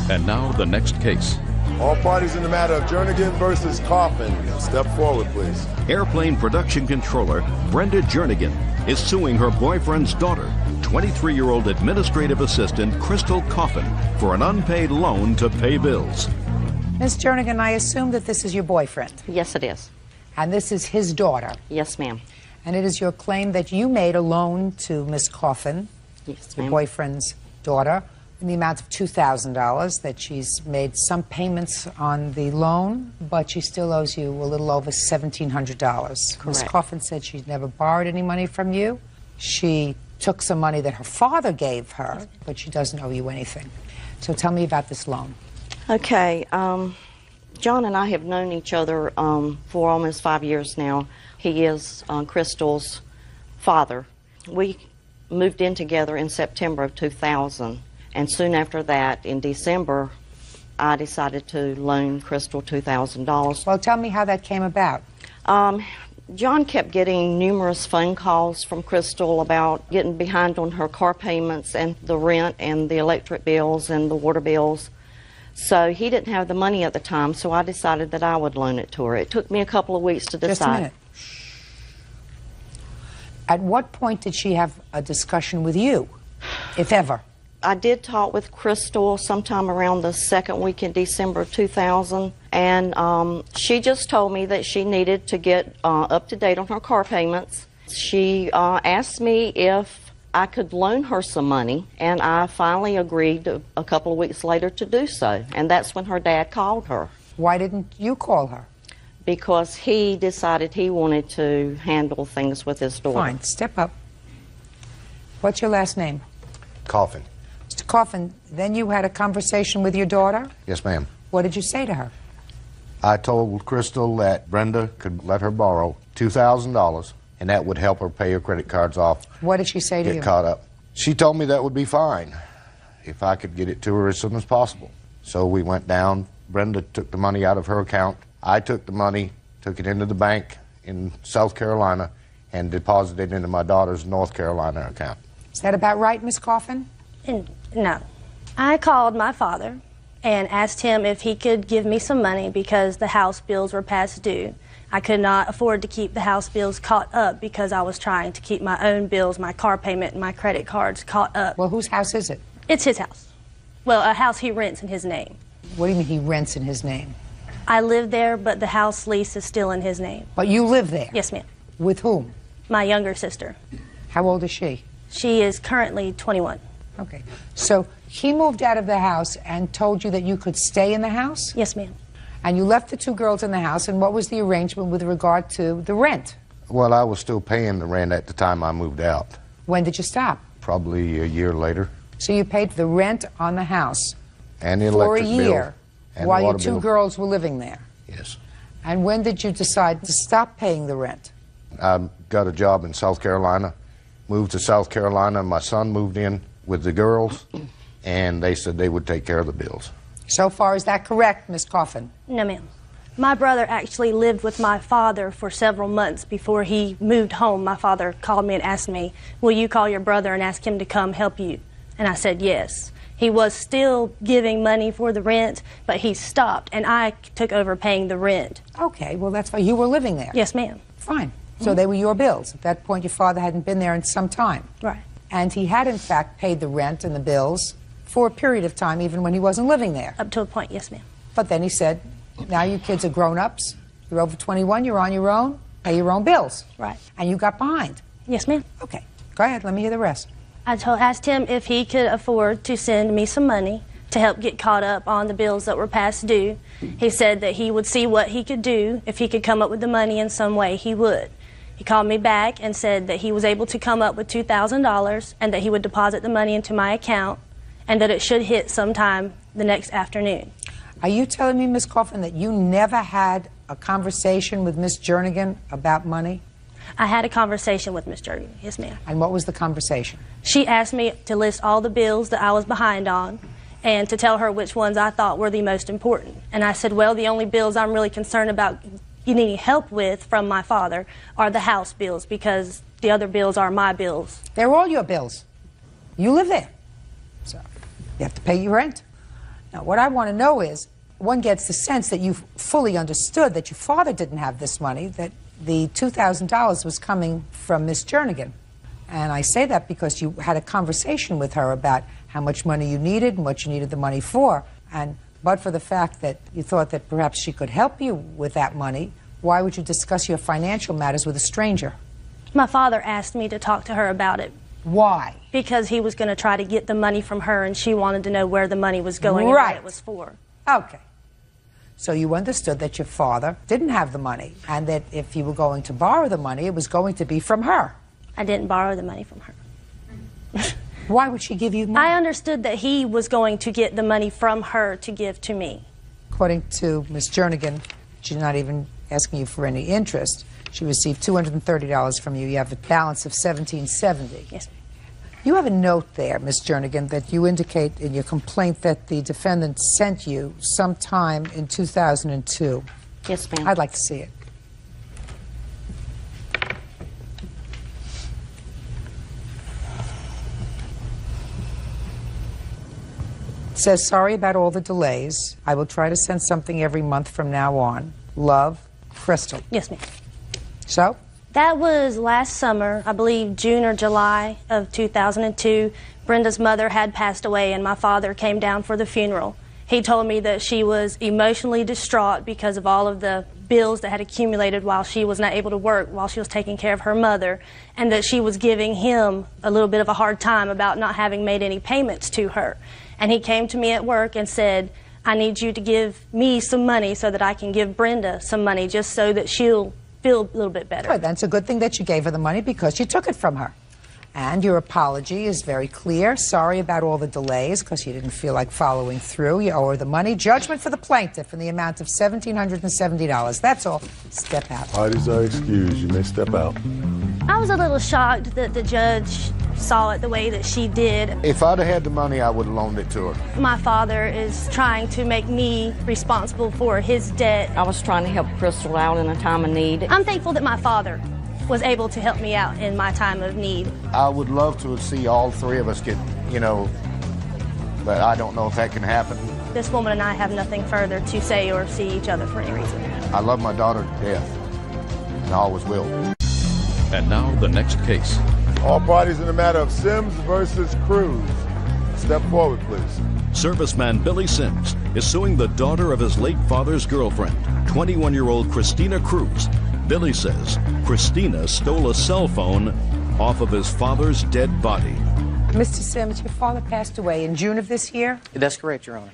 And now the next case. All parties in the matter of Jernigan versus Coffin, step forward, please. Airplane production controller Brenda Jernigan is suing her boyfriend's daughter, 23-year-old administrative assistant Crystal Coffin, for an unpaid loan to pay bills. Miss Jernigan, I assume that this is your boyfriend. Yes, it is. And this is his daughter. Yes, ma'am. And it is your claim that you made a loan to Miss Coffin, Yes, your ma'am. boyfriend's daughter, in the amount of $2,000, that she's made some payments on the loan, but she still owes you a little over $1,700. Miss Correct. Coffin said she's never borrowed any money from you. She took some money that her father gave her, but she doesn't owe you anything. So tell me about this loan. Okay, John and I have known each other for almost 5 years now. He is Crystal's father. We moved in together in September of 2000, and soon after that, in December, I decided to loan Crystal $2,000. Well, tell me how that came about. John kept getting numerous phone calls from Crystal about getting behind on her car payments and the rent and the electric bills and the water bills. So he didn't have the money at the time, so I decided that I would loan it to her. It took me a couple of weeks to decide. Just a minute. At what point did she have a discussion with you, if ever? I did talk with Crystal sometime around the second week in December of 2000, and she just told me that she needed to get up to date on her car payments. She asked me if I could loan her some money, and I finally agreed a couple of weeks later to do so, and that's when her dad called her. Why didn't you call her? Because he decided he wanted to handle things with his daughter. Fine, step up. What's your last name? Coffin. Mr. Coffin, then you had a conversation with your daughter? Yes, ma'am. What did you say to her? I told Crystal that Brenda could let her borrow $2,000, and that would help her pay her credit cards off. What did she say to you? Get caught up. She told me that would be fine if I could get it to her as soon as possible. So we went down. Brenda took the money out of her account. I took the money, took it into the bank in South Carolina, and deposited it into my daughter's North Carolina account. Is that about right, Miss Coffin? No. I called my father and asked him if he could give me some money because the house bills were past due. I could not afford to keep the house bills caught up because I was trying to keep my own bills, my car payment, and my credit cards caught up. Well, whose house is it? It's his house. Well, a house he rents in his name. What do you mean he rents in his name? I live there, but the house lease is still in his name. But you live there? Yes, ma'am. With whom? My younger sister. How old is she? She is currently 21. Okay. So he moved out of the house and told you that you could stay in the house? Yes, ma'am. And you left the two girls in the house, and what was the arrangement with regard to the rent? Well, I was still paying the rent at the time I moved out. When did you stop? Probably a year later. So you paid the rent on the house And the for a electric bill. year And while the your water two bill. girls were living there? Yes. And when did you decide to stop paying the rent? I got a job in South Carolina, moved to South Carolina. My son moved in with the girls, and they said they would take care of the bills. So far, is that correct, Miss Coffin? No, ma'am. My brother actually lived with my father for several months before he moved home. My father called me and asked me, will you call your brother and ask him to come help you? And I said yes. He was still giving money for the rent, but he stopped, and I took over paying the rent. Okay, well, that's fine. You were living there? Yes, ma'am. Fine. So they were your bills. At that point, your father hadn't been there in some time. Right. And he had, in fact, paid the rent and the bills for a period of time, even when he wasn't living there. Up to a point, yes, ma'am. But then he said, now you kids are grown-ups. You're over 21. You're on your own. Pay your own bills. Right. And you got behind. Yes, ma'am. Okay. Go ahead. Let me hear the rest. I asked him if he could afford to send me some money to help get caught up on the bills that were past due. He said that he would see what he could do. If he could come up with the money in some way, he would. He called me back and said that he was able to come up with $2,000 and that he would deposit the money into my account and that it should hit sometime the next afternoon. Are you telling me, Miss Coffin, that you never had a conversation with Miss Jernigan about money? I had a conversation with Miss Judy, yes, ma'am. And what was the conversation? She asked me to list all the bills that I was behind on and to tell her which ones I thought were the most important. And I said, well, the only bills I'm really concerned about you needing help with from my father are the house bills because the other bills are my bills. They're all your bills. You live there. So you have to pay your rent. Now, what I want to know is, one gets the sense that you fully understood that your father didn't have this money, that the $2,000 was coming from Miss Jernigan. And I say that because you had a conversation with her about how much money you needed and what you needed the money for. And but for the fact that you thought that perhaps she could help you with that money, why would you discuss your financial matters with a stranger? My father asked me to talk to her about it. Why? Because he was going to try to get the money from her, and she wanted to know where the money was going and what it was for. Okay. So you understood that your father didn't have the money, and that if you were going to borrow the money, it was going to be from her. I didn't borrow the money from her. Why would she give you money? I understood that he was going to get the money from her to give to me. According to Miss Jernigan, she's not even asking you for any interest. She received $230 from you. You have a balance of $1,770. Yes, ma'am. You have a note there, Miss Jernigan, that you indicate in your complaint that the defendant sent you sometime in 2002. Yes, ma'am. I'd like to see it. It says, sorry about all the delays. I will try to send something every month from now on. Love, Crystal. Yes, ma'am. So? That was last summer, I believe June or July of 2002. Brenda's mother had passed away, and my father came down for the funeral. He told me that she was emotionally distraught because of all of the bills that had accumulated while she was not able to work, while she was taking care of her mother, and that she was giving him a little bit of a hard time about not having made any payments to her. And he came to me at work and said, I need you to give me some money so that I can give Brenda some money, just so that she'll feel a little bit better. Good. That's a good thing that you gave her the money because you took it from her. And your apology is very clear. Sorry about all the delays because you didn't feel like following through. You owe her the money. Judgment for the plaintiff in the amount of $1,770. That's all. Step out. Parties are excused. You may step out. I was a little shocked that the judge saw it the way that she did. If I'd have had the money, I would have loaned it to her. My father is trying to make me responsible for his debt. I was trying to help Crystal out in a time of need. I'm thankful that my father was able to help me out in my time of need. I would love to see all three of us get, but I don't know if that can happen. This woman and I have nothing further to say or see each other for any reason. I love my daughter to death, and I always will. And now the next case. All parties in the matter of Sims versus Cruz. Step forward, please. Serviceman Billy Sims is suing the daughter of his late father's girlfriend, 21-year-old Christina Cruz. Billy says Christina stole a cell phone off of his father's dead body. Mr. Sims, your father passed away in June of this year? That's correct, Your Honor.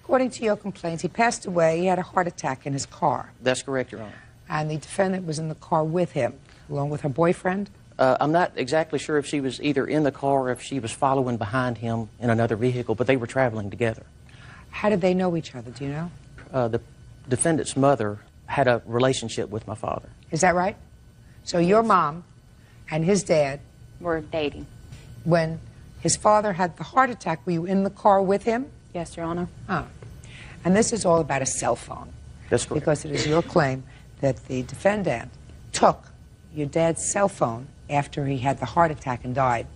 According to your complaints, he passed away. He had a heart attack in his car. That's correct, Your Honor. And the defendant was in the car with him, along with her boyfriend? I'm not exactly sure if she was either in the car or if she was following behind him in another vehicle, but they were traveling together. How did they know each other, do you know? The defendant's mother had a relationship with my father. Is that right? So your mom and his dad... We're dating. When his father had the heart attack, were you in the car with him? Yes, Your Honor. Oh. And this is all about a cell phone. That's correct. Because it is your claim that the defendant took your dad's cell phone after he had the heart attack and died.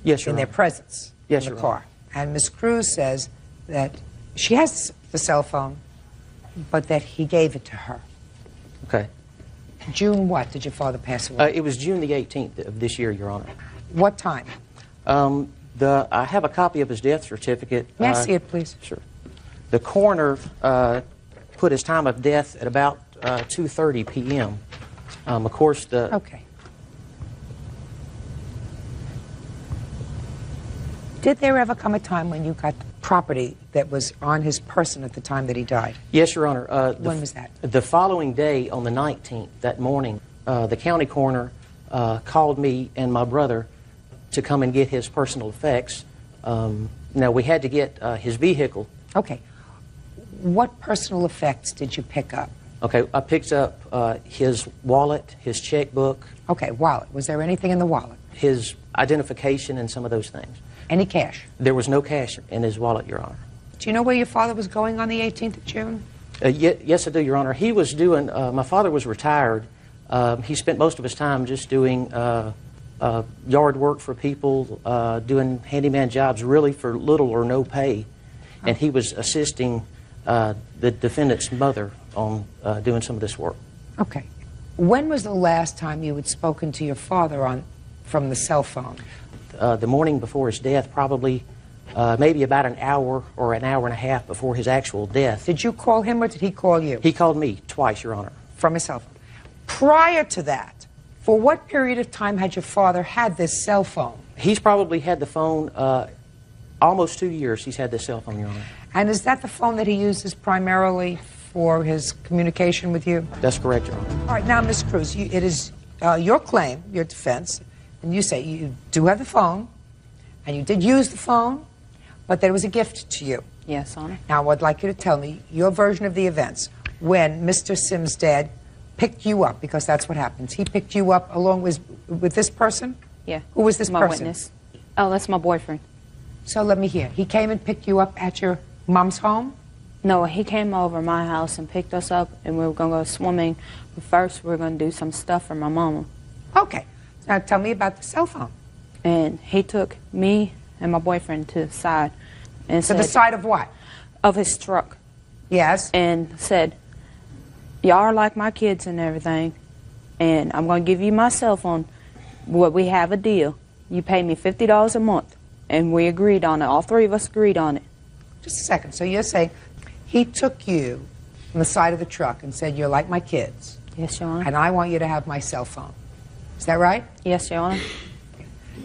Yes, Your in Honor. their presence Yes, in the Your car. Honor. And Ms. Cruz says that she has the cell phone, but that he gave it to her. Okay. June what did your father pass away? It was June the 18th of this year, Your Honor. What time? I have a copy of his death certificate. May I see it, please? Sure. The coroner put his time of death at about 2:30 p.m. Of course, the... Okay. Did there ever come a time when you got property that was on his person at the time that he died? Yes, Your Honor. When was that? The following day, on the 19th, that morning, the county coroner called me and my brother to come and get his personal effects. Now, we had to get his vehicle. Okay. What personal effects did you pick up? Okay, I picked up his wallet, his checkbook. Okay, wallet. Was there anything in the wallet? His identification and some of those things. Any cash? There was no cash in his wallet, Your Honor. Do you know where your father was going on the 18th of June? Yes, I do, Your Honor. He was doing, my father was retired. He spent most of his time just doing yard work for people, doing handyman jobs really for little or no pay. and he was assisting the defendant's mother on doing some of this work. Okay. When was the last time you had spoken to your father from the cell phone? The morning before his death, probably maybe about an hour or an hour and a half before his actual death. Did you call him or did he call you? He called me twice, Your Honor. From his cell phone. Prior to that, for what period of time had your father had this cell phone? He's probably had the phone almost 2 years. He's had this cell phone, Your Honor. And is that the phone that he uses primarily for his communication with you? That's correct, Your Honor. All right, now, Ms. Cruz, it is your claim, your defense, and you say you do have the phone, and you did use the phone, but that it was a gift to you. Yes, Honor. Now, I'd like you to tell me your version of the events when Mr. Sims' dad picked you up, because that's what happens. He picked you up along with this person? Yeah. Who was this my person? Witness. Oh, that's my boyfriend. So let me hear. He came and picked you up at your mom's home? No, he came over my house and picked us up, and we were going to go swimming. But first, we were going to do some stuff for my mama. Okay. Now tell me about the cell phone. And he took me and my boyfriend to the side and To said... the side of what? Of his truck. Yes. And said, y'all are like my kids and everything, and I'm going to give you my cell phone. We have a deal. You pay me $50 a month. And we agreed on it. All three of us agreed on it. Just a second. So you're saying he took you on the side of the truck and said, you're like my kids. Yes, Your Honor. And I want you to have my cell phone. Is that right? Yes, Your Honor.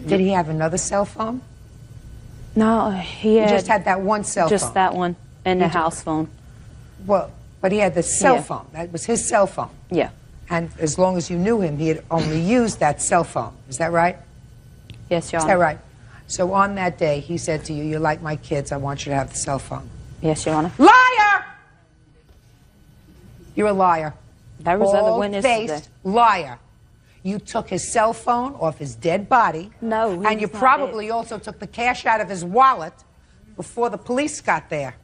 Did he have another cell phone? No, he just had that one cell phone? Just that one and the house phone. Well, but he had the cell Yeah. phone. That was his cell phone. Yeah. And as long as you knew him, he had only used that cell phone. Is that right? Yes, Your Is Honor. that right? So on that day, he said to you, you're like my kids, I want you to have the cell phone. Yes, Your Honor. Liar! You're a liar. There was other witnesses there. Bald-faced liar. You took his cell phone off his dead body. No, he and you was not probably also took the cash out of his wallet before the police got there.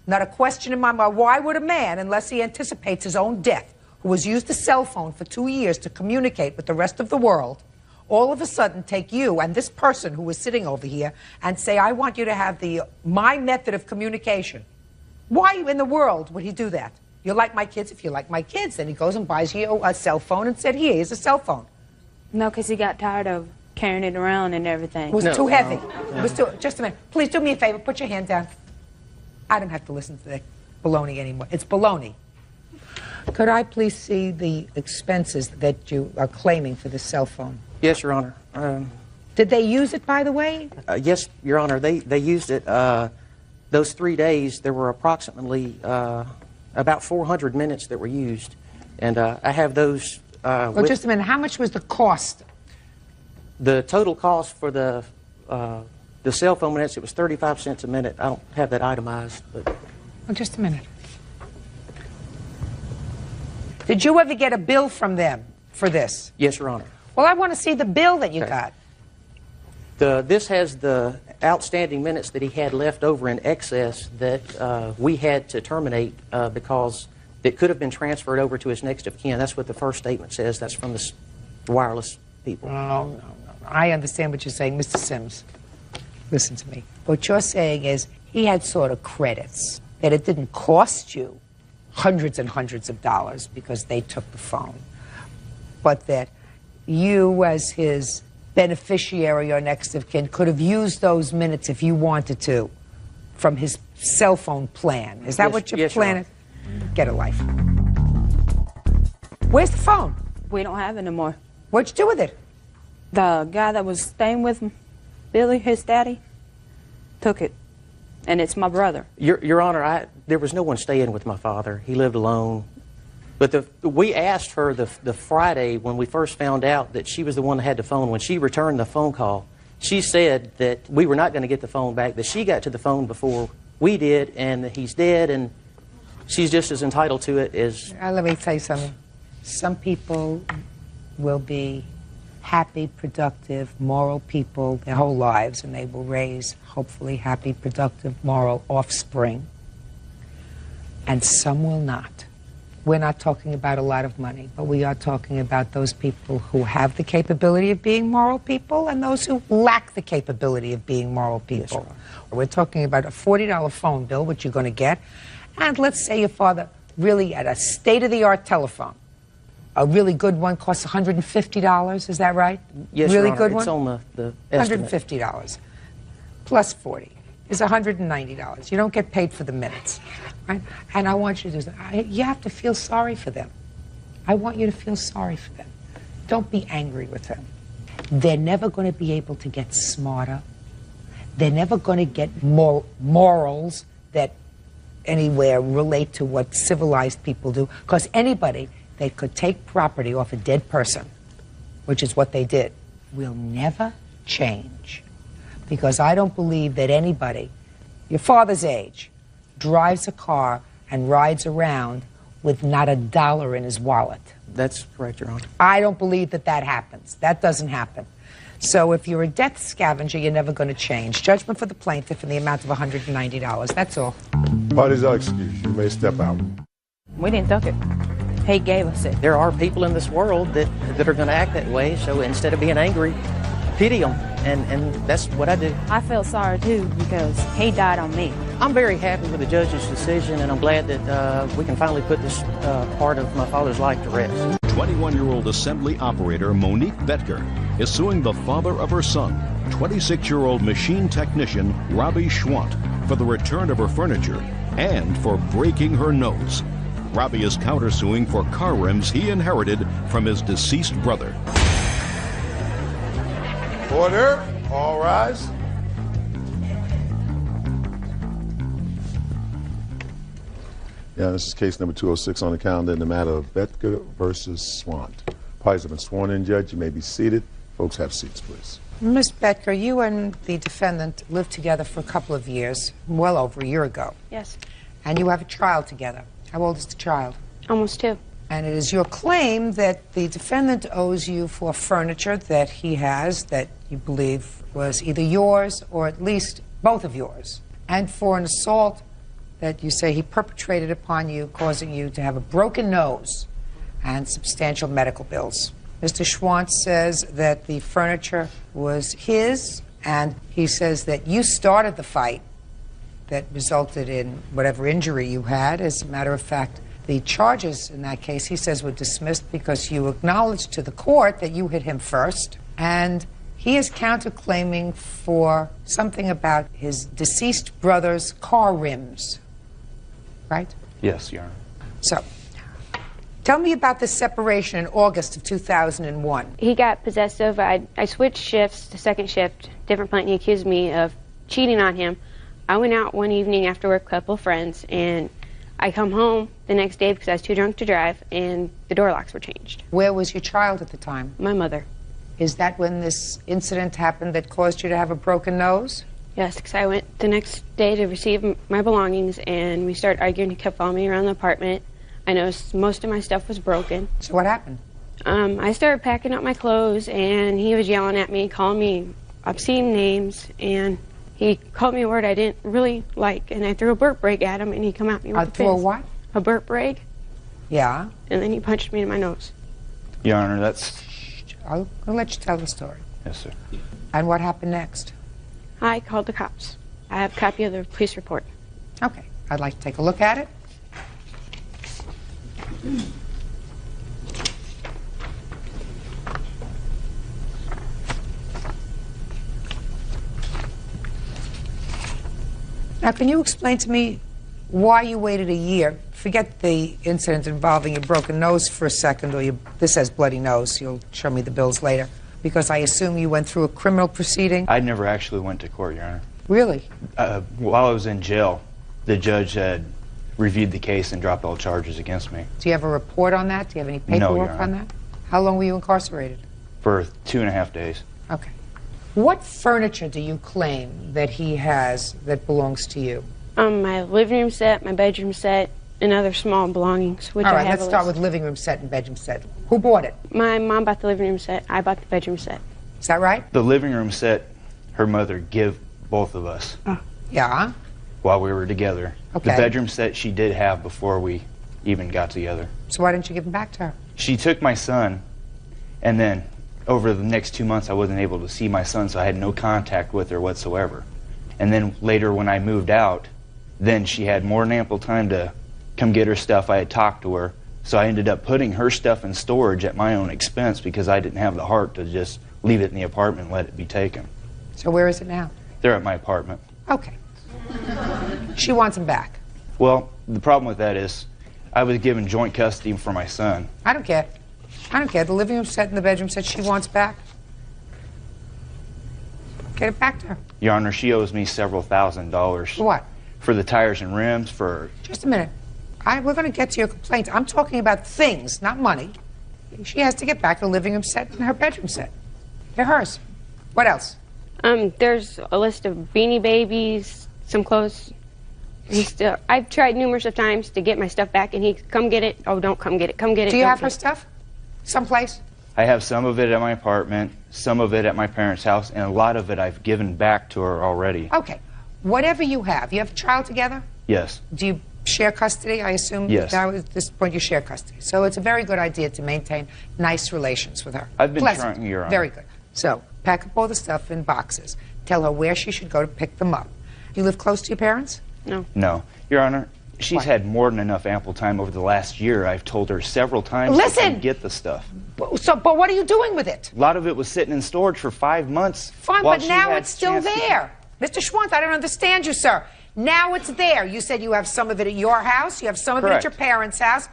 Not a question in my mind. Why would a man, unless he anticipates his own death, who has used a cell phone for 2 years to communicate with the rest of the world, all of a sudden take you and this person who was sitting over here and say, I want you to have my method of communication? Why in the world would he do that? You're like my kids. If you're like my kids, then he goes and buys you a cell phone and said, here's a cell phone. No, because he got tired of carrying it around and everything. It was too heavy. It was too, just a minute. Please do me a favor. Put your hand down. I don't have to listen to that baloney anymore. It's baloney. Could I please see the expenses that you are claiming for the cell phone? Yes, Your Honor. Did they use it, by the way? Yes, Your Honor. They used it. Those 3 days, there were approximately about 400 minutes that were used. And I have those... Well, just a minute. How much was the cost? The total cost for the cell phone minutes, it was 35 cents a minute. I don't have that itemized, but... Well, just a minute. Did you ever get a bill from them for this? Yes, Your Honor. Well, I want to see the bill that you got. This has the outstanding minutes that he had left over in excess that we had to terminate because it could have been transferred over to his next of kin. That's what the first statement says. That's from the wireless people. No. I understand what you're saying. Mr. Sims, listen to me. What you're saying is he had sort of credits, that it didn't cost you hundreds and hundreds of dollars because they took the phone, but that you as his beneficiary or next of kin could have used those minutes if you wanted to from his cell phone plan. Is that Yes, what your yes, plan Your is? Get a life. Where's the phone? We don't have it anymore. What'd you do with it? The guy that was staying with Billy, his daddy, took it. And it's my brother. Your Honor, there was no one staying with my father. He lived alone. But we asked her the Friday when we first found out that she was the one that had the phone. When she returned the phone call, she said that we were not going to get the phone back, that she got to the phone before we did, and that he's dead, and she's just as entitled to it as... Let me tell you something. Some people will be happy, productive, moral people their whole lives, and they will raise, hopefully, happy, productive, moral offspring. And some will not. We're not talking about a lot of money, but we are talking about those people who have the capability of being moral people and those who lack the capability of being moral people. Yes, we're talking about a $40 phone bill, which you're going to get, and let's say your father really had a state-of-the-art telephone. A really good one costs $150, is that right? Yes, really Your Honor, good it's one? on the estimate. $150 plus 40 is $190. You don't get paid for the minutes, right? And I want you to do you have to feel sorry for them. I want you to feel sorry for them. Don't be angry with them. They're never going to be able to get smarter. They're never going to get more morals that anywhere relate to what civilized people do. Because anybody that could take property off a dead person, which is what they did, will never change. Because I don't believe that anybody, your father's age, drives a car and rides around with not a dollar in his wallet. That's correct, Your Honor. I don't believe that that happens. That doesn't happen. So if you're a death scavenger, you're never going to change. Judgment for the plaintiff in the amount of $190. That's all. Parties are excused. You may step out. We didn't took it. He gave us it. There are people in this world that are going to act that way, so instead of being angry, pity them, and that's what I do. I felt sorry too because he died on me. I'm very happy with the judge's decision, and I'm glad that we can finally put this part of my father's life to rest. 21-year-old assembly operator Monique Betker is suing the father of her son, 26-year-old machine technician Robbie Schwant, for the return of her furniture and for breaking her nose. Robbie is countersuing for car rims he inherited from his deceased brother. Order. All rise. Yeah, this is case number 206 on the calendar in the matter of Betker versus Swant. Parties have been sworn in, Judge. You may be seated. Folks, have seats, please. Ms. Betker, you and the defendant lived together for a couple of years, well over a year ago. Yes. And you have a child together. How old is the child? Almost 2. And it is your claim that the defendant owes you for furniture that he has that you believe was either yours or at least both of yours, and for an assault that you say he perpetrated upon you, causing you to have a broken nose and substantial medical bills. Mr. Schwant says that the furniture was his, and he says that you started the fight that resulted in whatever injury you had. As a matter of fact, the charges in that case, he says, were dismissed because you acknowledged to the court that you hit him first, and he is counterclaiming for something about his deceased brother's car rims, right? Yes, Your Honor. So, tell me about this separation in August of 2001. He got possessive. I switched shifts to second shift, different plant. He accused me of cheating on him. I went out one evening after work with a couple of friends, and I come home the next day because I was too drunk to drive, and the door locks were changed. Where was your child at the time? My mother. Is that when this incident happened that caused you to have a broken nose? Yes, because I went the next day to receive my belongings, and we started arguing. He kept following me around the apartment. I noticed most of my stuff was broken. So what happened? I started packing up my clothes, and he was yelling at me, calling me obscene names, and he called me a word I didn't really like, and I threw a burp rag at him, and he come at me with a fist. Threw a what? A burp rag. Yeah. And then he punched me in my nose. Your Honor, that's... I'll let you tell the story. Yes, sir. And what happened next? I called the cops. I have a copy of the police report. Okay. I'd like to take a look at it. Now, can you explain to me why you waited a year? Forget the incident involving your broken nose for a second, or this has bloody nose. You'll show me the bills later. Because I assume you went through a criminal proceeding? I never actually went to court, Your Honor. Really? While I was in jail, the judge had reviewed the case and dropped all charges against me. Do you have a report on that? Do you have any paperwork on that? How long were you incarcerated? For 2.5 days. Okay. What furniture do you claim that he has that belongs to you? My living room set, my bedroom set, and other small belongings, which All I right, have let's a start list. with living room set and bedroom set. Who bought it? My mom bought the living room set. I bought the bedroom set. Is that right? The living room set, her mother gave both of us Yeah. while we were together. Okay. The bedroom set she did have before we even got together. So why didn't you give him back to her? She took my son, and then over the next 2 months I wasn't able to see my son, so I had no contact with her whatsoever. And then later when I moved out, then she had more than ample time to come get her stuff. I had talked to her, so I ended up putting her stuff in storage at my own expense because I didn't have the heart to just leave it in the apartment and let it be taken. So where is it now? They're at my apartment. Okay. She wants him back. Well, the problem with that is I was given joint custody for my son. I don't care. I don't care. The living room set and the bedroom set she wants back. Get it back to her. Your Honor, she owes me several $1,000s. For what? For the tires and rims, for... Just a minute. We're going to get to your complaints. I'm talking about things, not money. She has to get back the living room set and her bedroom set. They're hers. What else? There's a list of Beanie Babies, some clothes. I've tried numerous of times to get my stuff back, and he come get it. Oh, don't come get it. Come get it. Do you have her stuff? Someplace? I have some of it at my apartment, some of it at my parents' house, and a lot of it I've given back to her already. Okay. Whatever you have a child together? Yes. Do you share custody, I assume? Yes. Now at this point you share custody. So it's a very good idea to maintain nice relations with her. I've been Pleasant. trying, Your Honor. Very good. So pack up all the stuff in boxes. Tell her where she should go to pick them up. You live close to your parents? No. No. Your Honor, she's What? had more than enough ample time over the last year. I've told her several times Listen! to come get the stuff. But what are you doing with it? A lot of it was sitting in storage for 5 months. Fine, while but she now had it's still chance to- there. Mr. Schwantz, I don't understand you, sir. Now it's there. You said you have some of it at your house, you have some of it at Correct. your parents' house,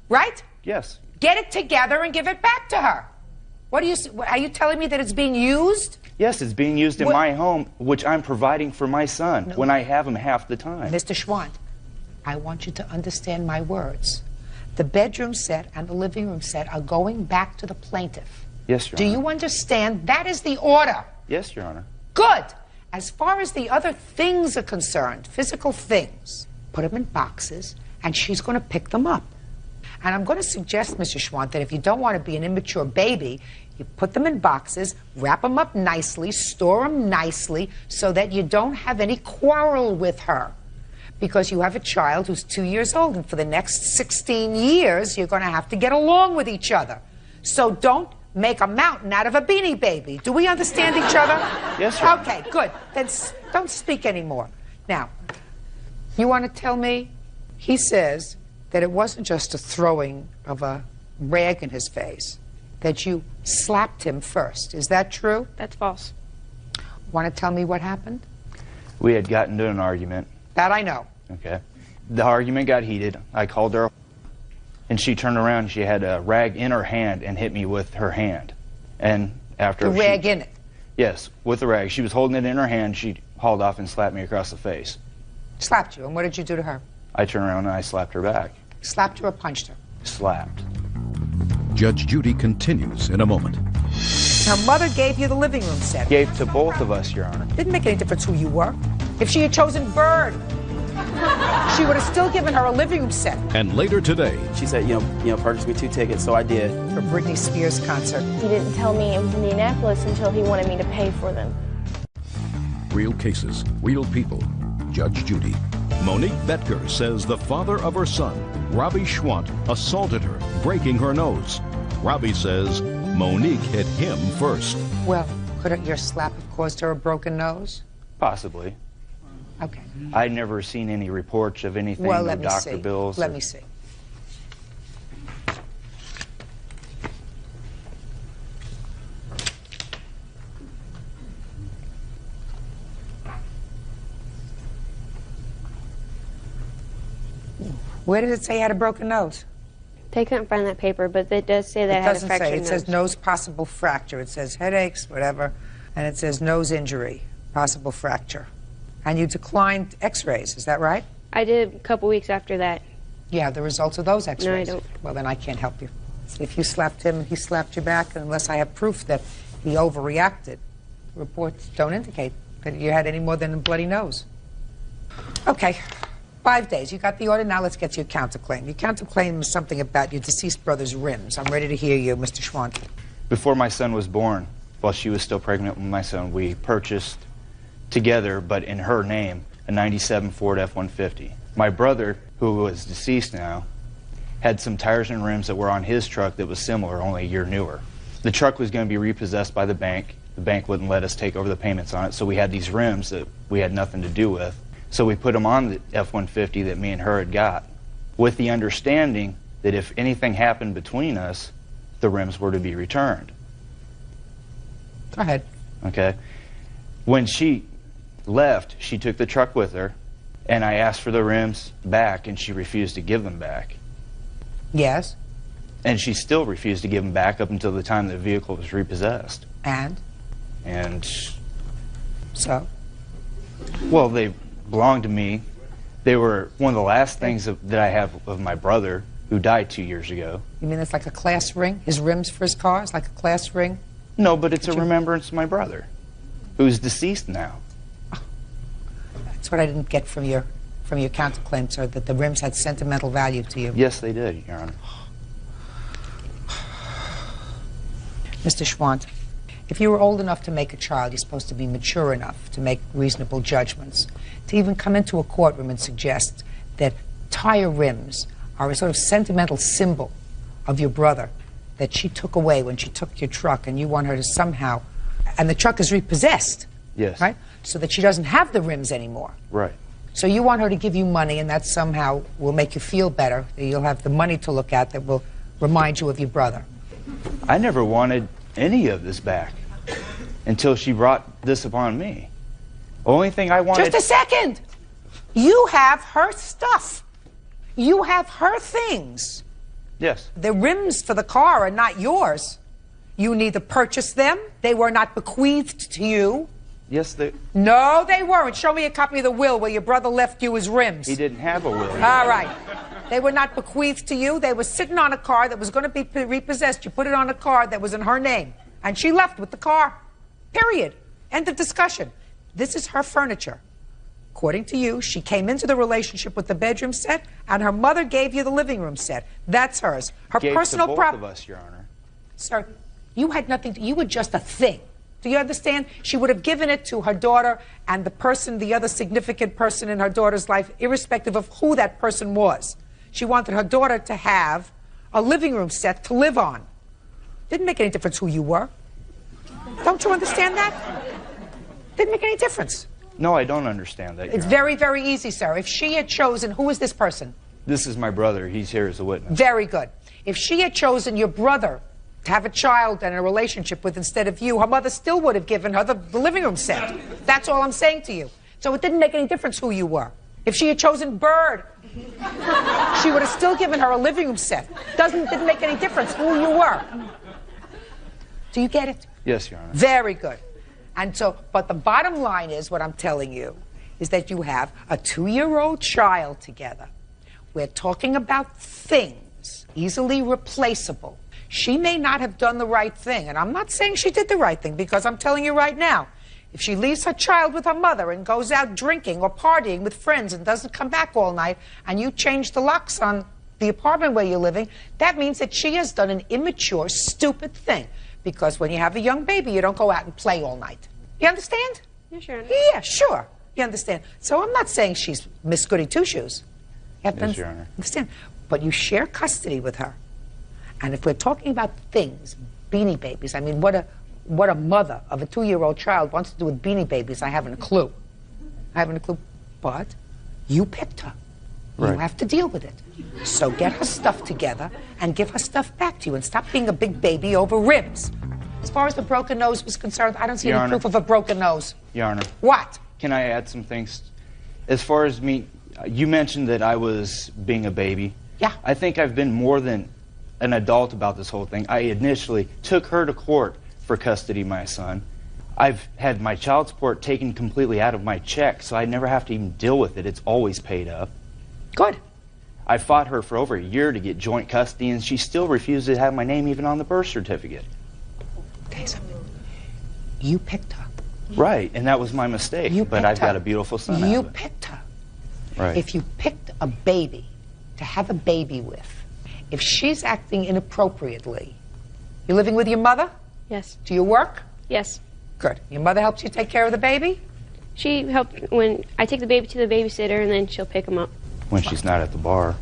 right? Yes. Get it together and give it back to her. Are you telling me that it's being used? Yes, it's being used in What- my home, which I'm providing for my son when I have him half the time. Mr. Schwantz, I want you to understand my words. The bedroom set and the living room set are going back to the plaintiff. Yes, Your Do Honor. you understand? That is the order. Yes, Your Honor. Good. As far as the other things are concerned, physical things, put them in boxes, and she's going to pick them up. And I'm going to suggest, Mr. Schwantz, that if you don't want to be an immature baby, you put them in boxes, wrap them up nicely, store them nicely, so that you don't have any quarrel with her. Because you have a child who's 2 years old, and for the next 16 years, you're going to have to get along with each other. So don't make a mountain out of a Beanie Baby. Do we understand each other? Yes, Your Honor. Okay, good. Then don't speak anymore. Now, you want to tell me, he says that it wasn't just a throwing of a rag in his face, that you slapped him first. Is that true? That's false. Want to tell me what happened? We had gotten into an argument. That I know. Okay. The argument got heated. I called her, and she turned around. She had a rag in her hand and hit me with her hand. And after The rag in it. Yes, with the rag. She was holding it in her hand. She hauled off and slapped me across the face. Slapped you. And what did you do to her? I turned around and I slapped her back. Slapped her or punched her? Slapped. Judge Judy continues in a moment. Now, mother gave you the living room set. Gave to both of us, Your Honor. Didn't make any difference who you were. If she had chosen Bird, she would have still given her a living room set. And later today, She said, purchase me 2 tickets, so I did. For Britney Spears concert. He didn't tell me it was in Indianapolis until he wanted me to pay for them. real cases, real people. Judge Judy. Monique Betker says the father of her son, Robbie Schwant, assaulted her, breaking her nose. Robbie says Monique hit him first. Well, could your slap have caused her a broken nose? Possibly. Okay. I'd never seen any reports of anything, Well, no let me doctor see. bills. Let or- me see. Where did it say you had a broken nose? They couldn't find that paper, but it does say that It I had a doesn't fractured say. It nose. says nose possible fracture. It says headaches, whatever, and it says nose injury, possible fracture. And you declined x-rays, is that right? I did a couple weeks after that. You have the results of those x-rays? don't. Well, then I can't help you. If you slapped him and he slapped you back, unless I have proof that he overreacted, reports don't indicate that you had any more than a bloody nose. Okay, 5 days. You got the order. Now let's get to your counterclaim. Your counterclaim is something about your deceased brother's rims. I'm ready to hear you, Mr. Schwant. Before my son was born, while she was still pregnant with my son, we purchased together, but in her name, a 97 Ford F-150. My brother, who was deceased now, had some tires and rims that were on his truck that was similar, only a year newer. The truck was going to be repossessed by the bank. The bank wouldn't let us take over the payments on it, so we had these rims that we had nothing to do with. So we put them on the F-150 that me and her had got, with the understanding that if anything happened between us, the rims were to be returned. Go ahead. Okay. When she left, she took the truck with her, and I asked for the rims back, and she refused to give them back. Yes. And she still refused to give them back up until the time the vehicle was repossessed. And? And So? well, they belonged to me. They were one of the last things that I have of my brother, who died 2 years ago. You mean it's like a class ring? His rims for his car is like a class ring? No, but it's a remembrance of my brother, who's deceased now. That's what I didn't get from your counterclaim, sir, that the rims had sentimental value to you. Yes, they did, Your Honor. Mr. Schwant, if you were old enough to make a child, you're supposed to be mature enough to make reasonable judgments. To even come into a courtroom and suggest that tire rims are a sort of sentimental symbol of your brother that she took away when she took your truck, and you want her to somehow, and the truck is repossessed, Yes. right? So that she doesn't have the rims anymore. Right. So you want her to give you money, and that somehow will make you feel better. You'll have the money to look at that will remind you of your brother. I never wanted any of this back until she brought this upon me. Only thing I wanted... Just a second! You have her stuff. You have her things. Yes. The rims for the car are not yours. You neither purchased them, they were not bequeathed to you. Yes, they... No, they weren't. Show me a copy of the will where your brother left you his rims. He didn't have a will. All right. They were not bequeathed to you. They were sitting on a car that was going to be repossessed. You put it on a car that was in her name. And she left with the car. Period. End of discussion. This is her furniture. According to you, she came into the relationship with the bedroom set, and her mother gave you the living room set. That's hers. Her Gave personal to both property. of us, Your Honor. Sir, you had nothing to, you were just a thing. Do you understand? She would have given it to her daughter and the person, the other significant person in her daughter's life, irrespective of who that person was. She wanted her daughter to have a living room set to live on. Didn't make any difference who you were. Don't you understand that? Didn't make any difference. No, I don't understand that, Your It's Honor. very, very easy, sir. If she had chosen, who is this person? This is my brother. He's here as a witness. Very good. If she had chosen your brother to have a child and a relationship with instead of you, her mother still would have given her the living room set. That's all I'm saying to you. So it didn't make any difference who you were. If she had chosen Bird, she would have still given her a living room set. Didn't make any difference who you were. Do you get it? Yes, Your Honor. Very good. And so, but the bottom line is, what I'm telling you, is that you have a 2-year-old child together. We're talking about things, easily replaceable. She may not have done the right thing, and I'm not saying she did the right thing, because I'm telling you right now, if she leaves her child with her mother and goes out drinking or partying with friends and doesn't come back all night, and you change the locks on the apartment where you're living, that means that she has done an immature, stupid thing. Because when you have a young baby, you don't go out and play all night. You understand? Yeah, sure. Yeah, sure. You understand. So I'm not saying she's Miss Goody Two-Shoes. You have to Yes, Your Honor. understand. But you share custody with her. And if we're talking about things, Beanie Babies, I mean, what a mother of a 2-year-old child wants to do with Beanie Babies, I haven't a clue. I haven't a clue. But you picked her. You Right. have to deal with it. So get her stuff together and give her stuff back to you and stop being a big baby over ribs. As far as the broken nose was concerned, I don't see Your any Honor. proof of a broken nose. Your Honor. What? Can I add some things? As far as me, you mentioned that I was being a baby. Yeah. I think I've been more than an adult about this whole thing. I initially took her to court for custody of my son. I've had my child support taken completely out of my check, so I never have to even deal with it. It's always paid up. Good. I fought her for over a year to get joint custody, and she still refused to have my name even on the birth certificate. Okay, something. You picked her. Right, and that was my mistake. You But picked I've got her. a beautiful son. You out of it. picked her. Right. If you picked a baby to have a baby with, if she's acting inappropriately, you're living with your mother? Yes. Do you work? Yes. Good. Your mother helps you take care of the baby? She helped when I take the baby to the babysitter, and then she'll pick him up. When she's not at the bar.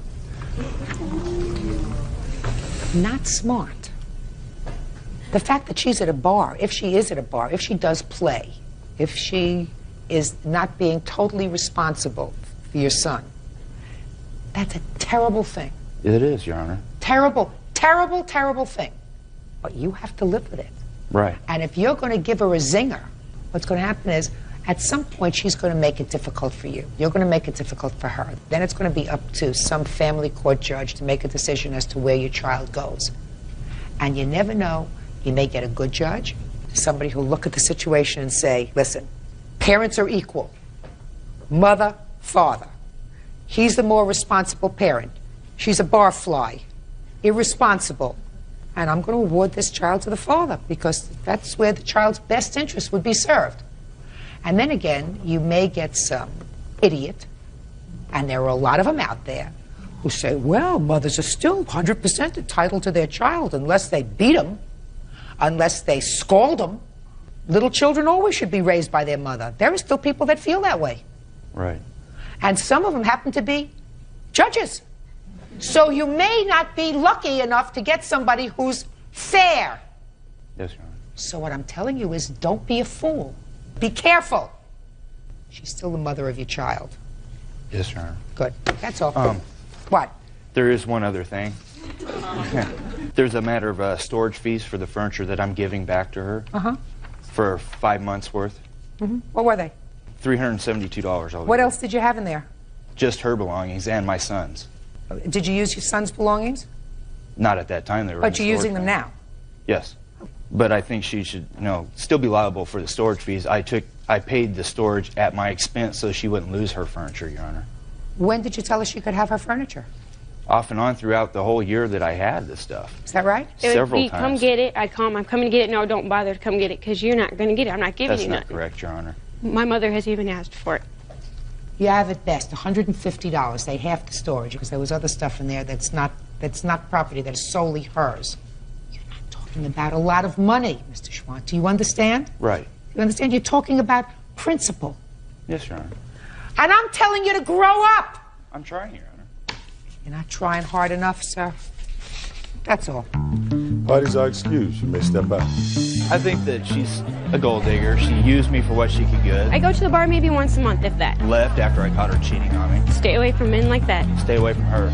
Not smart. The fact that she's at a bar, if she is at a bar, if she does play, if she is not being totally responsible for your son, that's a terrible thing. It is, Your Honor. Terrible, terrible, terrible thing. But you have to live with it. Right. And if you're going to give her a zinger, what's going to happen is, at some point, she's going to make it difficult for you. You're going to make it difficult for her. Then it's going to be up to some family court judge to make a decision as to where your child goes. And you never know. You may get a good judge, somebody who'll look at the situation and say, listen, parents are equal. Mother, father. He's the more responsible parent. She's a barfly, irresponsible. And I'm going to award this child to the father because that's where the child's best interest would be served. And then again, you may get some idiot, and there are a lot of them out there, who say, well, mothers are still 100% entitled to their child unless they beat them, unless they scald them. Little children always should be raised by their mother. There are still people that feel that way. Right. And some of them happen to be judges. So you may not be lucky enough to get somebody who's fair. Yes, Your Honor. So what I'm telling you is don't be a fool. Be careful. She's still the mother of your child. Yes, Your Honor. Good. That's all. What? There is one other thing. There's a matter of storage fees for the furniture that I'm giving back to her for 5 months worth. What were they? $372 altogether. What else did you have in there? Just her belongings and my son's. Did you use your son's belongings? Not at that time. They were. But you're using them now? Yes. But I think she should, still be liable for the storage fees. I paid the storage at my expense so she wouldn't lose her furniture, Your Honor. When did you tell her she could have her furniture? Off and on throughout the whole year that I had this stuff. Is that right? Several times. Come get it. I'd call him. I'm coming to get it. No, don't bother to come get it because you're not going to get it. I'm not giving you nothing. That's not correct, Your Honor. My mother has even asked for it. You have at best $150. They half the storage because there was other stuff in there that's not property, that is solely hers. You're not talking about a lot of money, Mr. Schwant. Do you understand? Right. You understand? You're talking about principle. Yes, Your Honor. And I'm telling you to grow up. I'm trying, Your Honor. You're not trying hard enough, sir. That's all. Parties are excused. You may step out. I think that she's a gold digger. She used me for what she could get. I go to the bar maybe once a month, if that. Left after I caught her cheating on me. Stay away from men like that. Stay away from her.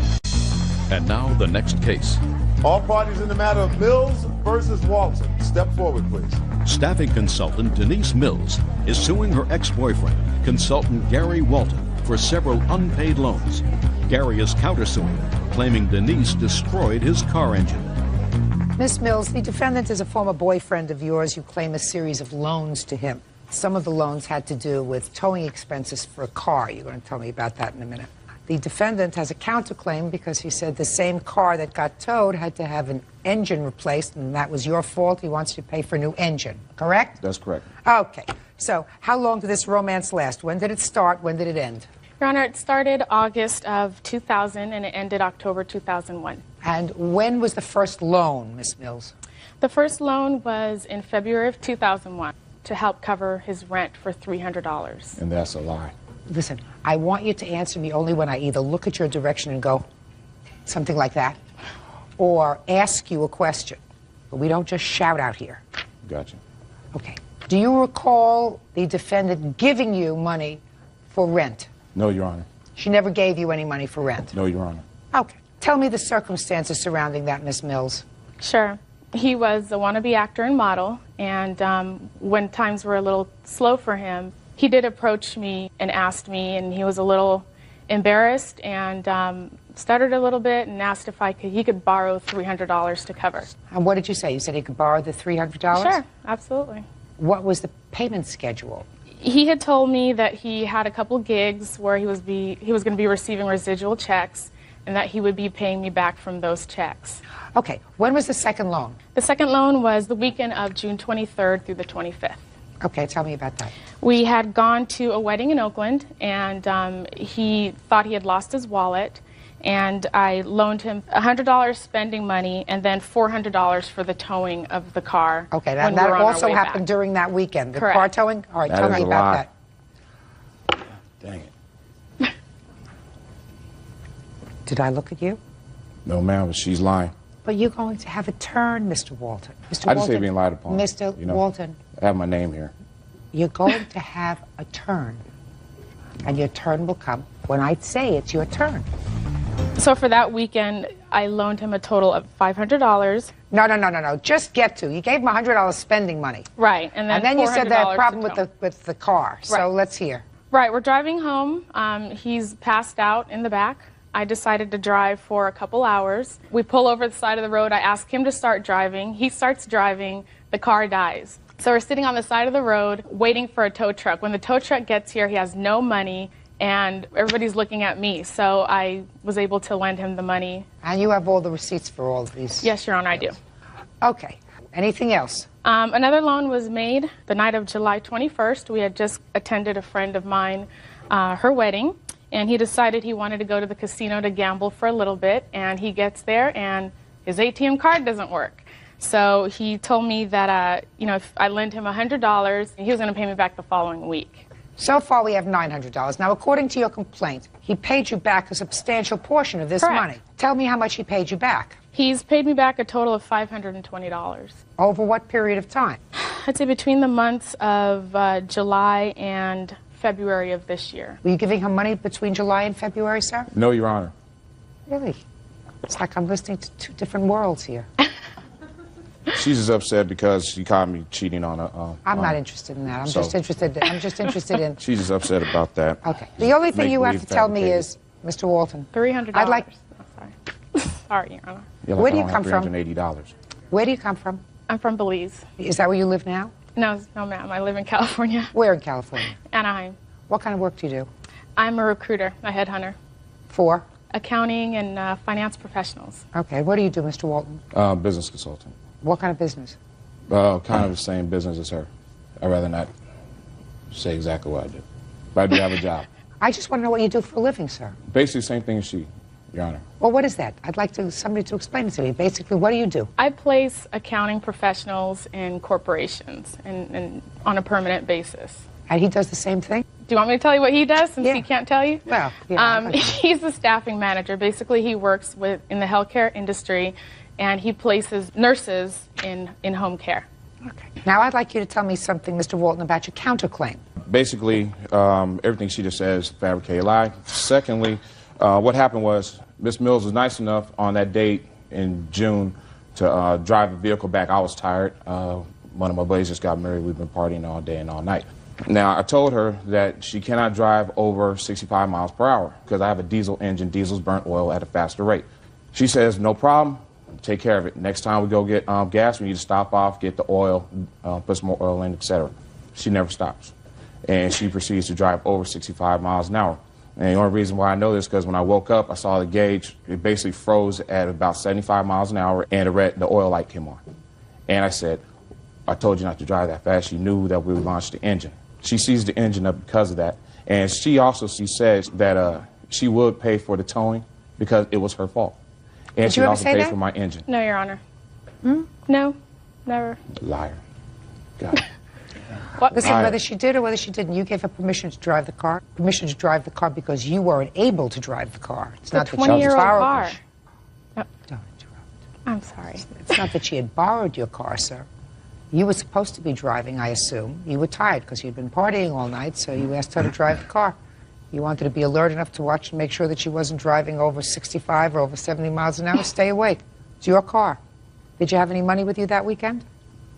And now the next case. All parties in the matter of Mills versus Walton. Step forward, please. Staffing consultant Denise Mills is suing her ex-boyfriend, consultant Gary Walton, for several unpaid loans. Gary is countersuing, claiming Denise destroyed his car engine. Miss Mills, the defendant is a former boyfriend of yours. You claim a series of loans to him. Some of the loans had to do with towing expenses for a car. You're going to tell me about that in a minute. The defendant has a counterclaim because he said the same car that got towed had to have an engine replaced, and that was your fault. He wants you to pay for a new engine, correct? That's correct. Okay. So how long did this romance last? When did it start? When did it end? Your Honor, it started August of 2000 and it ended October 2001. And when was the first loan, Miss Mills? The first loan was in February of 2001 to help cover his rent for $300. And that's a lie. Listen, I want you to answer me only when I either look at your direction and go, something like that, or ask you a question. But we don't just shout out here. Gotcha. Okay. Do you recall the defendant giving you money for rent? No, Your Honor. She never gave you any money for rent? No, Your Honor. Okay. Tell me the circumstances surrounding that, Miss Mills. Sure. He was a wannabe actor and model, and when times were a little slow for him, he did approach me and asked me, and he was a little embarrassed and stuttered a little bit and asked if he could borrow $300 to cover. And what did you say? You said he could borrow the $300? Sure, absolutely. What was the payment schedule? He had told me that he had a couple gigs where he was going to be receiving residual checks and that he would be paying me back from those checks. Okay. When was the second loan? The second loan was the weekend of June 23rd through the 25th. Okay, tell me about that. We had gone to a wedding in Oakland, and he thought he had lost his wallet, and I loaned him $100 spending money and then $400 for the towing of the car. Okay, that also happened during that weekend. The car towing? All right, tell me about that. Dang it. Did I look at you? No, ma'am, but she's lying. But you're going to have a turn, Mr. Walton. Mr. I just hate being lied upon. Mr. You know, Walton. I have my name here. You're going to have a turn. And your turn will come when I say it's your turn. So for that weekend, I loaned him a total of $500. No. Just get to. You gave him $100 spending money. Right, and then you said that problem to with the car. So Right. let's hear. Right, we're driving home. He's passed out in the back. I decided to drive for a couple hours. We pull over the side of the road. I ask him to start driving. He starts driving. The car dies. So we're sitting on the side of the road waiting for a tow truck. When the tow truck gets here, he has no money, and everybody's looking at me. So I was able to lend him the money. And you have all the receipts for all of these? Yes, Your Honor, I do. Okay. Anything else? Another loan was made the night of July 21st. We had just attended a friend of mine, her wedding, and he decided he wanted to go to the casino to gamble for a little bit, and he gets there and his ATM card doesn't work. So he told me that, if I lent him $100, he was going to pay me back the following week. So far, we have $900. Now, according to your complaint, he paid you back a substantial portion of this Correct. money. Tell me how much he paid you back. He's paid me back a total of $520. Over what period of time? I'd say between the months of July and February of this year. Were you giving him money between July and February, sir? No, Your Honor. Really? It's like I'm listening to two different worlds here. She's just upset because she caught me cheating on her. I'm not interested in that. I'm so- just interested in... She's just upset about that. Okay. The only thing you have to Make-believe tell me fabricated. is, Mr. Walton, $300. I'd like... Sorry, Your Honor. Yeah, like Where do I you don't come have from? $380. Where do you come from? I'm from Belize. Is that where you live now? No, ma'am. I live in California, Where in California? Anaheim. What kind of work do you do? I'm a recruiter, a headhunter. For? Accounting and finance professionals. Okay. What do you do, Mr. Walton? Business consultant. What kind of business? Kind of the same business as her. I'd rather not say exactly what I do. But I do have a job. I just want to know what you do for a living, sir. Basically the same thing as she, Your Honor. Well, what is that? I'd like somebody to explain it to me. Basically, what do you do? I place accounting professionals in corporations and on a permanent basis. And he does the same thing? Do you want me to tell you what he does since Yeah. he can't tell you? Well, yeah. He's the staffing manager. Basically, he works in the healthcare industry, and he places nurses in home care. Okay. Now, I'd like you to tell me something, Mr. Walton, about your counterclaim. Basically, everything she just says, fabricated lie. Secondly, what happened was Miss Mills was nice enough on that date in June to drive a vehicle back. I was tired. One of my buddies just got married. We've been partying all day and all night. Now, I told her that she cannot drive over 65 miles per hour because I have a diesel engine. Diesels burn oil at a faster rate. She says, no problem. Take care of it. Next time we go get gas, we need to stop off, get the oil, put some more oil in, etc. She never stops. And she proceeds to drive over 65 miles an hour. And the only reason why I know this is because when I woke up, I saw the gauge. It basically froze at about 75 miles an hour, and the oil light came on. And I said, I told you not to drive that fast. She knew that we would launch the engine. She seized the engine up because of that. And she said that she would pay for the towing because it was her fault. And Did she you ever also say paid that? for my engine. No, Your Honor. No, never. Liar. God. Listen, whether she did or whether she didn't, you gave her permission to drive the car. Permission to drive the car because you weren't able to drive the car. It's not that she 20-year-old borrowed car. it. Don't interrupt. I'm sorry. It's not that she had borrowed your car, sir. You were supposed to be driving, I assume. You were tired because you'd been partying all night, so you asked her to drive the car. You wanted to be alert enough to watch and make sure that she wasn't driving over 65 or over 70 miles an hour. Stay awake. It's your car. Did you have any money with you that weekend?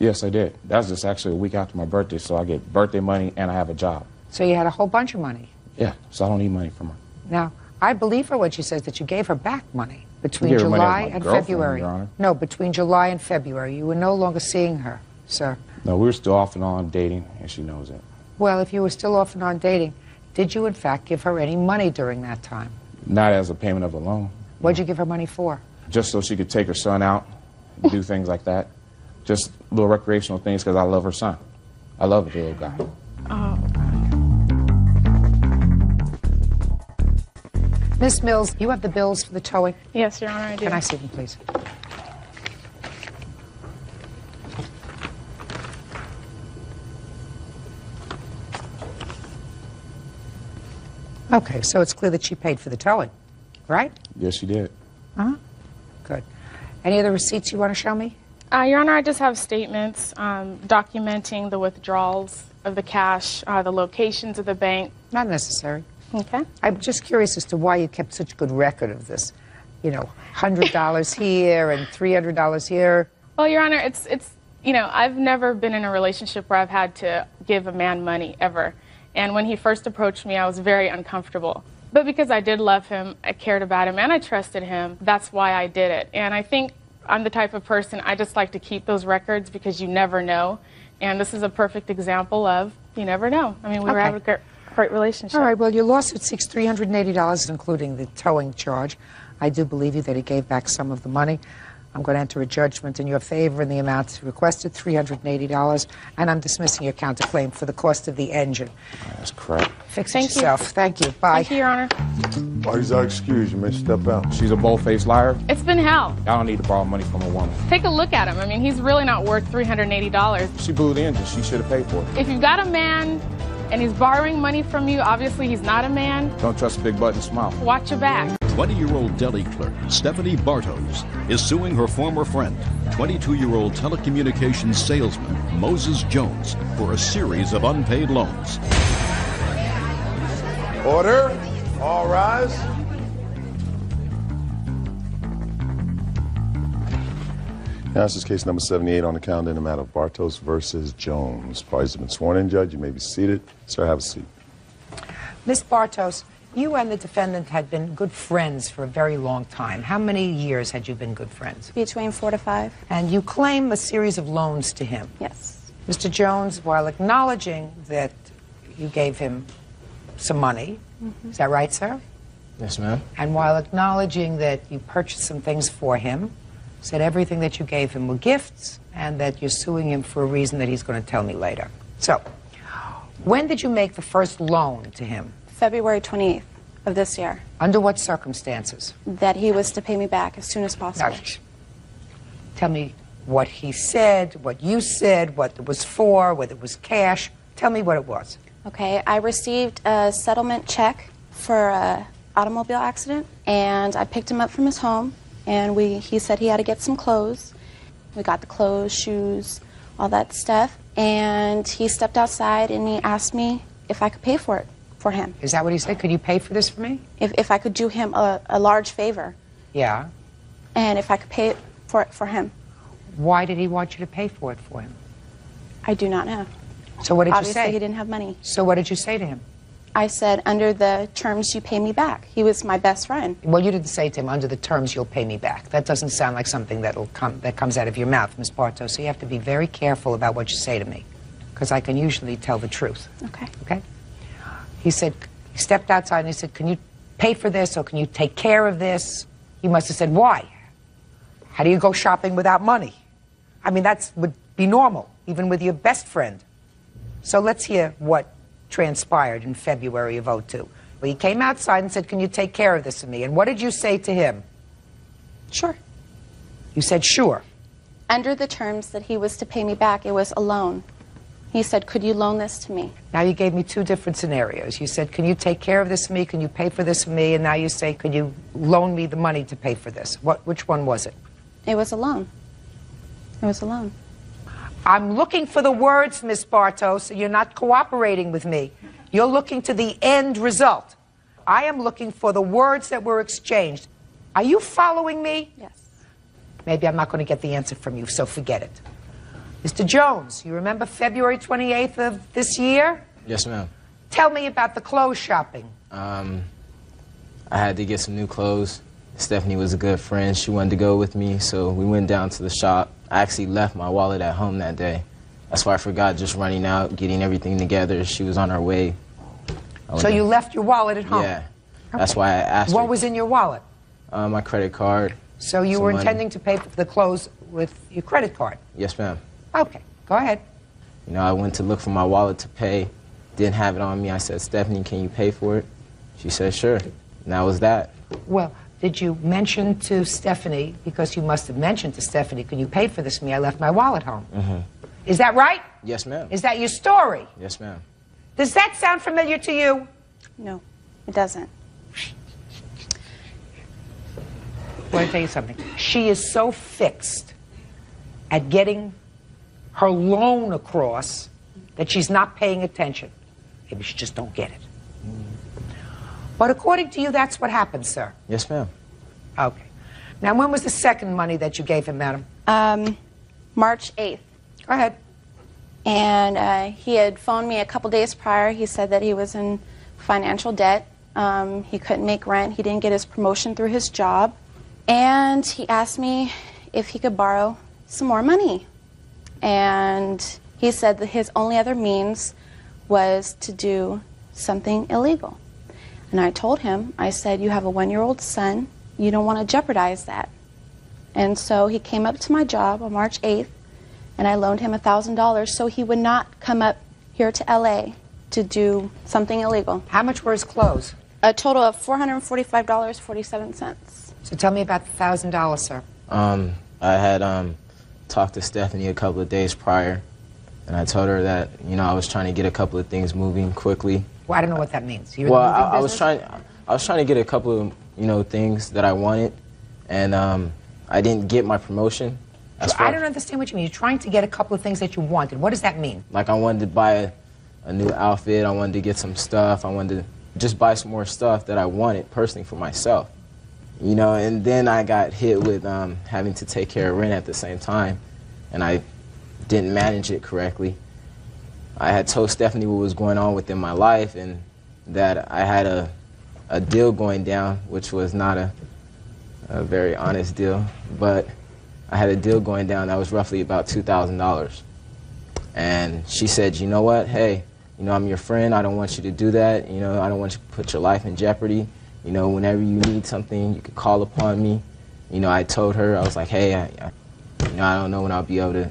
Yes, I did. That was just actually a week after my birthday, so I get birthday money and I have a job. So you had a whole bunch of money. Yeah, so I don't need money from her. Now, I believe her when she says that you gave her back money between gave her money as July my and girlfriend, February. Your Honor. No, between July and February. You were no longer seeing her, sir. No, we were still off and on dating, and she knows it. Well, if you were still off and on dating, did you in fact give her any money during that time? Not as a payment of a loan. What'd you give her money for? Just so she could take her son out, do things like that. Just little recreational things because I love her son. I love the little guy. Oh. Miss Mills, you have the bills for the towing? Yes, Your Honor, I do. Can I see them, please? Okay, so it's clear that she paid for the towing, right? Yes, she did. Uh-huh. Good. Any other receipts you want to show me? Your Honor, I just have statements documenting the withdrawals of the cash, the locations of the bank. Not necessary. Okay. I'm just curious as to why you kept such good record of this. You know, $100 here and $300 here. Well, Your Honor, it's you know, I've never been in a relationship where I've had to give a man money, ever. And when he first approached me, I was very uncomfortable. But because I did love him, I cared about him, and I trusted him, that's why I did it. And I think I'm the type of person, I just like to keep those records because you never know. And this is a perfect example of you never know. I mean, we were having a great relationship. All right, well, your lawsuit seeks $380, including the towing charge. I do believe you that he gave back some of the money. I'm going to enter a judgment in your favor in the amount requested, $380, and I'm dismissing your counterclaim for the cost of the engine. That's correct. Fix it yourself. Thank you. Bye. Thank you, Your Honor. Parties are excused. You may step out. She's a bold-faced liar. It's been hell. I don't need to borrow money from a woman. Take a look at him. I mean, he's really not worth $380. She blew the engine. She should have paid for it. If you've got a man and he's borrowing money from you, obviously he's not a man. Don't trust a big button smile. Watch your back. 20-year-old deli clerk Stephanie Bartos is suing her former friend, 22-year-old telecommunications salesman Moses Jones, for a series of unpaid loans. Order. All rise. Now, this is case number 78 on the calendar in the matter of Bartos versus Jones. Parties have been sworn in, Judge. You may be seated. Sir, have a seat. Miss Bartos, you and the defendant had been good friends for a very long time. How many years had you been good friends? Between 4 to 5. And you claim a series of loans to him. Yes. Mr. Jones, while acknowledging that you gave him some money, is that right, sir? Yes, ma'am. And while acknowledging that you purchased some things for him, said everything that you gave him were gifts, and that you're suing him for a reason that he's going to tell me later. So, when did you make the first loan to him? February 28th of this year. Under what circumstances? That he was to pay me back as soon as possible. Now, tell me what he said, what you said, what it was for, whether it was cash. Tell me what it was. Okay, I received a settlement check for an automobile accident, and I picked him up from his home, and he said he had to get some clothes. We got the clothes, shoes, all that stuff, and he stepped outside and he asked me if I could pay for it for him. Is that what he said? Could you pay for this for me? If I could do him a large favor. Yeah. And if I could pay for it for him. Why did he want you to pay for it for him? I do not know. So what did Obviously, you say? he didn't have money. So what did you say to him? I said, under the terms you pay me back. He was my best friend. Well, you didn't say to him, under the terms you'll pay me back. That doesn't sound like something that comes out of your mouth, Miss Bartos. So you have to be very careful about what you say to me, because I can usually tell the truth. Okay. Okay? He said, he stepped outside and he said, can you pay for this, or can you take care of this? You must have said, why? How do you go shopping without money? I mean, that would be normal, even with your best friend. So let's hear what transpired in February of '02. Well, he came outside and said, can you take care of this for me? And what did you say to him? Sure. You said sure. Under the terms that he was to pay me back, it was a loan. He said, could you loan this to me? Now you gave me two different scenarios. You said, can you take care of this for me? Can you pay for this for me? And now you say, could you loan me the money to pay for this? Which one was it? It was a loan. It was a loan. I'm looking for the words, Miss Bartos. You're not cooperating with me. You're looking to the end result. I am looking for the words that were exchanged. Are you following me? Yes. Maybe I'm not going to get the answer from you, so forget it. Mr. Jones, you remember February 28th of this year? Yes, ma'am. Tell me about the clothes shopping. I had to get some new clothes. Stephanie was a good friend. She wanted to go with me, so we went down to the shop. I actually left my wallet at home that day. That's why I forgot, just running out, getting everything together. She was on her way. So you left your wallet at home? Yeah. That's why I asked her. What was in your wallet? My credit card. So you were intending to pay for the clothes with your credit card? Yes, ma'am. Okay, go ahead. You know, I went to look for my wallet to pay. Didn't have it on me. I said, Stephanie, can you pay for it? She said, sure. And that was that. Well, did you mention to Stephanie, because you must have mentioned to Stephanie, can you pay for this for me? I left my wallet home. Mm-hmm. Is that right? Yes, ma'am. Is that your story? Yes, ma'am. Does that sound familiar to you? No, it doesn't. Let me tell you something. She is so fixed at getting her loan across that she's not paying attention. Maybe she just don't get it. But according to you, that's what happened, sir. Yes, ma'am. Okay. Now, when was the second money that you gave him, madam? March 8th. Go ahead. And he had phoned me a couple days prior. He said that he was in financial debt. He couldn't make rent. He didn't get his promotion through his job. And he asked me if he could borrow some more money. And he said that his only other means was to do something illegal. And I told him, I said, you have a 1-year-old son. You don't want to jeopardize that. And so he came up to my job on March 8th, and I loaned him $1,000 so he would not come up here to LA to do something illegal. How much were his clothes? A total of $445.47. So tell me about the $1,000, sir. I had talked to Stephanie a couple of days prior, and I told her that, you know, I was trying to get a couple of things moving quickly. Well, I don't know what that means. You're well, in the moving I was trying to get a couple of, you know, things that I wanted, and I didn't get my promotion. I don't understand what you mean. You're trying to get a couple of things that you wanted. What does that mean? Like, I wanted to buy a new outfit. I wanted to get some stuff. I wanted to just buy some more stuff that I wanted personally for myself. You know, and then I got hit with having to take care of rent at the same time, and I didn't manage it correctly. I had told Stephanie what was going on within my life, and that I had a deal going down, which was not a very honest deal, but I had a deal going down that was roughly about $2,000. And she said, you know what, hey, you know, I'm your friend, I don't want you to do that, you know, I don't want you to put your life in jeopardy. You know, whenever you need something, you can call upon me. You know, I told her, I was like, hey, you know, I don't know when I'll be able to,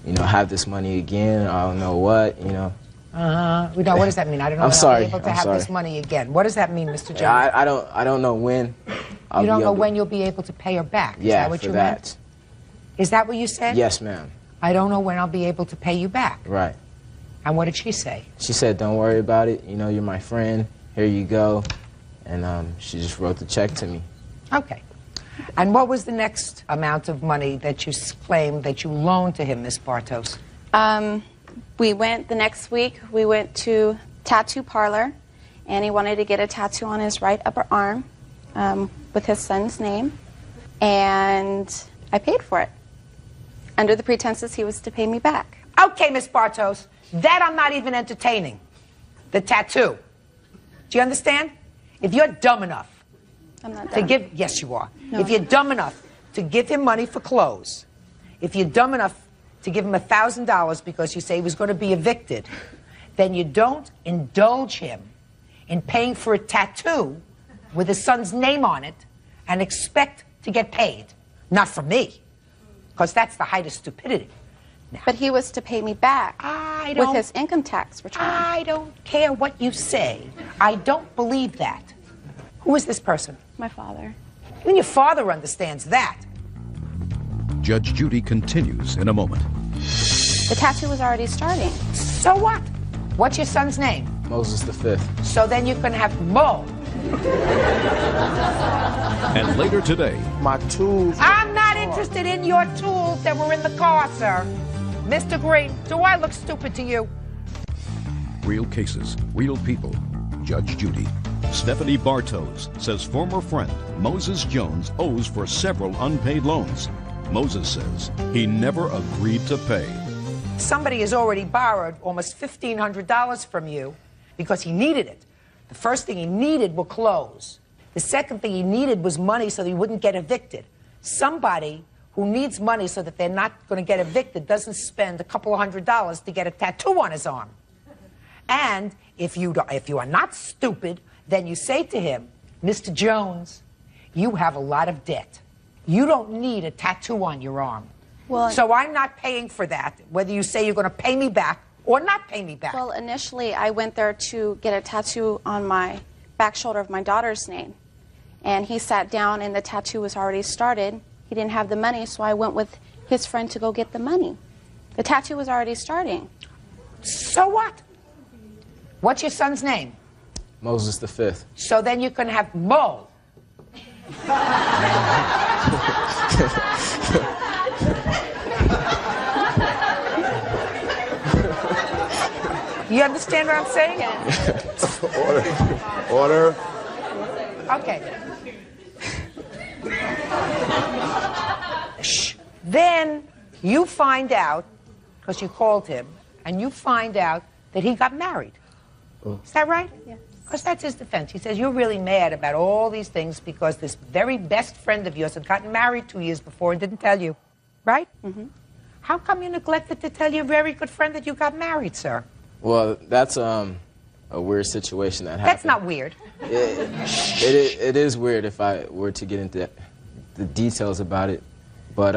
you know, have this money again. I don't know what, you know. Now, what does that mean? I don't know I'm when sorry. I'll be able to I'm have sorry. this money again. What does that mean, Mr. Jones? I don't know when. You don't know when you'll be able to pay her back. Is that what you meant? Is that what you said? Yes, ma'am. I don't know when I'll be able to pay you back. Right. And what did she say? She said, don't worry about it. You know, you're my friend. Here you go. And she just wrote the check to me. Okay. And what was the next amount of money that you claimed that you loaned to him, Miss Bartos? We went the next week, we went to tattoo parlor, and he wanted to get a tattoo on his right upper arm with his son's name, and I paid for it under the pretenses he was to pay me back. Okay, Miss Bartos, that I'm not even entertaining. The tattoo. Do you understand? If you're dumb enough I'm not to dumb. give, yes you are. No, if you're dumb enough to give him money for clothes, if you're dumb enough to give him $1,000 because you say he was going to be evicted, then you don't indulge him in paying for a tattoo with his son's name on it and expect to get paid. Not from me, because that's the height of stupidity. Now, but he was to pay me back with his income tax return. I don't care what you say. I don't believe that. Who is this person? My father. Even your father understands that. Judge Judy continues in a moment. The tattoo was already starting. So what? What's your son's name? Moses the Fifth. So then you can have Mo. And later today, My tools. I'm not interested in your tools that were in the car, sir. Mr. Green, do I look stupid to you? real cases, real people. Judge Judy. Stephanie Bartos says former friend Moses Jones owes for several unpaid loans. Moses says he never agreed to pay. Somebody has already borrowed almost $1,500 from you because he needed it. The first thing he needed were clothes. The second thing he needed was money so that he wouldn't get evicted. Somebody who needs money so that they're not going to get evicted doesn't spend a couple of $100s to get a tattoo on his arm. And if you are not stupid, then you say to him, Mr. Jones, you have a lot of debt. You don't need a tattoo on your arm. Well, so I'm not paying for that, whether you say you're going to pay me back or not pay me back. Well, initially, I went there to get a tattoo on my back shoulder of my daughter's name. And he sat down, and the tattoo was already started. He didn't have the money, so I went with his friend to go get the money. The tattoo was already starting. So what? What's your son's name? Moses the Fifth. So then you can have Mo. understand what I'm saying? Order. Okay. Shh. Then you find out, because you called him, and you find out that he got married. Is that right? Yes. Because that's his defense. He says, you're really mad about all these things because this very best friend of yours had gotten married 2 years before and didn't tell you. Right? Mm-hmm. How come you neglected to tell your very good friend that you got married, sir? Well, that's a weird situation that happened. That's not weird. It is weird if I were to get into the details about it. But,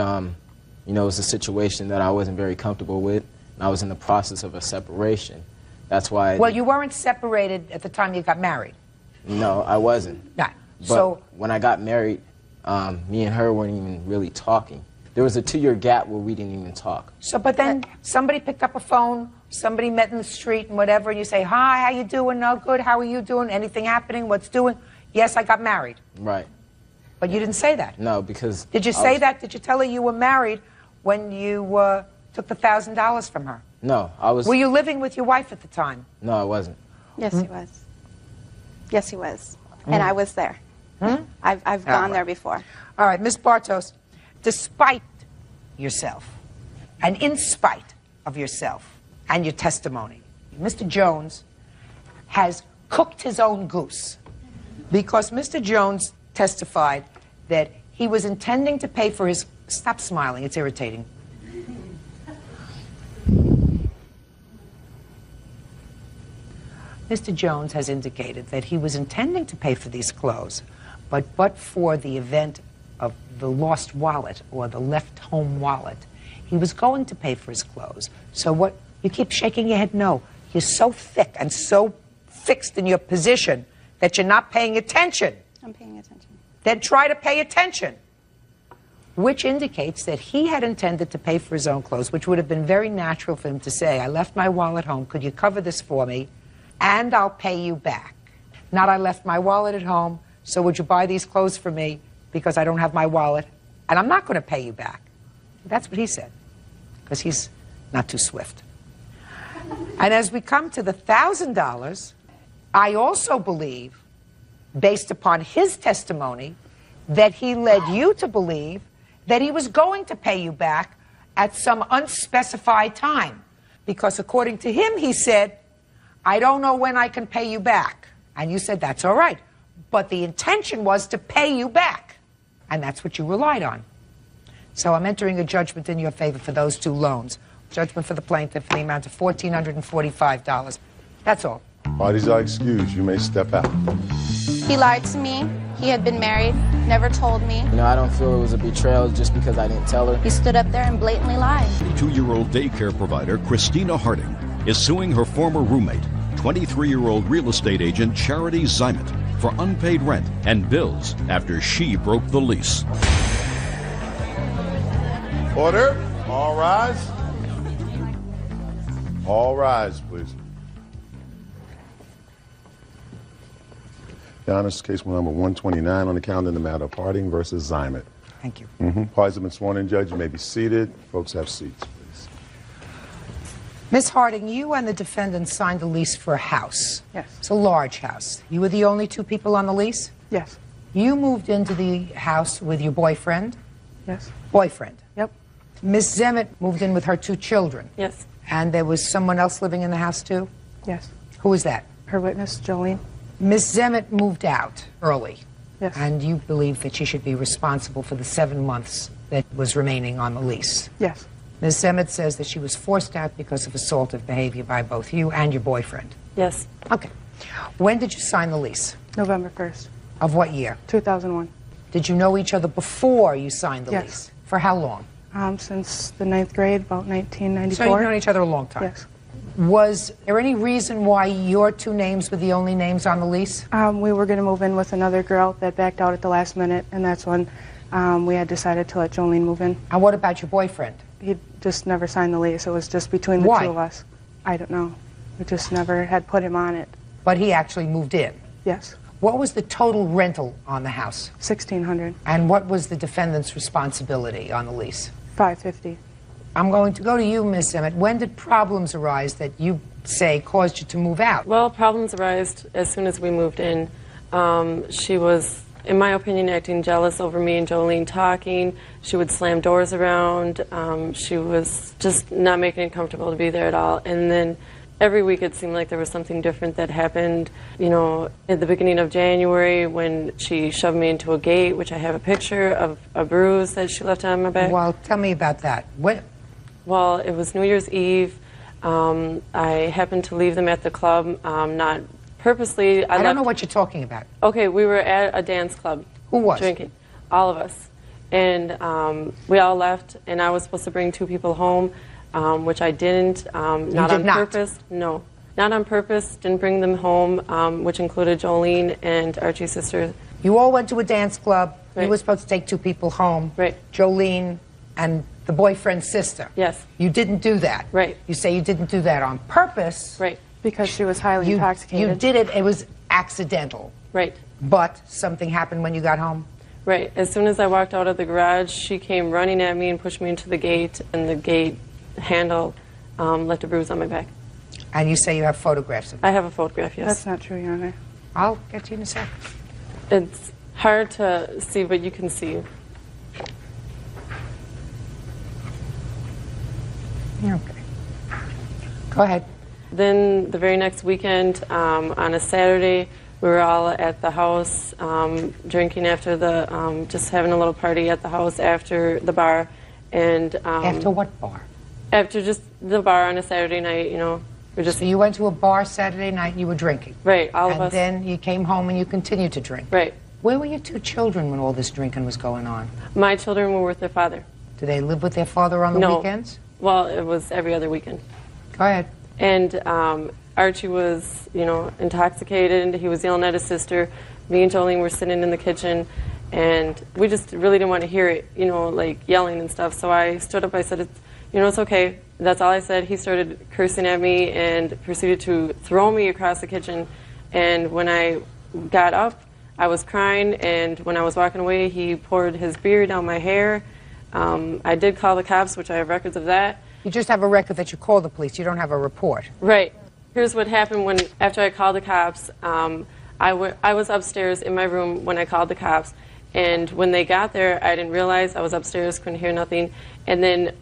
you know, it was a situation that I wasn't very comfortable with. And I was in the process of a separation. That's why... Well, you weren't separated at the time you got married. No, I wasn't. Right. But So when I got married, me and her weren't even really talking. There was a 2-year gap where we didn't even talk. So, but then somebody picked up a phone, somebody met in the street and whatever, and you say, hi, how you doing? No, good. How are you doing? Anything happening? What's doing? Yes, I got married. Right. But you didn't say that. No, because... Did you say that? Did you tell her you were married when you took the $1,000 from her? No, I was... Were you living with your wife at the time? No, I wasn't. Yes, he was. Yes, he was. And I was there. Hmm? I've gone there before. All right, Miss Bartos, despite yourself and in spite of yourself and your testimony, Mr. Jones has cooked his own goose because Mr. Jones testified that he was intending to pay for his... Stop smiling, it's irritating. Mr. Jones has indicated that he was intending to pay for these clothes, but for the event of the lost wallet or the left home wallet, he was going to pay for his clothes. So what, you keep shaking your head no. You're so thick and so fixed in your position that you're not paying attention. I'm paying attention. Then try to pay attention. Which indicates that he had intended to pay for his own clothes, which would have been very natural for him to say, I left my wallet home, could you cover this for me, and I'll pay you back. Not I left my wallet at home, so would you buy these clothes for me because I don't have my wallet, and I'm not going to pay you back. That's what he said, because he's not too swift. And as we come to the $1,000, I also believe, based upon his testimony, that he led you to believe that he was going to pay you back at some unspecified time. Because according to him, he said, I don't know when I can pay you back. And you said, that's all right. But the intention was to pay you back. And that's what you relied on. So I'm entering a judgment in your favor for those two loans. Judgment for the plaintiff in the amount of $1,445. That's all. Parties are excused. You may step out. He lied to me. He had been married, never told me. You know, I don't feel it was a betrayal just because I didn't tell her. He stood up there and blatantly lied. 2-year-old daycare provider Christina Harding is suing her former roommate, 23-year-old real estate agent Charity Zimet, for unpaid rent and bills after she broke the lease. Order. All rise. All rise, please. Your Honor, this is case number 129 on the calendar in the matter of Harding versus Zimet. Thank you. Parties have been sworn in, Judge. You may be seated. Folks have seats, please. Ms. Harding, you and the defendant signed a lease for a house. Yes. It's a large house. You were the only two people on the lease? Yes. You moved into the house with your boyfriend? Yes. Boyfriend? Yep. Ms. Zimet moved in with her 2 children? Yes. And there was someone else living in the house, too? Yes. Who was that? Her witness, Jolene. Ms. Zimet moved out early. Yes. And you believe that she should be responsible for the 7 months that was remaining on the lease? Yes. Ms. Zimet says that she was forced out because of assaultive behavior by both you and your boyfriend. Yes. Okay. When did you sign the lease? November 1st. Of what year? 2001. Did you know each other before you signed the Yes. lease? For how long? Since the 9th grade, about 1994. So you've known each other a long time? Yes. Was there any reason why your 2 names were the only names on the lease? We were going to move in with another girl that backed out at the last minute, and that's when we had decided to let Jolene move in. And what about your boyfriend? He just never signed the lease. It was just between the Why? 2 of us. I don't know. We just never had put him on it. But he actually moved in? Yes. What was the total rental on the house? $1,600. And what was the defendant's responsibility on the lease? $550. I'm going to go to you, Ms. Emmett. When did problems arise that you say, caused you to move out? Well, problems arose as soon as we moved in. She was, in my opinion, acting jealous over me and Jolene talking. She would slam doors around. She was just not making it comfortable to be there at all. And then every week it seemed like there was something different that happened. You know, at the beginning of January when she shoved me into a gate, which I have a picture of a bruise that she left on my back. Well, tell me about that. What? Well, it was New Year's Eve. I happened to leave them at the club, not purposely. I don't know what you're talking about. Okay, we were at a dance club. Who was? Drinking. All of us. And we all left, and I was supposed to bring 2 people home, which I didn't. Not on purpose. No. Not on purpose. Didn't bring them home, which included Jolene and Archie's sister. You all went to a dance club. Right. You were supposed to take 2 people home. Right. Jolene and the boyfriend's sister. Yes. You didn't do that. Right. You say you didn't do that on purpose. Right. Because she was highly intoxicated. You did it. It was accidental. Right. But something happened when you got home. Right. As soon as I walked out of the garage, she came running at me and pushed me into the gate, and the gate handle left a bruise on my back. And you say you have photographs of it? I have a photograph, yes. That's not true, Your Honor. I'll get to you in a second. It's hard to see, but you can see. Okay. Go ahead. Then the very next weekend, on a Saturday, we were all at the house drinking after the, just having a little party at the house after the bar. And after what bar? After just the bar on a Saturday night, you know. We're just, so you went to a bar Saturday night and you were drinking? Right, all of us. And then you came home and you continued to drink? Right. Where were your 2 children when all this drinking was going on? My children were with their father. Do they live with their father on the weekends? Well, it was every other weekend. Go ahead. And Archie was, you know, intoxicated. He was yelling at his sister. Me and Jolene were sitting in the kitchen, and we just really didn't want to hear it, you know, like yelling and stuff. So I stood up. I said, it's okay. That's all I said. He started cursing at me and proceeded to throw me across the kitchen. And when I got up, I was crying. And when I was walking away, he poured his beer down my hair. I did call the cops, which I have records of that. You just have a record that you called the police. You don't have a report. Right. Here's what happened after I called the cops. I was upstairs in my room when I called the cops. And when they got there, I didn't realize I was upstairs, couldn't hear nothing. And then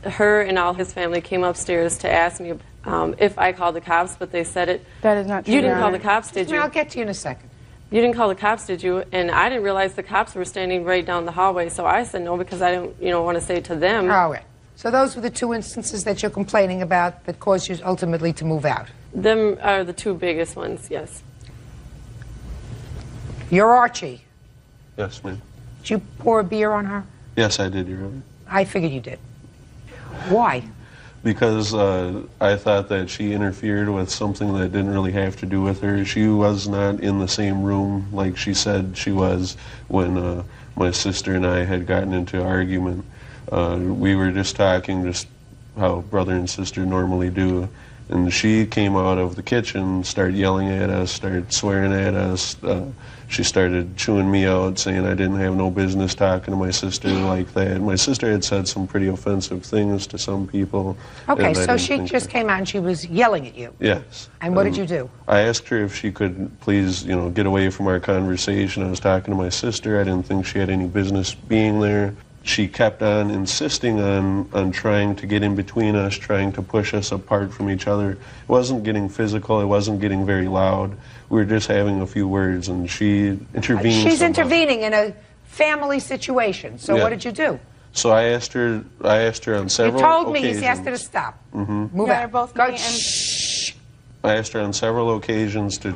her and all his family came upstairs to ask me if I called the cops, but they said it. That is not true. You didn't call the cops, did you? I'll get to you in a second. You didn't call the cops, did you? And I didn't realize the cops were standing right down the hallway, so I said no because I didn't, want to say it to them. All right. So those were the 2 instances that you're complaining about that caused you ultimately to move out? Them are the 2 biggest ones, yes. You're Archie. Yes, ma'am. Did you pour a beer on her? Yes, I did, Your Honor. I figured you did. Why? Because I thought that she interfered with something that didn't really have to do with her. She was not in the same room like she said she was when my sister and I had gotten into an argument. We were just talking, just how brother and sister normally do. And she came out of the kitchen, started yelling at us, started swearing at us. She started chewing me out, saying I didn't have no business talking to my sister like that. My sister had said some pretty offensive things to some people. Okay, so she just came out and she was yelling at you. Yes. And what did you do? I asked her if she could please, get away from our conversation. I was talking to my sister. I didn't think she had any business being there. She kept on insisting on trying to get in between us, trying to push us apart from each other. It wasn't getting physical. It wasn't getting very loud. We were just having a few words, and she intervened. She's intervening in a family situation. So what did you do? So I asked her on several occasions. You told me you asked her to stop. Mm-hmm. Move out. Both Go. I asked her on several occasions to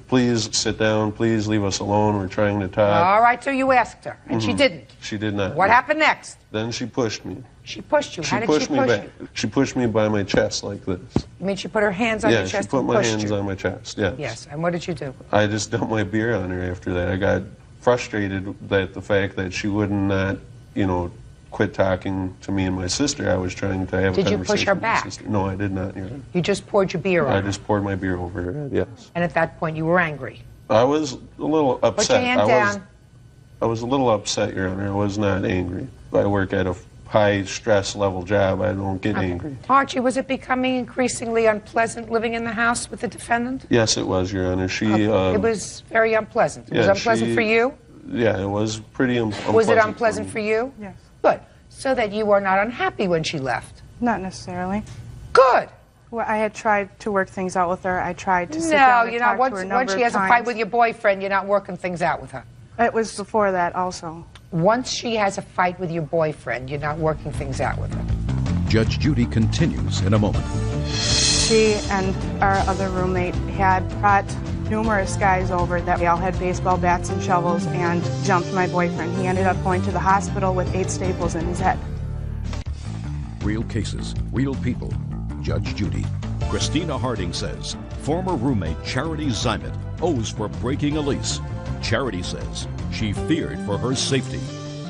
please sit down, please leave us alone, we're trying to talk. All right, so you asked her, and she didn't. She did not. What happened next? Then she pushed me. She pushed you. How did she push you? She pushed me by my chest like this. You mean she put her hands on your chest and pushed you? Yeah, she put my hands on my chest, yes. Yes, and what did you do? I just dumped my beer on her after that. I got frustrated that the fact that she would not, quit talking to me and my sister. I was trying to have a conversation. Did you push her with my back? sister. No, I did not. You just poured your beer on her? I just poured my beer over her head, yes. And at that point you were angry? I was a little upset. Put your hand down. I was a little upset, Your Honor. I was not angry. I work at a high stress level job. I don't get angry. Archie, was it becoming increasingly unpleasant living in the house with the defendant? Yes, it was, Your Honor. She. It was very unpleasant. It was unpleasant for you? Yeah, it was pretty unpleasant. Was it unpleasant for you? Yes. Good. So that you were not unhappy when she left? Not necessarily. Good. Well, I had tried to work things out with her. I tried to sit No, down and you're not. talk to her a number Once she has of a fight times. with your boyfriend, you're not working things out with her. It was before that also. Once she has a fight with your boyfriend, you're not working things out with her. Judge Judy continues in a moment. She and our other roommate had brought numerous guys over that we all had baseball bats and shovels and jumped my boyfriend. He ended up going to the hospital with 8 staples in his head. Real cases, real people. Judge Judy. Christina Harding says former roommate Charity Zymet owes for breaking a lease. Charity says she feared for her safety.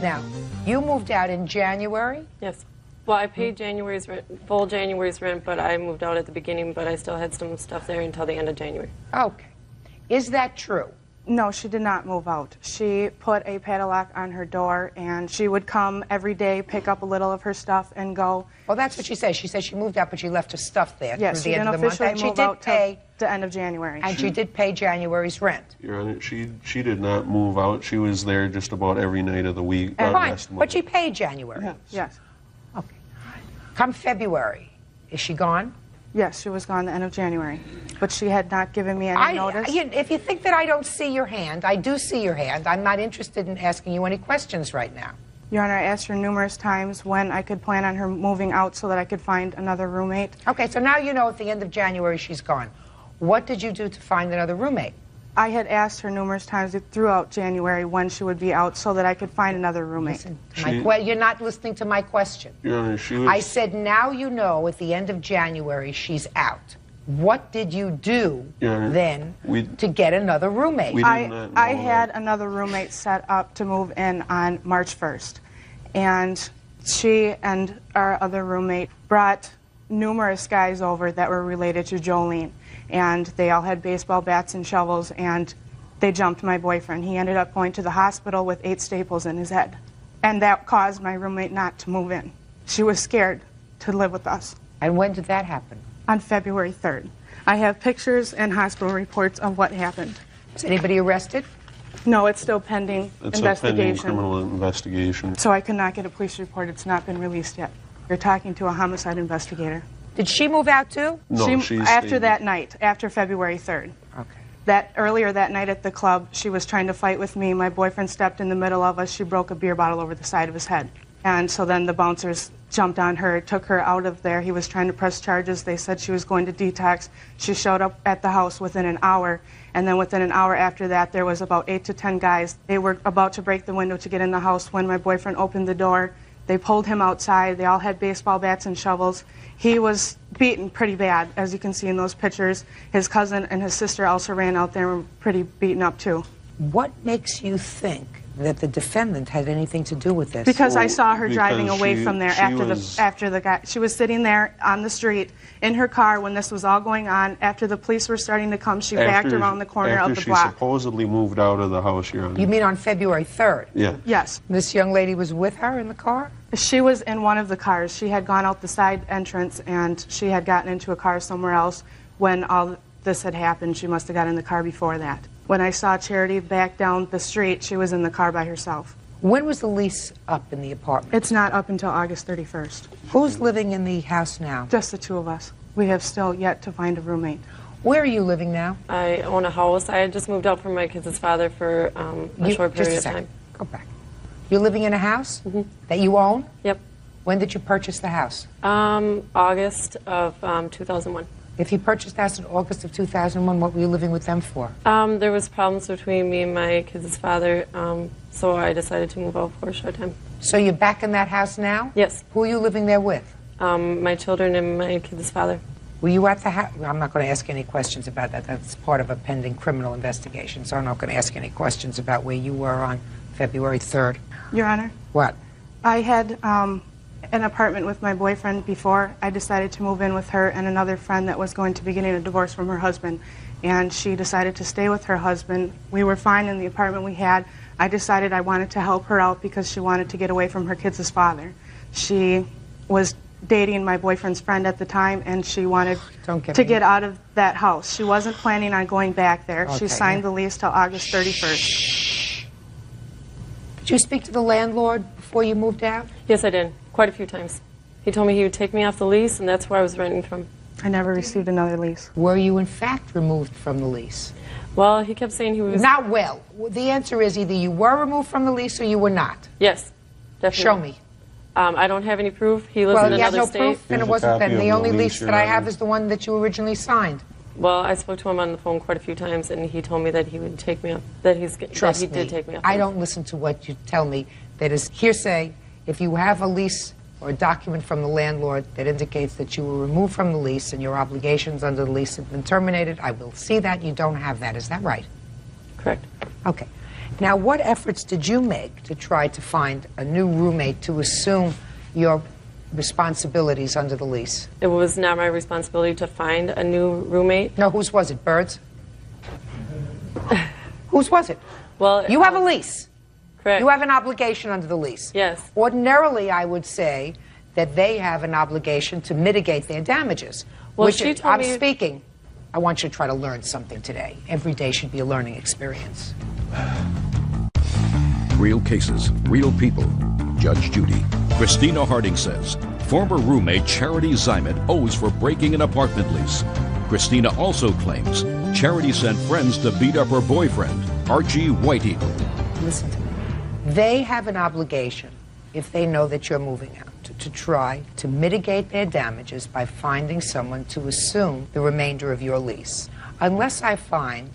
Now, you moved out in January? Yes. Well, I paid January's rent, full January's rent, but I moved out at the beginning, but I still had some stuff there until the end of January. Okay. Is that true? No, she did not move out. She put a padlock on her door, and she would come every day, pick up a little of her stuff, and go. Well, that's what she says. She says she moved out, but she left her stuff there Yes, through she the end didn't of the month. officially And she move did out till pay the end of January. And she did pay January's rent. Your Honor, she did not move out. She was there just about every night of the week. Fine, but she paid January. Yes. Okay. Come February, is she gone? Yes, she was gone the end of January, but she had not given me any notice. If you think that I don't see your hand, I do see your hand. I'm not interested in asking you any questions right now. Your Honor, I asked her numerous times when I could plan on her moving out so that I could find another roommate. Okay, so now you know at the end of January she's gone. What did you do to find another roommate? I had asked her numerous times throughout January when she would be out so that I could find another roommate. You're not listening to my question. Your Honor, she was... I said now you know at the end of January she's out. What did you do then to get another roommate? I had another roommate set up to move in on March 1st. And she and our other roommate brought numerous guys over that were related to Jolene. And they all had baseball bats and shovels, and they jumped my boyfriend. He ended up going to the hospital with 8 staples in his head. And that caused my roommate not to move in. She was scared to live with us. And when did that happen? On February 3rd. I have pictures and hospital reports of what happened. Is anybody arrested? No, it's still pending investigation. It's a pending criminal investigation. So I could not get a police report. It's not been released yet. You're talking to a homicide investigator. Did she move out too? No, after that night, after February 3rd. Okay. Earlier that night at the club, she was trying to fight with me. My boyfriend stepped in the middle of us. She broke a beer bottle over the side of his head. And so then the bouncers jumped on her, took her out of there. He was trying to press charges. They said she was going to detox. She showed up at the house within an hour. And then within an hour after that, there was about 8 to 10 guys. They were about to break the window to get in the house when my boyfriend opened the door. They pulled him outside. They all had baseball bats and shovels. He was beaten pretty bad, as you can see in those pictures. His cousin and his sister also ran out there and were pretty beaten up too. What makes you think that the defendant had anything to do with this? Because I saw her driving away from there after the guy. She was sitting there on the street in her car when this was all going on. After the police were starting to come, she backed around the corner of the block. After she supposedly moved out of the house, Your Honor. You mean on February 3rd? Yeah. Yes. This young lady was with her in the car? She was in one of the cars. She had gone out the side entrance and she had gotten into a car somewhere else when all this had happened. She must have got in the car before that. When I saw Charity back down the street, she was in the car by herself. When was the lease up in the apartment? It's not up until August 31st. Who's living in the house now? Just the 2 of us. We have still yet to find a roommate. Where are you living now? I own a house. I had just moved out from my kids' father for a short period of time. Go back. You're living in a house that you own? Yep. When did you purchase the house? August of 2001. If you purchased the house in August of 2001, what were you living with them for? There was problems between me and my kids' father, so I decided to move out for a short time. So you're back in that house now? Yes. Who are you living there with? My children and my kids' father. Were you at the house? I'm not going to ask any questions about that. That's part of a pending criminal investigation, so I'm not going to ask any questions about where you were on February 3rd. Your Honor? What? I had an apartment with my boyfriend before. I decided to move in with her and another friend that was going to be getting a divorce from her husband. And she decided to stay with her husband. We were fine in the apartment we had. I decided I wanted to help her out because she wanted to get away from her kids' father. She was dating my boyfriend's friend at the time, and she wanted to me- get out of that house. She wasn't planning on going back there. Okay, She signed yeah. the lease till August 31st. Did you speak to the landlord before you moved out? Yes, I did. Quite a few times. He told me he would take me off the lease, and that's where I was renting from. I never received another lease. Were you in fact removed from the lease? Well, he kept saying he was... Not well. The answer is either you were removed from the lease or you were not. Yes, definitely. Show me. I don't have any proof. He lives Well, in you have another no state. proof, then it wasn't then. The only lease that I have is the one that you originally signed. Well, I spoke to him on the phone quite a few times, and he told me that he would take me off, that he Trust me, did take me off. I don't listen to what you tell me. That is hearsay. If you have a lease or a document from the landlord that indicates that you were removed from the lease and your obligations under the lease have been terminated, I will see that. You don't have that. Is that right? Correct. Okay. Now, what efforts did you make to try to find a new roommate to assume your responsibilities under the lease? It was not my responsibility to find a new roommate. No, whose was it? Bird's? Whose was it? Well, you have a lease. Correct. You have an obligation under the lease. Yes. Ordinarily, I would say that they have an obligation to mitigate their damages. Well, which she told I'm me... speaking. I want you to try to learn something today. Every day should be a learning experience. Real cases, real people. Judge Judy. Christina Harding says former roommate Charity Zymet owes for breaking an apartment lease. Christina also claims Charity sent friends to beat up her boyfriend, Archie White Eagle. Listen to me. They have an obligation, if they know that you're moving out, to try to mitigate their damages by finding someone to assume the remainder of your lease. Unless I find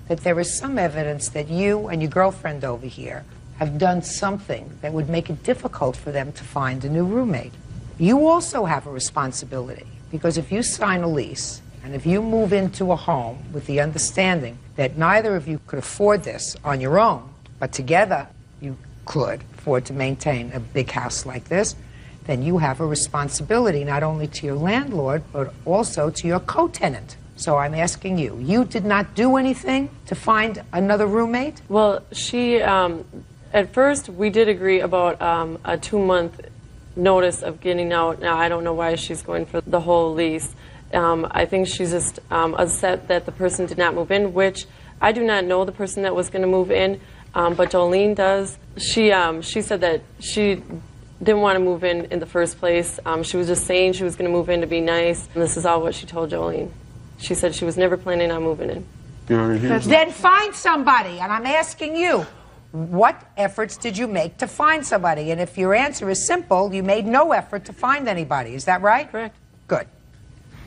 that there is some evidence that you and your girlfriend over here have done something that would make it difficult for them to find a new roommate. You also have a responsibility, because if you sign a lease and if you move into a home with the understanding that neither of you could afford this on your own, but together you could afford to maintain a big house like this, then you have a responsibility not only to your landlord, but also to your co-tenant. So I'm asking you, you did not do anything to find another roommate? Well, she, at first, we did agree about a 2-month notice of getting out. Now, I don't know why she's going for the whole lease. I think she's just upset that the person did not move in, which I do not know the person that was going to move in, but Jolene does. She said that she didn't want to move in the first place. She was just saying she was going to move in to be nice. And this is all what she told Jolene. She said she was never planning on moving in. Then find somebody, and I'm asking you, what efforts did you make to find somebody? And if your answer is simple, you made no effort to find anybody. Is that right? Correct. Good.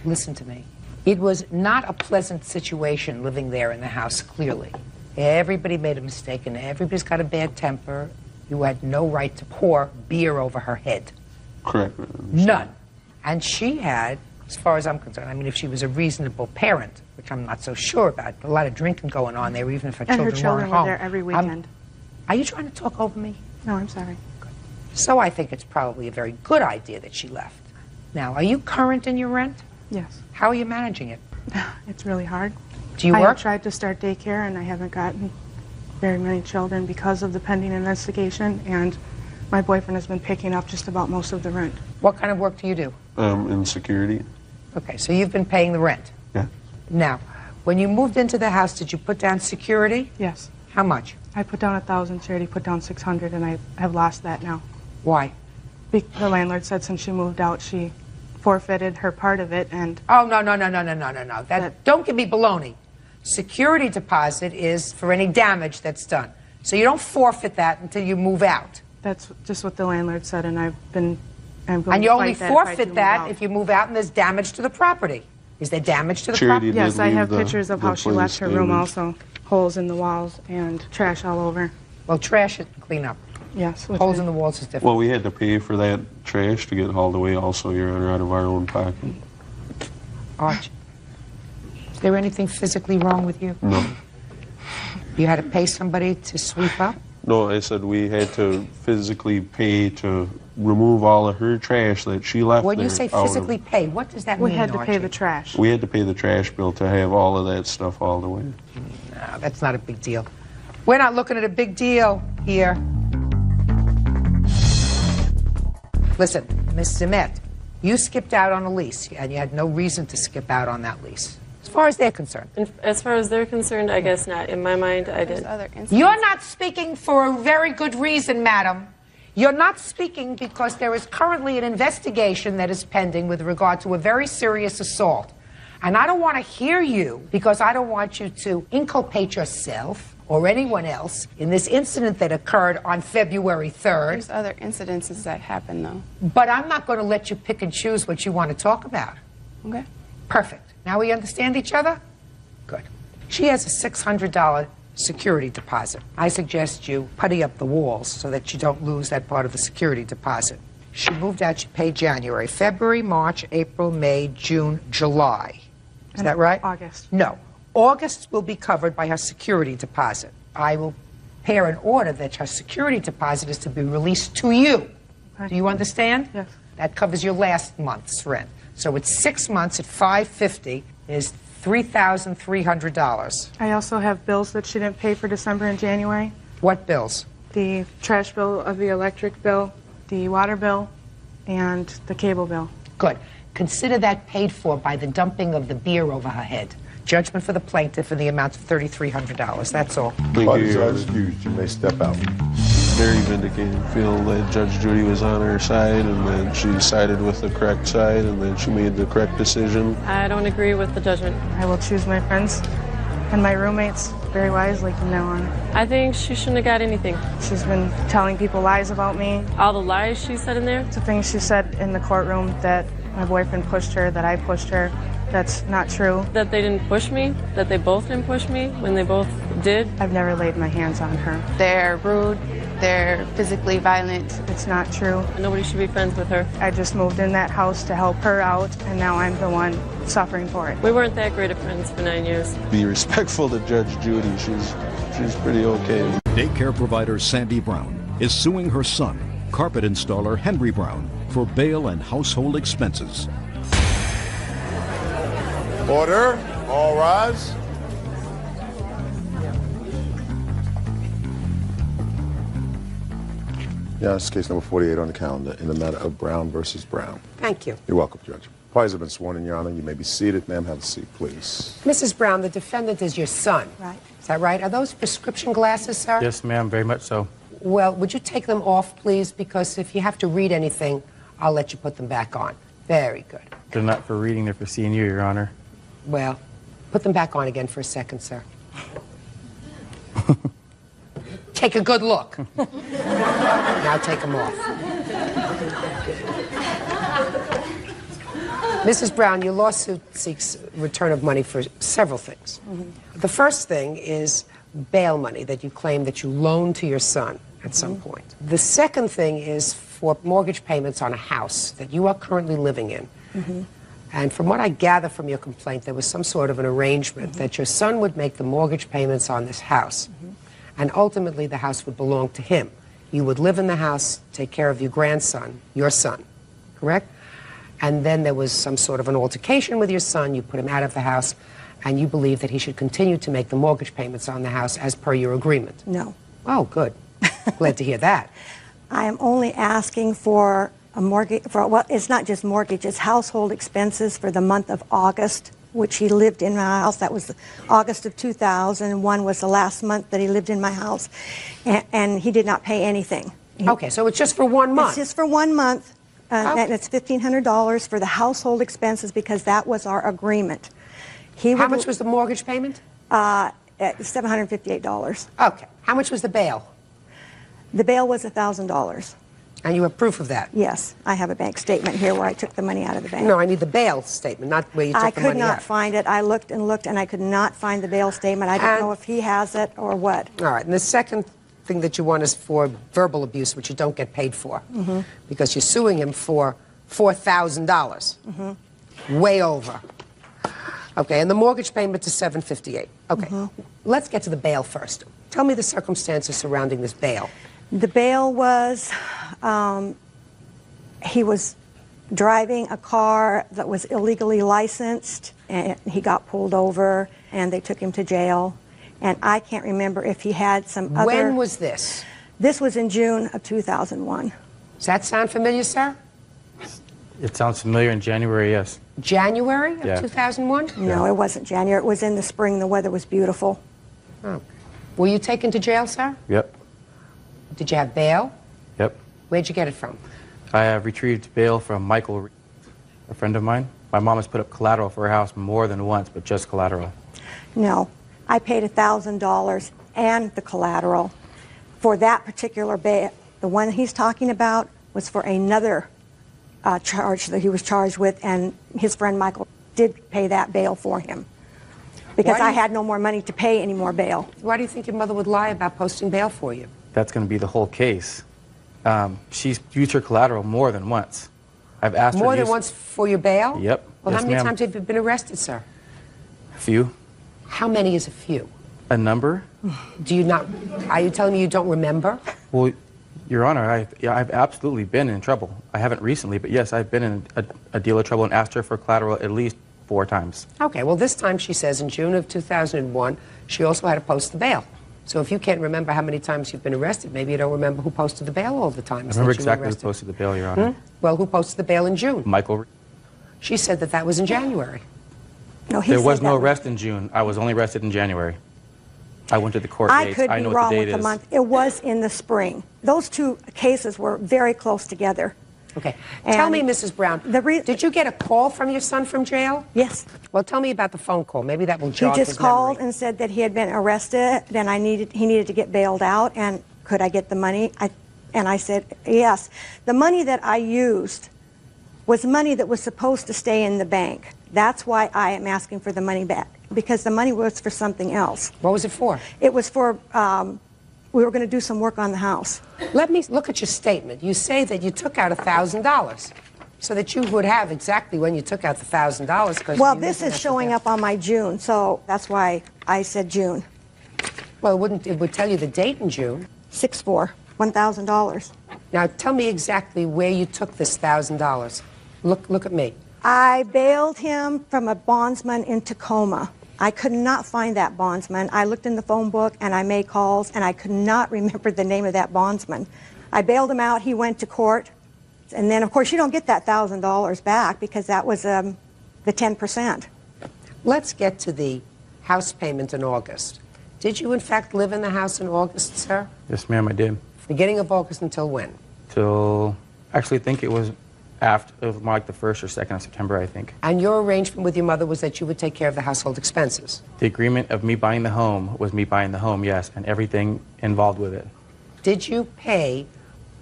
Listen to me. It was not a pleasant situation living there in the house, clearly. Everybody made a mistake, and everybody's got a bad temper. You had no right to pour beer over her head. Correct. None. And she had, as far as I'm concerned, I mean, if she was a reasonable parent, which I'm not so sure about, a lot of drinking going on there, even if her And children her children weren't were home. there every weekend. Are you trying to talk over me? No, I'm sorry. So I think it's probably a very good idea that she left. Now, are you current in your rent? Yes. How are you managing it? It's really hard. Do you I work? have tried to start daycare, and I haven't gotten very many children because of the pending investigation, and my boyfriend has been picking up just about most of the rent. What kind of work do you do? In security. Okay, so you've been paying the rent. Yeah. Now, when you moved into the house, did you put down security? Yes. How much? I put down 1,000, Charity put down 600, and I have lost that now. Why? The landlord said since she moved out, she forfeited her part of it, and... Oh, no. Don't give me baloney. Security deposit is for any damage that's done. So you don't forfeit that until you move out. That's just what the landlord said, and I'm going and you to only fight that if I do forfeit move that out. if you move out and there's damage to the property. Is there damage to the Charity property? Yes, I have the- pictures of the how she left her place room damaged. also. Holes in the walls and trash all over. Well, trash it and clean up. Yes. which Holes I- in the walls is different. Well, we had to pay for that trash to get hauled away also, Your Honor, out of our own pocket. Arch, is there anything physically wrong with you? No. You had to pay somebody to sweep up? No, I said we had to physically pay to remove all of her trash that she left When you there say out of- physically pay, what does that We mean, had to pay Archie? the trash. We had to pay the trash bill to have all of that stuff hauled away. No, that's not a big deal. We're not looking at a big deal here. Listen, Miss Zimet, you skipped out on a lease, and you had no reason to skip out on that lease, as far as they're concerned. And as far as they're concerned, I guess not. In my mind, I did. You're not speaking for a very good reason, madam. You're not speaking because there is currently an investigation that is pending with regard to a very serious assault. And I don't want to hear you because I don't want you to inculpate yourself or anyone else in this incident that occurred on February 3rd. There's other incidences that happen, though. But I'm not going to let you pick and choose what you want to talk about. Okay. Perfect. Now we understand each other? Good. She has a $600 security deposit. I suggest you putty up the walls so that you don't lose that part of the security deposit. She moved out, she paid January, February, March, April, May, June, July. Is that right? August. No. August will be covered by her security deposit. I will prepare an order that her security deposit is to be released to you. Okay. Do you understand? Yes. That covers your last month's rent. So it's 6 months at $550 is $3,300. I also have bills that she didn't pay for December and January. What bills? The trash bill of the electric bill, the water bill, and the cable bill. Good. Consider that paid for by the dumping of the beer over her head. Judgment for the plaintiff in the amount of $3,300. That's all. Parties are excused. You may step out. Very vindicated. Feel that Judge Judy was on her side and that she sided with the correct side and that she made the correct decision. I don't agree with the judgment. I will choose my friends and my roommates very wisely from now on. I think she shouldn't have got anything. She's been telling people lies about me. All the lies she said in there? The things she said in the courtroom that my boyfriend pushed her, that I pushed her. That's not true. That they didn't push me? That they both didn't push me when they both did? I've never laid my hands on her. They're rude. They're physically violent. It's not true. Nobody should be friends with her. I just moved in that house to help her out, and now I'm the one suffering for it. We weren't that great of friends for 9 years. Be respectful to Judge Judy. She's pretty okay. Daycare provider Sandy Brown is suing her son, carpet installer Henry Brown, for bail and household expenses. Order. All rise. Yeah, this is case number 48 on the calendar in the matter of Brown versus Brown. Thank you. You're welcome, Judge. Parties have been sworn in, Your Honor. You may be seated. Ma'am, have a seat, please. Mrs. Brown, the defendant is your son. Right. Is that right? Are those prescription glasses, sir? Yes, ma'am, very much so. Well, would you take them off, please? Because if you have to read anything, I'll let you put them back on. Very good. They're not for reading, they're for seeing you, Your Honor. Well, put them back on again for a second, sir. Take a good look. Now take them off. Mrs. Brown, your lawsuit seeks return of money for several things. Mm-hmm. The first thing is bail money that you claim that you loaned to your son at some point. The second thing is for mortgage payments on a house that you are currently living in. Mm-hmm. And from what I gather from your complaint, there was some sort of an arrangement that your son would make the mortgage payments on this house. And ultimately, the house would belong to him. You would live in the house, take care of your grandson, your son, correct? And then there was some sort of an altercation with your son. You put him out of the house, and you believe that he should continue to make the mortgage payments on the house as per your agreement. No. Oh, good. Glad to hear that. I am only asking for a mortgage, well, it's not just mortgage, it's household expenses for the month of August, which he lived in my house. That was August of 2001 was the last month that he lived in my house, and he did not pay anything. Okay, so it's just for 1 month. It's just for 1 month, and it's $1,500 for the household expenses because that was our agreement. How much was the mortgage payment? $758. Okay. How much was the bail? The bail was $1,000. And you have proof of that? Yes. I have a bank statement here where I took the money out of the bank. No, I need the bail statement, not where you took the money out. I could not find it. I looked and looked, and I could not find the bail statement. I don't know if he has it or what. All right. And the second thing that you want is for verbal abuse, which you don't get paid for, because you're suing him for $4,000. Way over. Okay, and the mortgage payment is $758. Okay, let's get to the bail first. Tell me the circumstances surrounding this bail. The bail was, he was driving a car that was illegally licensed, and he got pulled over, and they took him to jail. And I can't remember if he had some other... When was this? This was in June of 2001. Does that sound familiar, sir? It sounds familiar. In January, yes. January of Yeah. 2001? No, it wasn't January. It was in the spring. The weather was beautiful. Oh. Were you taken to jail, sir? Yep. Did you have bail? Yep. Where'd you get it from? I have retrieved bail from Michael, a friend of mine. My mom has put up collateral for her house more than once, but just collateral. No, I paid $1,000 and the collateral for that particular bail. The one he's talking about was for another charge that he was charged with, and his friend Michael did pay that bail for him because I had no more money to pay any more bail. Why do you think your mother would lie about posting bail for you? That's going to be the whole case. She's used her collateral more than once. I've asked her More to than use... once for your bail? Yep. Well, Yes, how many ma'am. times have you been arrested, sir? A few. How many is a few? A number? Do you not? Are you telling me you don't remember? Well, Your Honor, I've absolutely been in trouble. I haven't recently, but yes, I've been in a deal of trouble and asked her for collateral at least 4 times. Okay, well, this time she says in June of 2001, she also had to post the bail. So if you can't remember how many times you've been arrested, maybe you don't remember who posted the bail all the time. I remember exactly who posted the bail, Your Honor. Well, who posted the bail in June? Michael. She said that that was in January. No, There was no arrest in June. I was only arrested in January. I went to the court I dates. could I be know what wrong the with date the is. month. It was in the spring. Those two cases were very close together. Okay. Tell me, Mrs. Brown, did you get a call from your son from jail? Yes. Well, tell me about the phone call. Maybe that will He jog his just called memory. and said that he had been arrested, and he needed to get bailed out, and could I get the money? And I said, yes. The money that I used was money that was supposed to stay in the bank. That's why I am asking for the money back, because the money was for something else. What was it for? It was for, we were going to do some work on the house. Let me look at your statement. You say that you took out $1,000 so that you would have exactly when you took out the $1,000. Well, this is showing up on my June, so that's why I said June. Well, it would tell you the date in June. 6/4, $1,000. Now, tell me exactly where you took this $1,000. Look at me. I bailed him from a bondsman in Tacoma. I could not find that bondsman. I looked in the phone book and I made calls and I could not remember the name of that bondsman. I bailed him out. He went to court. And then, of course, you don't get that $1,000 back because that was the 10%. Let's get to the house payment in August. Did you, in fact, live in the house in August, sir? Yes, ma'am, I did. Beginning of August until when? Till, actually, I think it was after, it was more like the 1st or 2nd of September, I think. And your arrangement with your mother was that you would take care of the household expenses? The agreement of me buying the home was me buying the home, yes, and everything involved with it. Did you pay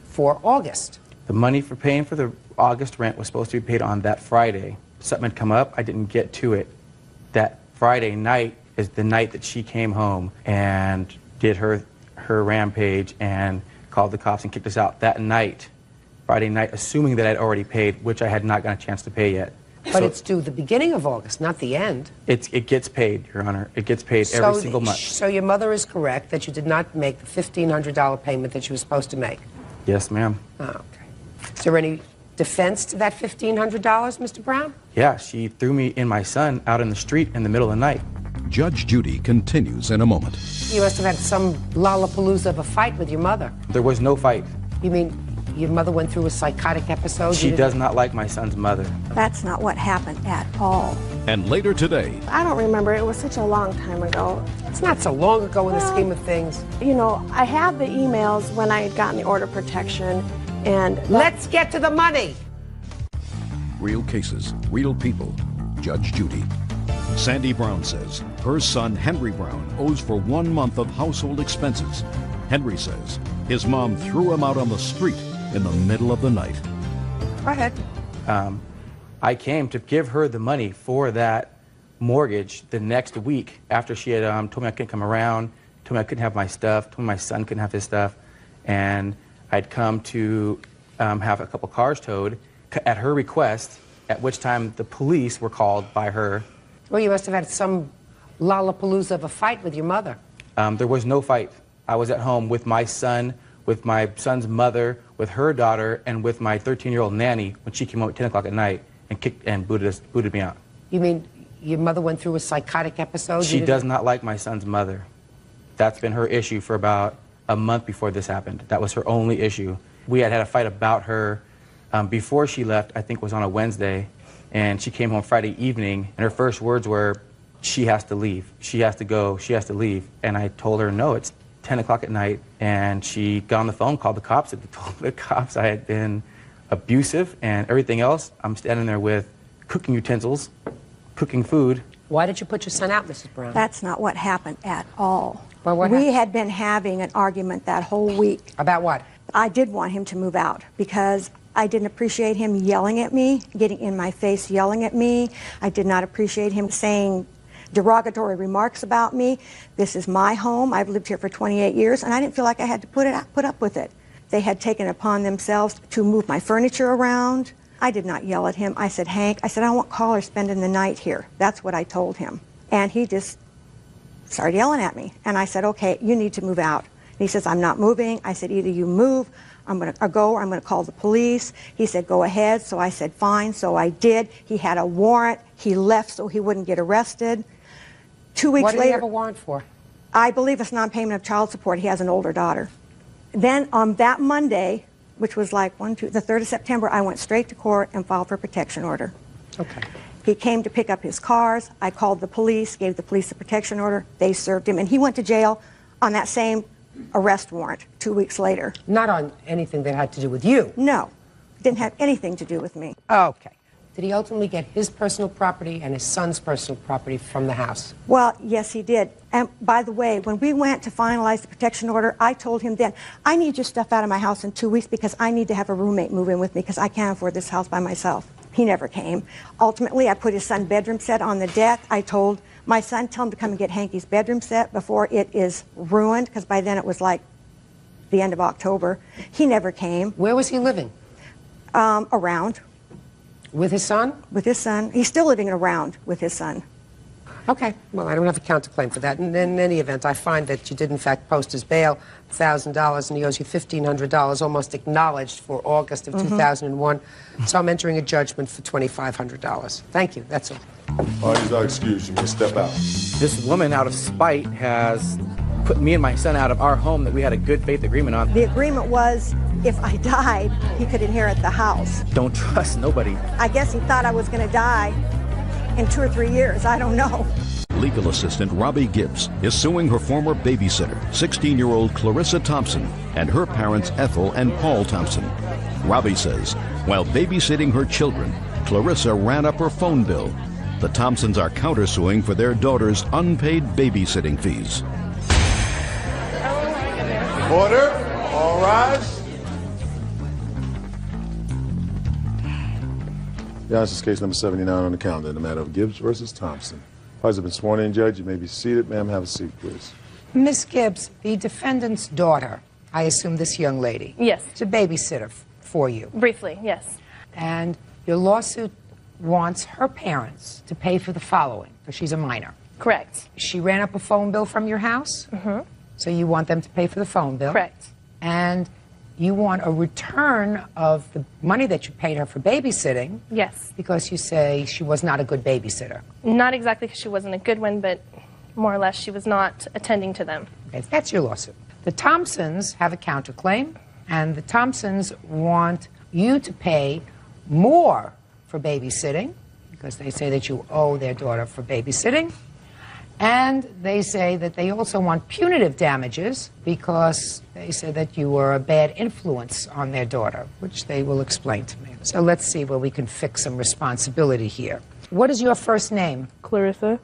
for August? The money for paying for the August rent was supposed to be paid on that Friday. Something had come up, I didn't get to it. That Friday night is the night that she came home and did her rampage and called the cops and kicked us out that night. Friday night, assuming that I'd already paid, which I had not gotten a chance to pay yet. But it's due the beginning of August, not the end. It gets paid, Your Honor. It gets paid every single month. So your mother is correct that you did not make the $1,500 payment that you were supposed to make? Yes, ma'am. Oh, okay. Is there any defense to that $1,500, Mr. Brown? Yeah, she threw me and my son out in the street in the middle of the night. Judge Judy continues in a moment. You must have had some lollapalooza of a fight with your mother. There was no fight. You mean your mother went through a psychotic episode? She does not like my son's mother. That's not what happened at all. And later today, I don't remember. It was such a long time ago. It's not so long ago in the scheme of things. You know, I have the emails when I had gotten the order of protection, and... Let's get to the money! real cases, real people. Judge Judy. Sandy Brown says her son Henry Brown owes for 1 month of household expenses. Henry says his mom threw him out on the street in the middle of the night. Go ahead. I came to give her the money for that mortgage the next week after she had told me I couldn't come around, told me I couldn't have my stuff, told me my son couldn't have his stuff, and I'd come to have a couple cars towed at her request, at which time the police were called by her. Well, you must have had some lollapalooza of a fight with your mother. There was no fight. I was at home with my son, with my son's mother, with her daughter, and with my 13-year-old nanny when she came home at 10 o'clock at night and kicked and booted me out. You mean your mother went through a psychotic episode? She does not like my son's mother. That's been her issue for about a month before this happened. That was her only issue. We had had a fight about her before she left, I think was on a Wednesday, and she came home Friday evening, and her first words were, she has to leave, she has to go, she has to leave. And I told her, no, it's 10 o'clock at night, and she got on the phone, called the cops, and told the cops I had been abusive and everything else. I'm standing there with cooking utensils, cooking food. Why did you put your son out, Mrs. Brown? That's not what happened at all. Well, what we happened? had been having an argument that whole week. About what? I did want him to move out because I didn't appreciate him yelling at me, getting in my face yelling at me. I did not appreciate him saying derogatory remarks about me. This is my home. I've lived here for 28 years, and I didn't feel like I had to put up with it. They had taken it upon themselves to move my furniture around. I did not yell at him. I said, Hank, I said, I don't want callers spending the night here. That's what I told him. And he just started yelling at me. And I said, okay, you need to move out. And he says, I'm not moving. I said, either you move, I'm going to go, or I'm going to call the police. He said, go ahead. So I said, fine. So I did. He had a warrant. He left so he wouldn't get arrested. 2 weeks later. What did he have a warrant for? I believe it's non-payment of child support. He has an older daughter. Then on that Monday, which was like the 3rd of September, I went straight to court and filed for a protection order. Okay. He came to pick up his cars. I called the police, gave the police a protection order. They served him, and he went to jail on that same arrest warrant 2 weeks later. Not on anything that had to do with you? No. Didn't have anything to do with me. Okay. Did he ultimately get his personal property and his son's personal property from the house? Well, yes, he did. And by the way, when we went to finalize the protection order, I told him then, I need your stuff out of my house in 2 weeks because I need to have a roommate move in with me because I can't afford this house by myself. He never came. Ultimately, I put his son's bedroom set on the deck. I told my son, tell him to come and get Hanky's bedroom set before it is ruined, because by then it was like the end of October. He never came. Where was he living? Around. With his son? With his son. He's still living around with his son. Okay. Well, I don't have a counterclaim for that. And in any event, I find that you did, in fact, post his bail, $1,000, and he owes you $1,500, almost acknowledged for August of 2001. So I'm entering a judgment for $2,500. Thank you. That's all. Parties are excused. You may step out. This woman, out of spite, has put me and my son out of our home that we had a good faith agreement on. The agreement was if I died, he could inherit the house. Don't trust nobody. I guess he thought I was going to die in 2 or 3 years. I don't know. Legal assistant Robbie Gibbs is suing her former babysitter, 16-year-old Clarissa Thompson, and her parents Ethel and Paul Thompson. Robbie says, while babysitting her children, Clarissa ran up her phone bill. The Thompsons are countersuing for their daughter's unpaid babysitting fees. Order. All rise. Yeah, this is case number 79 on the calendar, the matter of Gibbs versus Thompson. Parties have been sworn in, Judge. You may be seated. Ma'am, have a seat, please. Miss Gibbs, the defendant's daughter, I assume this young lady. Yes. Is a babysitter for you. Briefly, yes. And your lawsuit wants her parents to pay for the following, because she's a minor. Correct. She ran up a phone bill from your house? Mm-hmm. So you want them to pay for the phone bill? Correct. And you want a return of the money that you paid her for babysitting? Yes. Because you say she was not a good babysitter. Not exactly because she wasn't a good one, but more or less she was not attending to them. Okay, that's your lawsuit. The Thompsons have a counterclaim, and the Thompsons want you to pay more for babysitting, because they say that you owe their daughter for babysitting. And they say that they also want punitive damages because they say that you were a bad influence on their daughter, which they will explain to me. So let's see where we can fix some responsibility here. What is your first name? Clarissa.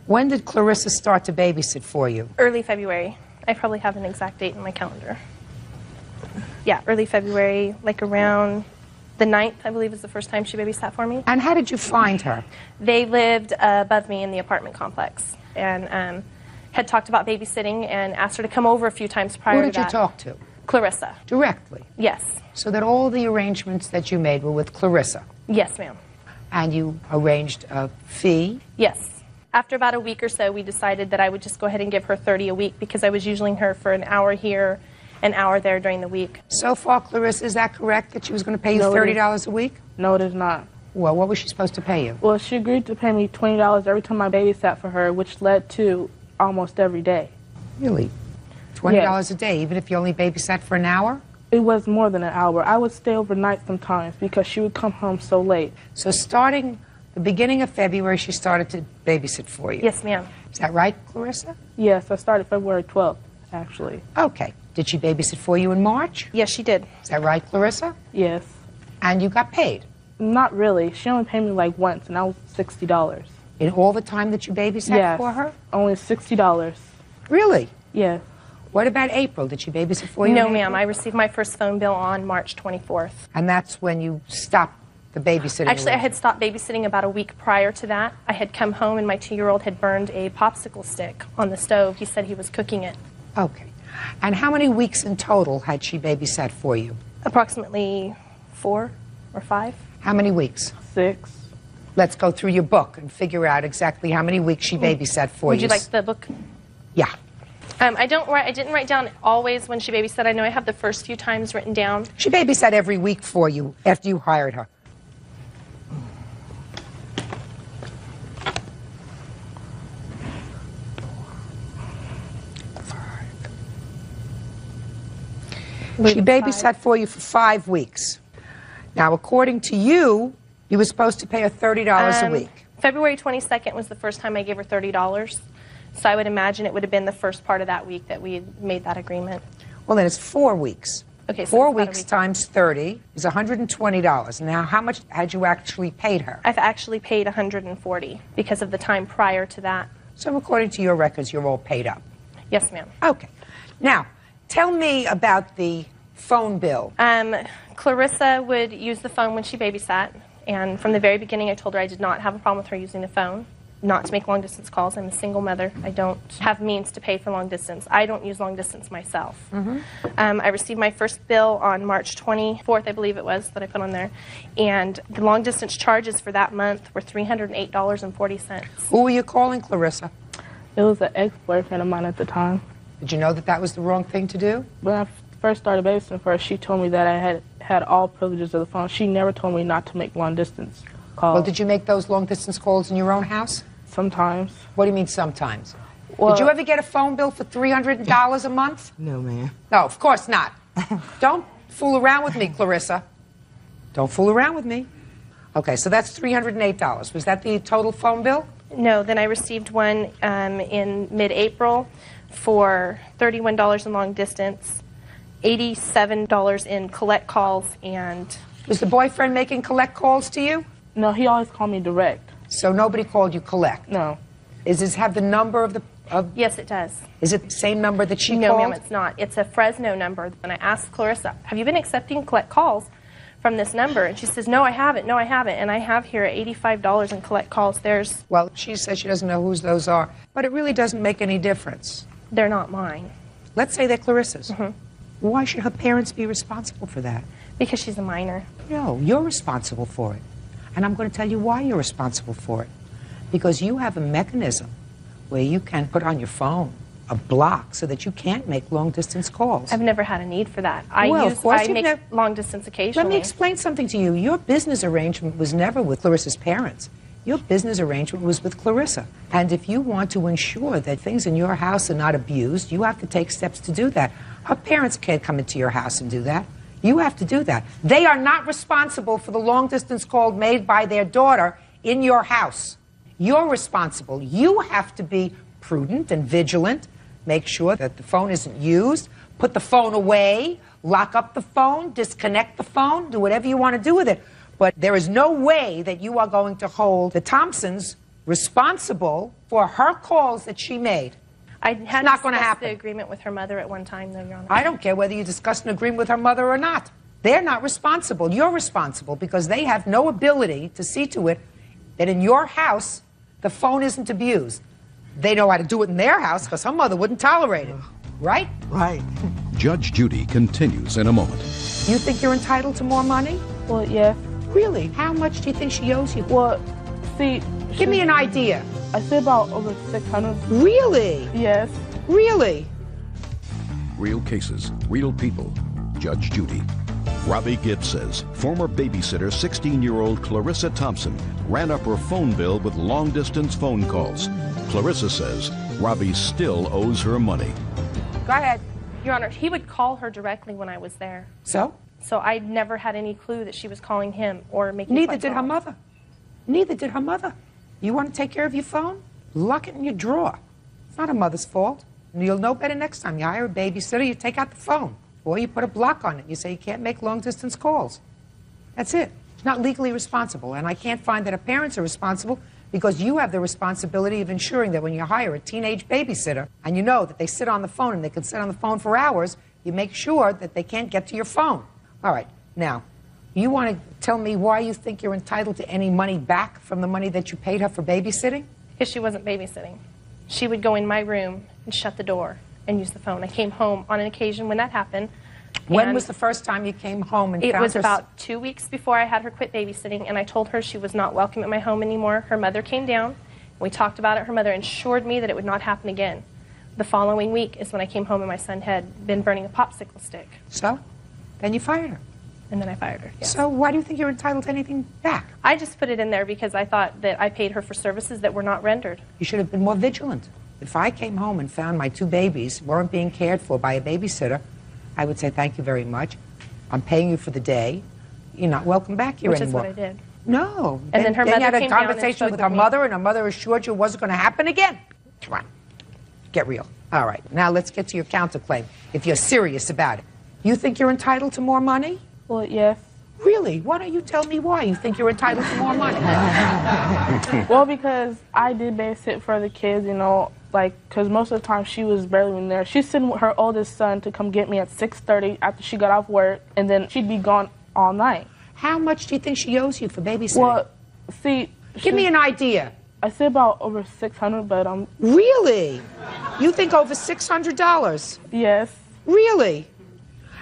When did Clarissa start to babysit for you? Early February. I probably have an exact date in my calendar. Yeah, early February, like around the 9th, I believe, is the first time she babysat for me. And how did you find her? They lived above me in the apartment complex and had talked about babysitting and asked her to come over a few times prior to that. Who did you talk to? Clarissa. Directly? Yes. So that all the arrangements that you made were with Clarissa? Yes, ma'am. And you arranged a fee? Yes. After about a week or so, we decided that I would just go ahead and give her $30 a week because I was usually her for an hour here, an hour there during the week. So far, Clarissa, is that correct, that she was going to pay you $30 a week? No, it is not. Well, what was she supposed to pay you? Well, she agreed to pay me $20 every time I babysat for her, which led to almost every day. Really? $20 a day, even if you only babysat for an hour? It was more than an hour. I would stay overnight sometimes because she would come home so late. So starting the beginning of February, she started to babysit for you? Yes, ma'am. Is that right, Clarissa? Yes, I started February 12th, actually. Okay. Did she babysit for you in March? Yes, she did. Is that right, Clarissa? Yes. And you got paid? Not really. She only paid me like once, and that was $60. In all the time that you babysat for her? Only $60. Really? Yes. What about April? Did she babysit for you? No, in ma'am. April? I received my first phone bill on March 24th. And that's when you stopped the babysitting? Actually, I had stopped babysitting about a week prior to that. I had come home and my 2-year-old had burned a popsicle stick on the stove. He said he was cooking it. Okay. And how many weeks in total had she babysat for you? Approximately 4 or 5. How many weeks? 6. Let's go through your book and figure out exactly how many weeks she babysat for you. Would you like the book? Yeah. I didn't write down always when she babysat. I know I have the first few times written down. She babysat every week for you after you hired her. She babysat for you for 5 weeks. Now, according to you, you were supposed to pay her $30 a week. February 22nd was the first time I gave her $30. So I would imagine it would have been the first part of that week that we had made that agreement. Well, then it's 4 weeks. Okay, so 4 it's about a weeks week. times 30 is $120. Now, how much had you actually paid her? I've actually paid $140 because of the time prior to that. So according to your records, you're all paid up. Yes, ma'am. Okay. Now, tell me about the phone bill. Clarissa would use the phone when she babysat, and from the very beginning I told her I did not have a problem with her using the phone, not to make long-distance calls. I'm a single mother. I don't have means to pay for long distance. I don't use long distance myself. I received my first bill on March 24th, I believe it was, that I put on there, and the long distance charges for that month were $308.40. Who were you calling, Clarissa? It was an ex-boyfriend of mine at the time. Did you know that that was the wrong thing to do? When I first started babysitting for her, she told me that I had all privileges of the phone. She never told me not to make long-distance calls. Well, did you make those long-distance calls in your own house? Sometimes. What do you mean sometimes? Well, did you ever get a phone bill for $300 a month? No, ma'am. No, of course not. Don't fool around with me, Clarissa. Don't fool around with me. Okay, so that's $308. Was that the total phone bill? No, then I received one in mid-April for $31 in long distance, $87 in collect calls, and... Was the boyfriend making collect calls to you? No, he always called me direct. So nobody called you collect? No. Does this have the number of the... Yes, it does. Is it the same number that she No, called? ma'am, it's not. It's a Fresno number. And I asked Clarissa, have you been accepting collect calls from this number? And she says, no, I haven't. No, I haven't. And I have here $85 in collect calls. There's... Well, she says she doesn't know whose those are, but it really doesn't make any difference. They're not mine. Let's say they're Clarissa's. Why should her parents be responsible for that? Because she's a minor. No, you're responsible for it. And I'm going to tell you why you're responsible for it. Because you have a mechanism where you can put on your phone a block so that you can't make long-distance calls. I've never had a need for that. Well, of course I you've make long distance occasionally. Let me explain something to you. Your business arrangement was never with Clarissa's parents. Your business arrangement was with Clarissa. And if you want to ensure that things in your house are not abused, you have to take steps to do that. Her parents can't come into your house and do that. You have to do that. They are not responsible for the long-distance call made by their daughter in your house. You're responsible. You have to be prudent and vigilant, make sure that the phone isn't used, put the phone away, lock up the phone, disconnect the phone, do whatever you want to do with it. But there is no way that you are going to hold the Thompsons responsible for her calls that she made. I had not going to discussed happen. the agreement with her mother at one time, though, Your Honor. I don't care whether you discussed an agreement with her mother or not. They're not responsible. You're responsible because they have no ability to see to it that in your house the phone isn't abused. They know how to do it in their house because her mother wouldn't tolerate it. Right? Right. Judge Judy continues in a moment. You think you're entitled to more money? Well, yeah. Really? How much do you think she owes you? Well, see... Give me an idea. I say about over $600. Really? Yes. Really? Real cases, real people. Judge Judy. Robbie Gibbs says former babysitter 16-year-old Clarissa Thompson ran up her phone bill with long-distance phone calls. Clarissa says Robbie still owes her money. Go ahead. Your Honor, he would call her directly when I was there. So? So I never had any clue that she was calling him or making Neither phone did her calls. mother. Neither did her mother. You want to take care of your phone? Lock it in your drawer. It's not a mother's fault. And you'll know better next time. You hire a babysitter, you take out the phone. Or you put a block on it. You say you can't make long-distance calls. That's it. She's not legally responsible. And I can't find that her parents are responsible because you have the responsibility of ensuring that when you hire a teenage babysitter and you know that they sit on the phone and they can sit on the phone for hours, you make sure that they can't get to your phone. All right. Now, you want to tell me why you think you're entitled to any money back from the money that you paid her for babysitting? Because she wasn't babysitting. She would go in my room and shut the door and use the phone. I came home on an occasion when that happened. When was the first time you came home and It found was her? about 2 weeks before I had her quit babysitting, and I told her she was not welcome at my home anymore. Her mother came down. We talked about it. Her mother assured me that it would not happen again. The following week is when I came home and my son had been burning a popsicle stick. So? Then you fired her. And then I fired her, yes. So why do you think you're entitled to anything back? I just put it in there because I thought that I paid her for services that were not rendered. You should have been more vigilant. If I came home and found my 2 babies weren't being cared for by a babysitter, I would say thank you very much. I'm paying you for the day. You're not welcome back here Which anymore. is what I did. No. And then her you mother had a came down and conversation spoke with with her me. mother, and her mother assured you it wasn't going to happen again. Come on. Get real. All right. Now let's get to your counterclaim, if you're serious about it. You think you're entitled to more money? Well, yes. Really? Why don't you tell me why you think you're entitled to more money? Well, because I did babysit for the kids, you know, like, because most of the time she was barely in there. She'd send her oldest son to come get me at 6:30 after she got off work, and then she'd be gone all night. How much do you think she owes you for babysitting? Well, see... Give me an idea. I say about over $600, but Really? You think over $600? Yes. Really?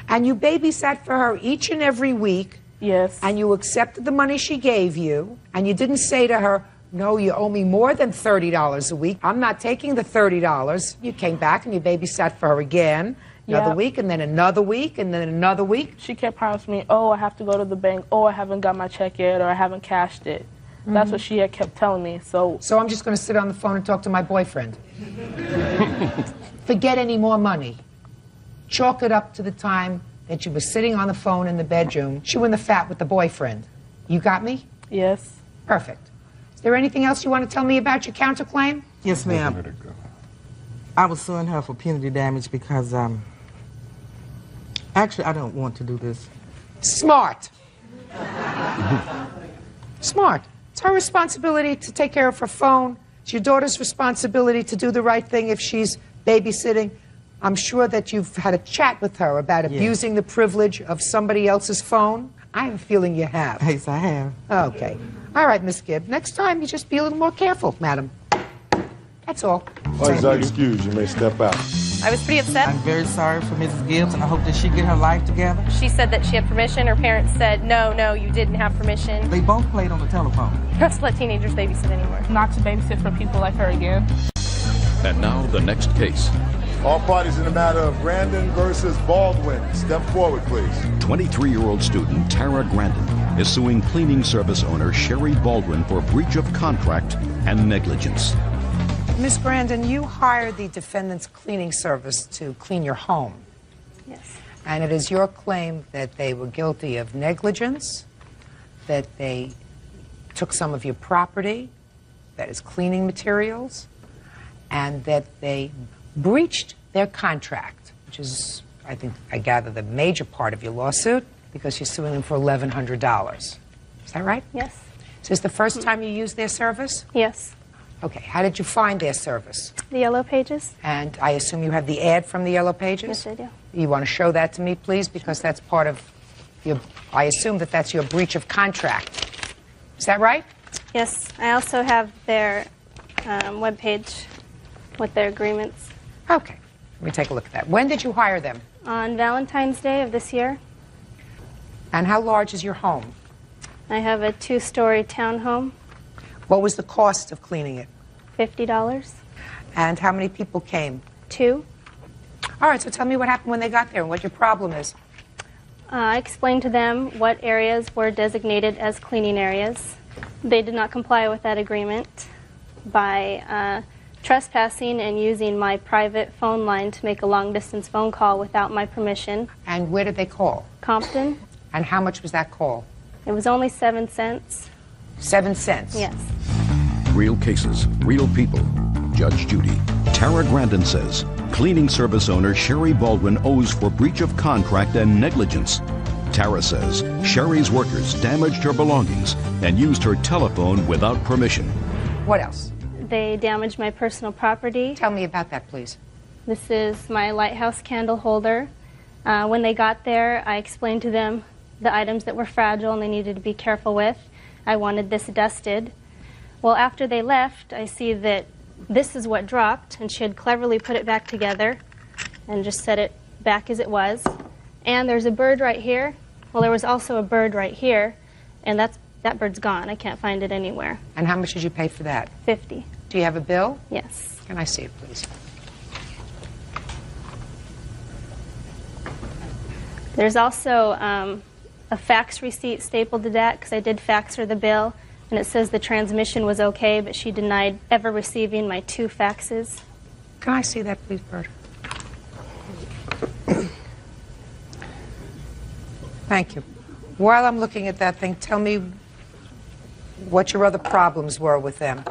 And you babysat for her each and every week? Yes. And you accepted the money she gave you, and you didn't say to her, no, you owe me more than $30 a week. I'm not taking the $30. You came back and you babysat for her again, another Yep. week, and then another week, and then another week. She kept promising me, oh, I have to go to the bank, oh, I haven't got my check yet, or I haven't cashed it. That's what she had kept telling me, so... So I'm just going to sit on the phone and talk to my boyfriend. Forget any more money. Chalk it up to the time that you were sitting on the phone in the bedroom, chewing the fat with the boyfriend. You got me? Yes. Perfect. Is there anything else you want to tell me about your counterclaim? Yes, ma'am. I was suing her for punitive damage because, actually, I don't want to do this. Smart. Smart. It's her responsibility to take care of her phone. It's your daughter's responsibility to do the right thing if she's babysitting. I'm sure that you've had a chat with her about abusing the privilege of somebody else's phone. I have a feeling you have. Yes, I have. Okay. All right, Miss Gibb. Next time, you just be a little more careful, madam. That's all. Please excuse. You may step out. I was pretty upset. I'm very sorry for Mrs. Gibbs, and I hope that she get her life together. She said that she had permission. Her parents said, no, no, you didn't have permission. They both played on the telephone. Not to let teenagers babysit anymore. Not to babysit for people like her again. And now the next case. All parties in the matter of Grandin versus Baldwin. Step forward, please. 23-year-old student Tara Grandin is suing cleaning service owner Sherry Baldwin for breach of contract and negligence. Miss Grandin, you hired the defendant's cleaning service to clean your home. Yes. And it is your claim that they were guilty of negligence, that they took some of your property, that is cleaning materials, and that they breached their contract, which is, I think, I gather, the major part of your lawsuit, because you're suing them for $1,100. Is that right? Yes. So is this the first time you used their service? Yes. Okay. How did you find their service? The Yellow Pages? And I assume you have the ad from the Yellow Pages? Yes, I do. You want to show that to me, please? Because that's part of your, I assume that that's your breach of contract. Is that right? Yes. I also have their webpage with their agreements. Okay. Let me take a look at that. When did you hire them? On Valentine's Day of this year. And how large is your home? I have a 2-story townhome. What was the cost of cleaning it? $50. And how many people came? 2. All right, so tell me what happened when they got there and what your problem is. I explained to them what areas were designated as cleaning areas. They did not comply with that agreement by Trespassing and using my private phone line to make a long-distance phone call without my permission. And where did they call? Compton. And how much was that call? It was only 7 cents. 7 cents? Yes. Real cases, real people. Judge Judy. Tara Grandin says cleaning service owner Sherry Baldwin owes for breach of contract and negligence. Tara says Sherry's workers damaged her belongings and used her telephone without permission. What else? They damaged my personal property. Tell me about that, please. This is my lighthouse candle holder. When they got there, I explained to them the items that were fragile and they needed to be careful with. I wanted this dusted. Well, after they left, I see that this is what dropped, and she had cleverly put it back together and just set it back as it was. And there's a bird right here. Well, there was also a bird right here, and that bird's gone. I can't find it anywhere. And how much did you pay for that? $50. Do you have a bill? Yes. Can I see it, please? There's also a fax receipt stapled to that because I did fax her the bill, and it says the transmission was okay, but she denied ever receiving my 2 faxes. Can I see that, please, Bert? Thank you. While I'm looking at that thing, tell me what your other problems were with them.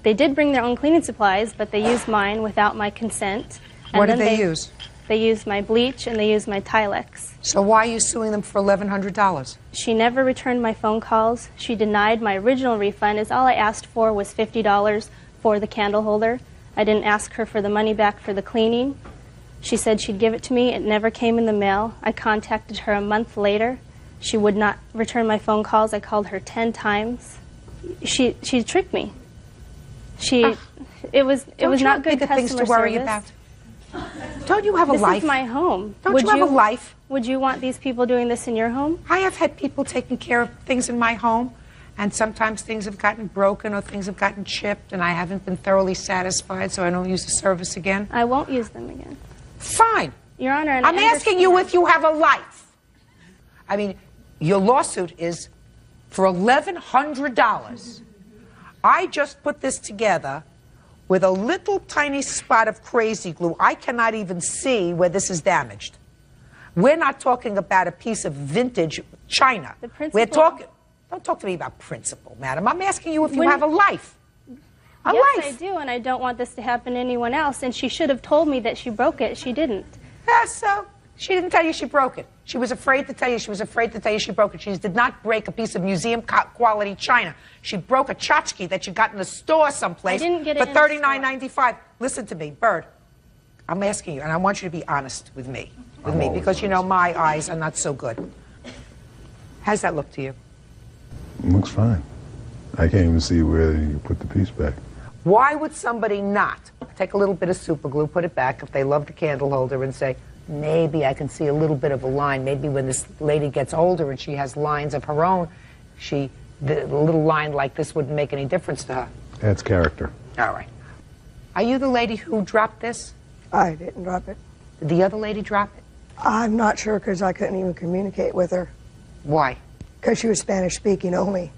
They did bring their own cleaning supplies, but they used mine without my consent. What did they use? They used my bleach and they used my Tilex. So why are you suing them for $1,100? She never returned my phone calls. She denied my original refund, as all I asked for was $50 for the candle holder. I didn't ask her for the money back for the cleaning. She said she'd give it to me. It never came in the mail. I contacted her a month later. She would not return my phone calls. I called her 10 times. She tricked me. It was not good customer things to worry service. about? Don't you have a life? This is my home. Don't you have a life? Would you want these people doing this in your home? I have had people taking care of things in my home, and sometimes things have gotten broken or things have gotten chipped, and I haven't been thoroughly satisfied, so I don't use the service again. I won't use them again. Fine. Your Honor, and I'm asking you if you have a life. I mean, your lawsuit is for $1,100. I just put this together with a little tiny spot of crazy glue. I cannot even see where this is damaged. We're not talking about a piece of vintage china. We're talking. Don't talk to me about principle, madam. I'm asking you if you have a life. A yes, life. I do, and I don't want this to happen to anyone else. And she should have told me that she broke it. She didn't. So she didn't tell you she broke it. She was afraid to tell you. She was afraid to tell you she broke it. She did not break a piece of museum quality china. She broke a tchotchke that you got in the store someplace I didn't get for it $39.95. Listen to me, Bird. I'm asking you, and I want you to be honest with me, because you know my eyes are not so good. How's that look to you? It looks fine. I can't even see where you put the piece back. Why would somebody not take a little bit of super glue, put it back if they love the candle holder, and say, maybe I can see a little bit of a line. Maybe when this lady gets older and she has lines of her own, the little line like this wouldn't make any difference to her. That's character. All right. Are you the lady who dropped this? I didn't drop it. Did the other lady drop it? I'm not sure because I couldn't even communicate with her. Why? Because she was Spanish speaking only.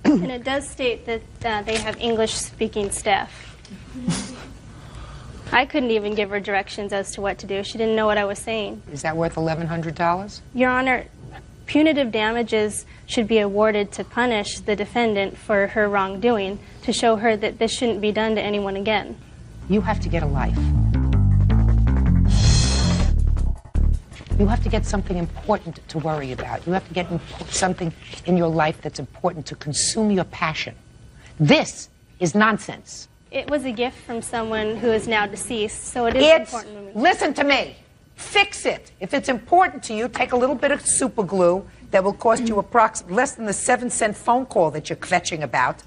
And it does state that they have English-speaking staff. I couldn't even give her directions as to what to do. She didn't know what I was saying. Is that worth $1,100? Your Honor, punitive damages should be awarded to punish the defendant for her wrongdoing, to show her that this shouldn't be done to anyone again. You have to get a life. You have to get something important to worry about. You have to get something in your life that's important to consume your passion. This is nonsense. It was a gift from someone who is now deceased, so it is important to me. Listen to me. Fix it. If it's important to you, take a little bit of super glue that will cost you approximately less than the 7-cent phone call that you're kvetching about,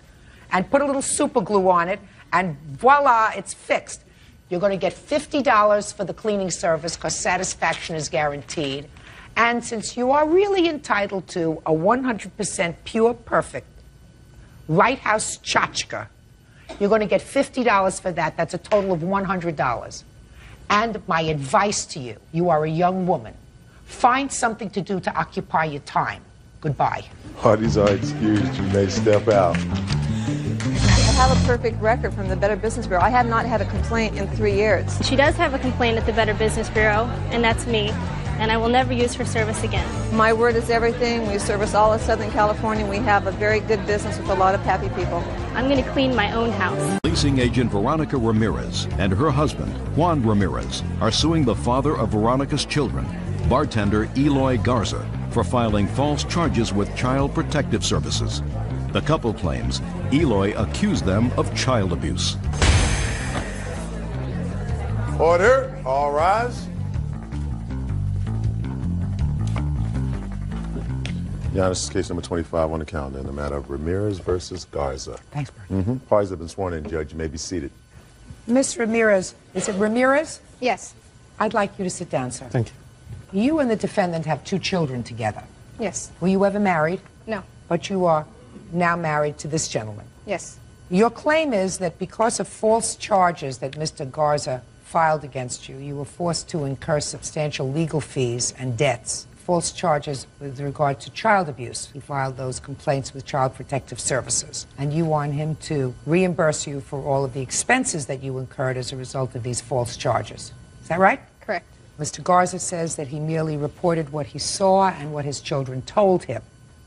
and put a little super glue on it, and voila, it's fixed. You're going to get $50 for the cleaning service because satisfaction is guaranteed. And since you are really entitled to a 100% pure, perfect White House tchotchke, you're going to get $50 for that. That's a total of $100. And my advice to you, you are a young woman. Find something to do to occupy your time. Goodbye. Parties are excused. You may step out. have a perfect record from the Better Business Bureau. I have not had a complaint in 3 years. She does have a complaint at the Better Business Bureau, and that's me. And I will never use her service again. My word is everything. We service all of Southern California. We have a very good business with a lot of happy people. I'm going to clean my own house. Leasing agent Veronica Ramirez and her husband, Juan Ramirez, are suing the father of Veronica's children, bartender Eloy Garza, for filing false charges with Child Protective Services. The couple claims Eloy accused them of child abuse. Order. All rise. Yeah, this is case number 25 on the calendar in the matter of Ramirez versus Garza. Thanks, Bert. Parties have been sworn in, Judge. You may be seated. Miss Ramirez, is it Ramirez? Yes. I'd like you to sit down, sir. Thank you. You and the defendant have 2 children together. Yes. Were you ever married? No. But you are now married to this gentleman. Yes. Your claim is that because of false charges that Mr. Garza filed against you, you were forced to incur substantial legal fees and debts. False charges with regard to child abuse. He filed those complaints with Child Protective Services. And you want him to reimburse you for all of the expenses that you incurred as a result of these false charges. Is that right? Correct. Mr. Garza says that he merely reported what he saw and what his children told him.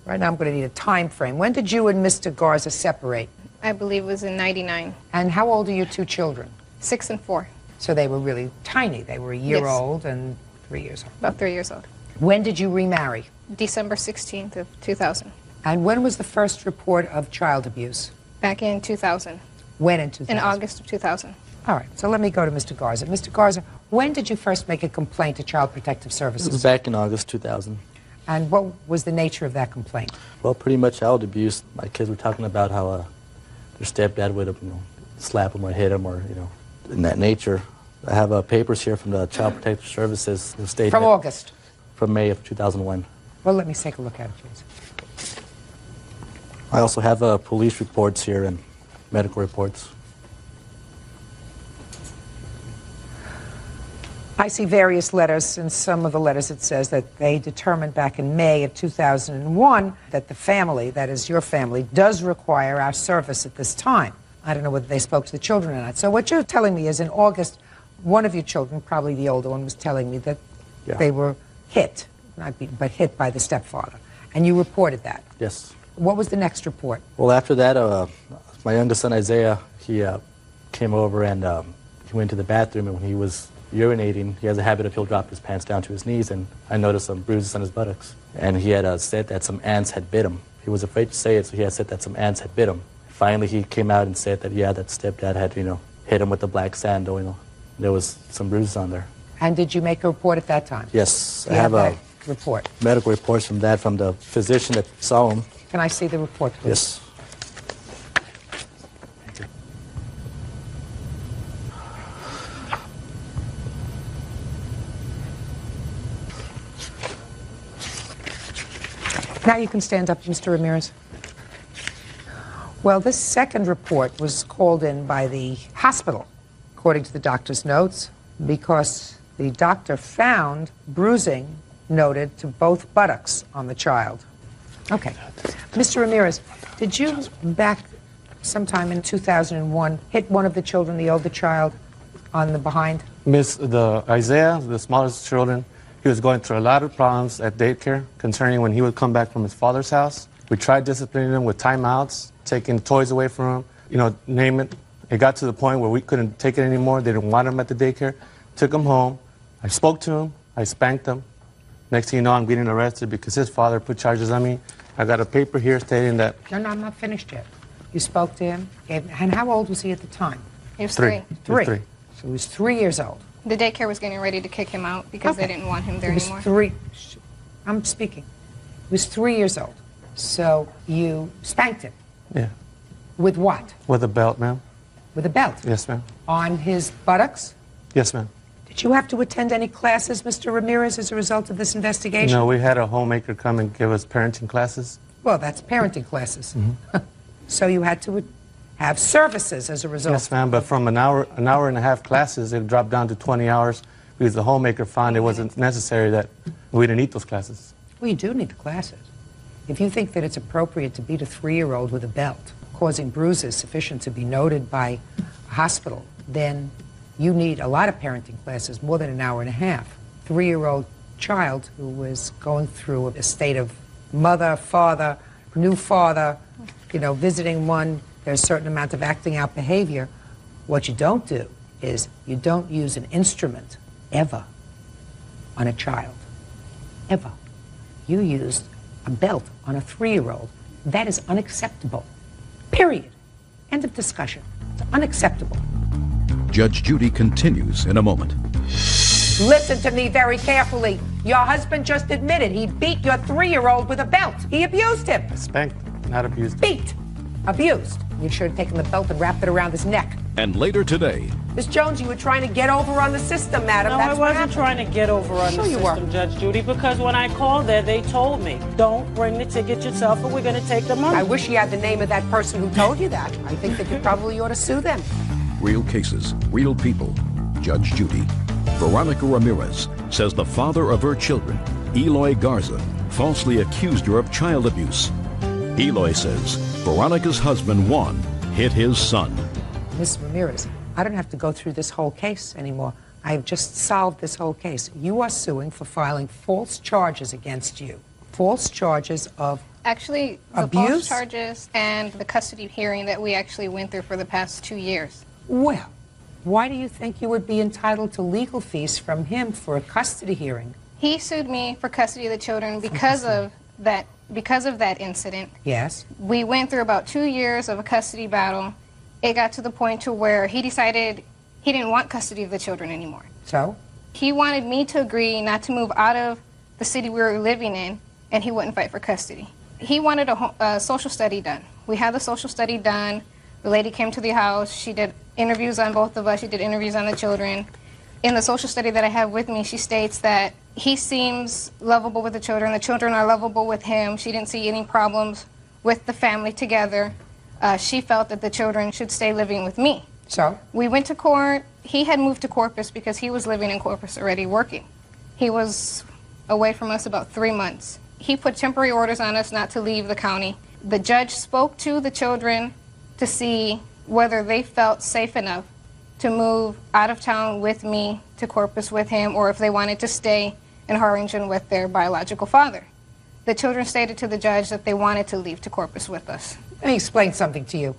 Right now I'm going to need a time frame. When did you and Mr. Garza separate? I believe it was in 99. And how old are your 2 children? 6 and 4. So they were really tiny. They were a year Yes. old and 3 years old. About 3 years old. When did you remarry? December 16th of 2000. And when was the first report of child abuse? Back in 2000. When in 2000? In August of 2000. All right, so let me go to Mr. Garza. Mr. Garza, when did you first make a complaint to Child Protective Services? It was back in August 2000. And what was the nature of that complaint? Well, pretty much child abuse. My kids were talking about how their stepdad would, slap them or hit them or, in that nature. I have papers here from the Child Protective Services stating From August? From May of 2001. Well, let me take a look at it, please. I also have police reports here and medical reports. I see various letters. In some of the letters it says that they determined back in May of 2001 that the family, that is your family, does require our service at this time. I don't know whether they spoke to the children or not. So what you're telling me is in August, one of your children, probably the older one, was telling me that they were hit, but hit by the stepfather. And you reported that. Yes. What was the next report? Well, after that, my youngest son, Isaiah, he came over and he went to the bathroom, and when he was urinating, he has a habit of he'll drop his pants down to his knees, and I noticed some bruises on his buttocks. And he had said that some ants had bit him. He was afraid to say it, so he had said that some ants had bit him. Finally, he came out and said that, that stepdad had, hit him with the black sandal, There was some bruises on there. And did you make a report at that time? Yes, I have a report. Medical reports from that, from the physician that saw him. Can I see the report, please? Yes. Now you can stand up, Mr. Ramirez. Well, this second report was called in by the hospital, according to the doctor's notes, because the doctor found bruising noted to both buttocks on the child. Okay. Mr. Ramirez, did you back sometime in 2001 hit one of the children, the older child, on the behind? Isaiah, the smallest children, he was going through a lot of problems at daycare concerning when he would come back from his father's house. We tried disciplining him with timeouts, taking toys away from him, name it. It got to the point where we couldn't take it anymore. They didn't want him at the daycare. Took him home. I spoke to him. I spanked him. Next thing you know, I'm getting arrested because his father put charges on me. I got a paper here stating that... No, I'm not finished yet. You spoke to him, and how old was he at the time? He was 3. 3. So he was 3 years old. The daycare was getting ready to kick him out because they didn't want him there anymore. He was 3. I'm speaking. He was 3 years old. So you spanked him. Yeah. With what? With a belt, ma'am. With a belt? Yes, ma'am. On his buttocks? Yes, ma'am. Did you have to attend any classes, Mr. Ramirez, as a result of this investigation? No, we had a homemaker come and give us parenting classes. Well, that's parenting classes. So you had to have services as a result? Yes, ma'am, but from an hour and a half classes, it dropped down to 20 hours because the homemaker found it wasn't necessary, that we didn't need those classes. Well, you do need the classes. If you think that it's appropriate to beat a 3-year-old with a belt, causing bruises sufficient to be noted by a hospital, then you need a lot of parenting classes, more than an hour and a half. 3-year-old child who was going through a state of mother, father, new father, visiting one, there's a certain amount of acting out behavior. What you don't do is you don't use an instrument ever on a child, ever. You used a belt on a 3-year-old. That is unacceptable, period. End of discussion. It's unacceptable. Judge Judy continues in a moment. Listen to me very carefully. Your husband just admitted he beat your 3-year-old with a belt. He abused him. Spanked, not abused. Beat. Abused. You should have taken the belt and wrapped it around his neck. And later today, Miss Jones, you were trying to get over on the system, madam. No, That's I what wasn't trying to get over on the system, Judge Judy, because when I called there, they told me, don't bring the ticket yourself or we're going to take the money. I wish you had the name of that person who told you that. I think that you probably ought to sue them. real cases, real people. Judge Judy. Veronica Ramirez says the father of her children, Eloy Garza, falsely accused her of child abuse. Eloy says Veronica's husband, Juan, hit his son. Miss Ramirez, I don't have to go through this whole case anymore. I have just solved this whole case. You are suing for filing false charges against you. False charges of Actually, the abuse? false charges and the custody hearing that we actually went through for the past 2 years. Well, why do you think you would be entitled to legal fees from him for a custody hearing? He sued me for custody of the children because of that incident. Yes. We went through about 2 years of a custody battle. It got to the point to where he decided he didn't want custody of the children anymore. So? He wanted me to agree not to move out of the city we were living in, and he wouldn't fight for custody. He wanted a social study done. We had the social study done. The lady came to the house. She did interviews on both of us. She did interviews on the children. In the social study that I have with me, she states that he seems lovable with the children. The children are lovable with him. She didn't see any problems with the family together. She felt that the children should stay living with me. So? We went to court. He had moved to Corpus because he was living in Corpus already working. He was away from us about 3 months. He put temporary orders on us not to leave the county. The judge spoke to the children to see whether they felt safe enough to move out of town with me to Corpus with him, or if they wanted to stay in Harlingen with their biological father. The children stated to the judge that they wanted to leave to Corpus with us. Let me explain something to you.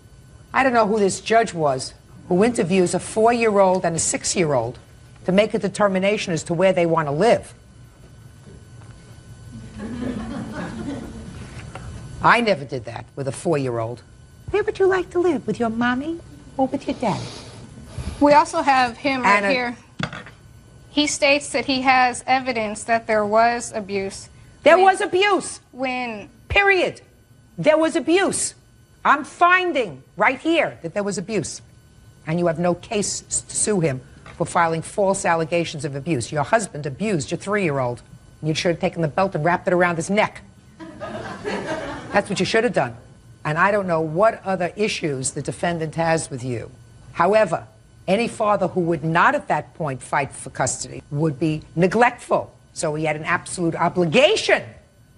I don't know who this judge was who interviews a 4-year-old and a 6-year-old to make a determination as to where they want to live. I never did that with a 4-year-old. Where would you like to live? With your mommy or with your daddy? We also have him right Anna. here. He states that he has evidence that there was abuse. There was abuse. When? Period. There was abuse. I'm finding right here that there was abuse. And you have no case to sue him for filing false allegations of abuse. Your husband abused your 3-year-old. And you should have taken the belt and wrapped it around his neck. That's what you should have done. And I don't know what other issues the defendant has with you. However, any father who would not at that point fight for custody would be neglectful. So he had an absolute obligation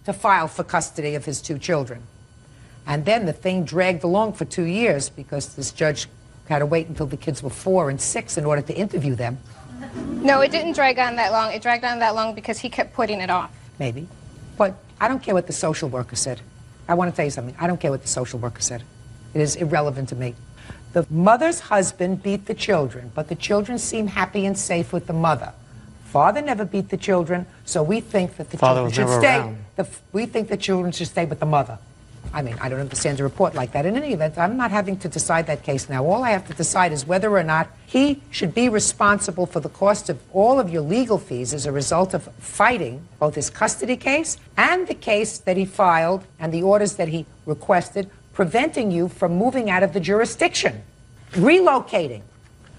to file for custody of his 2 children. And then the thing dragged along for 2 years because this judge had to wait until the kids were 4 and 6 in order to interview them. No, it didn't drag on that long. It dragged on that long because he kept putting it off. Maybe. But I don't care what the social worker said. I want to tell you something. I don't care what the social worker said. It is irrelevant to me. The mother's husband beat the children, but the children seem happy and safe with the mother. Father never beat the children, so we think that the children should stay. We think the children should stay with the mother. I mean, I don't understand a report like that. In any event, I'm not having to decide that case now. All I have to decide is whether or not he should be responsible for the cost of all of your legal fees as a result of fighting both his custody case and the case that he filed and the orders that he requested, preventing you from moving out of the jurisdiction, relocating.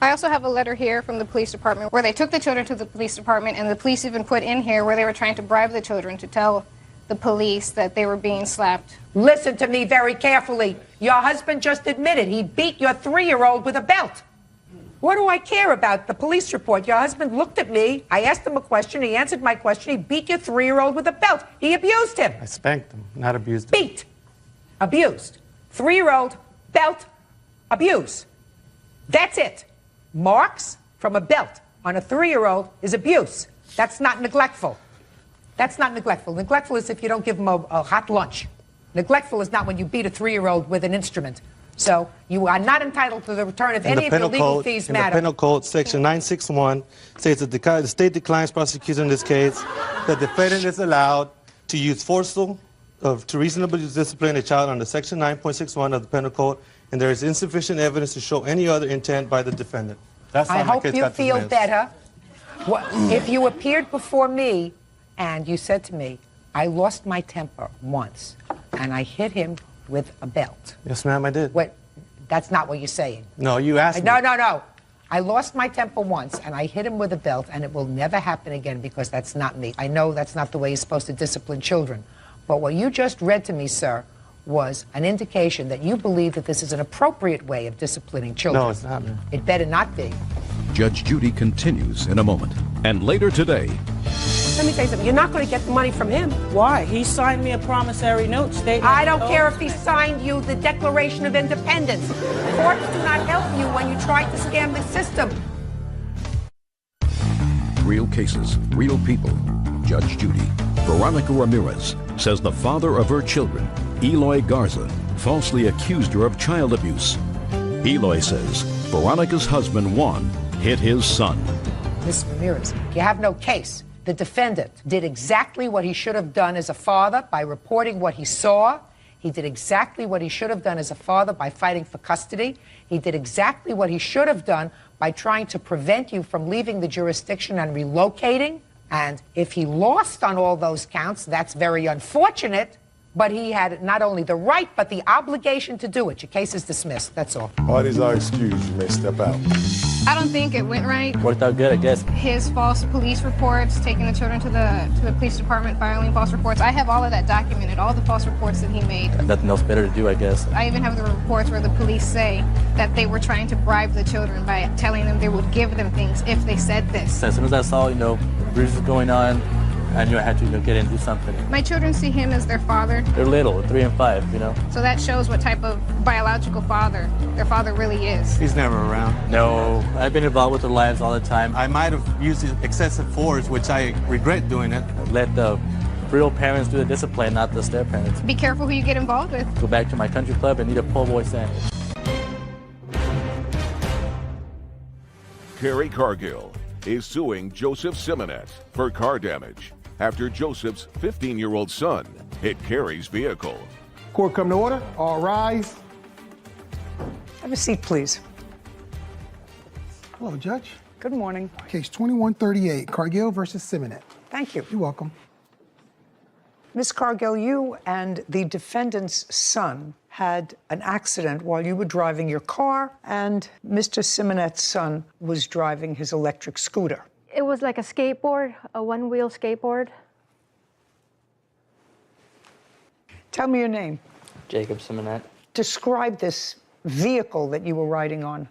I also have a letter here from the police department where they took the children to the police department, and the police even put in here where they were trying to bribe the children to tell the police that they were being slapped. Listen to me very carefully. Your husband just admitted he beat your 3-year-old with a belt. What do I care about the police report? Your husband looked at me. I asked him a question. He answered my question. He beat your 3-year-old with a belt. He abused him. I spanked him, not abused him. Beat. Abused. 3-year-old belt, abuse. That's it. Marks from a belt on a 3-year-old is abuse. That's not neglectful. That's not neglectful. Neglectful is if you don't give them a hot lunch. Neglectful is not when you beat a 3-year-old with an instrument. So you are not entitled to the return of any of your legal fees matter. In the Penal Code, Section 961 states that the state declines prosecution in this case. The defendant is allowed to use forceful to reasonably discipline a child under Section 9.61 of the Penal Code, and there is insufficient evidence to show any other intent by the defendant. That's I hope you feel better. If you appeared before me and you said to me, I lost my temper once and I hit him with a belt. Yes, ma'am, I did. Wait, that's not what you're saying. No, you asked me. No. I lost my temper once and I hit him with a belt, and it will never happen again because that's not me. I know that's not the way you're supposed to discipline children. But what you just read to me, sir, was an indication that you believe that this is an appropriate way of disciplining children. No, it's not, ma'am. It better not be. Judge Judy continues in a moment. And later today, Let me tell you something. You're not going to get the money from him. Why? He signed me a promissory note stating... I don't care if he signed you the Declaration of Independence. Courts do not help you when you try to scam the system. real cases, real people. Judge Judy. Veronica Ramirez says the father of her children, Eloy Garza, falsely accused her of child abuse. Eloy says Veronica's husband, Juan, hit his son. Ms. Ramirez, you have no case. The defendant did exactly what he should have done as a father by reporting what he saw. He did exactly what he should have done as a father by fighting for custody. He did exactly what he should have done by trying to prevent you from leaving the jurisdiction and relocating. And if he lost on all those counts, that's very unfortunate. But he had not only the right, but the obligation to do it. Your case is dismissed. That's all. Parties are excused. You may step out. I don't think it went right. Worked out good, I guess. His false police reports, taking the children to the police department, filing false reports. I have all of that documented, all the false reports that he made. Nothing else better to do, I guess. I even have the reports where the police say that they were trying to bribe the children by telling them they would give them things if they said this. As soon as I saw, bruises going on, I knew I had to get in and do something. My children see him as their father. They're little, 3 and 5, So that shows what type of biological father their father really is. He's never around. No, I've been involved with their lives all the time. I might have used excessive force, which I regret doing it. Let the real parents do the discipline, not the step parents. Be careful who you get involved with. Go back to my country club and eat a po' boy sandwich. Carrie Cargill is suing Joseph Simonet for car damage after Joseph's 15-year-old son hit Carrie's vehicle. Court come to order. All rise. Have a seat, please. Hello, Judge. Good morning. Case 2138, Cargill versus Simonet. Thank you. You're welcome. Ms. Cargill, you and the defendant's son had an accident while you were driving your car, and Mr. Simonet's son was driving his electric scooter. It was like a skateboard, a one-wheel skateboard. Tell me your name. Jacob Simonet. Describe this vehicle that you were riding on.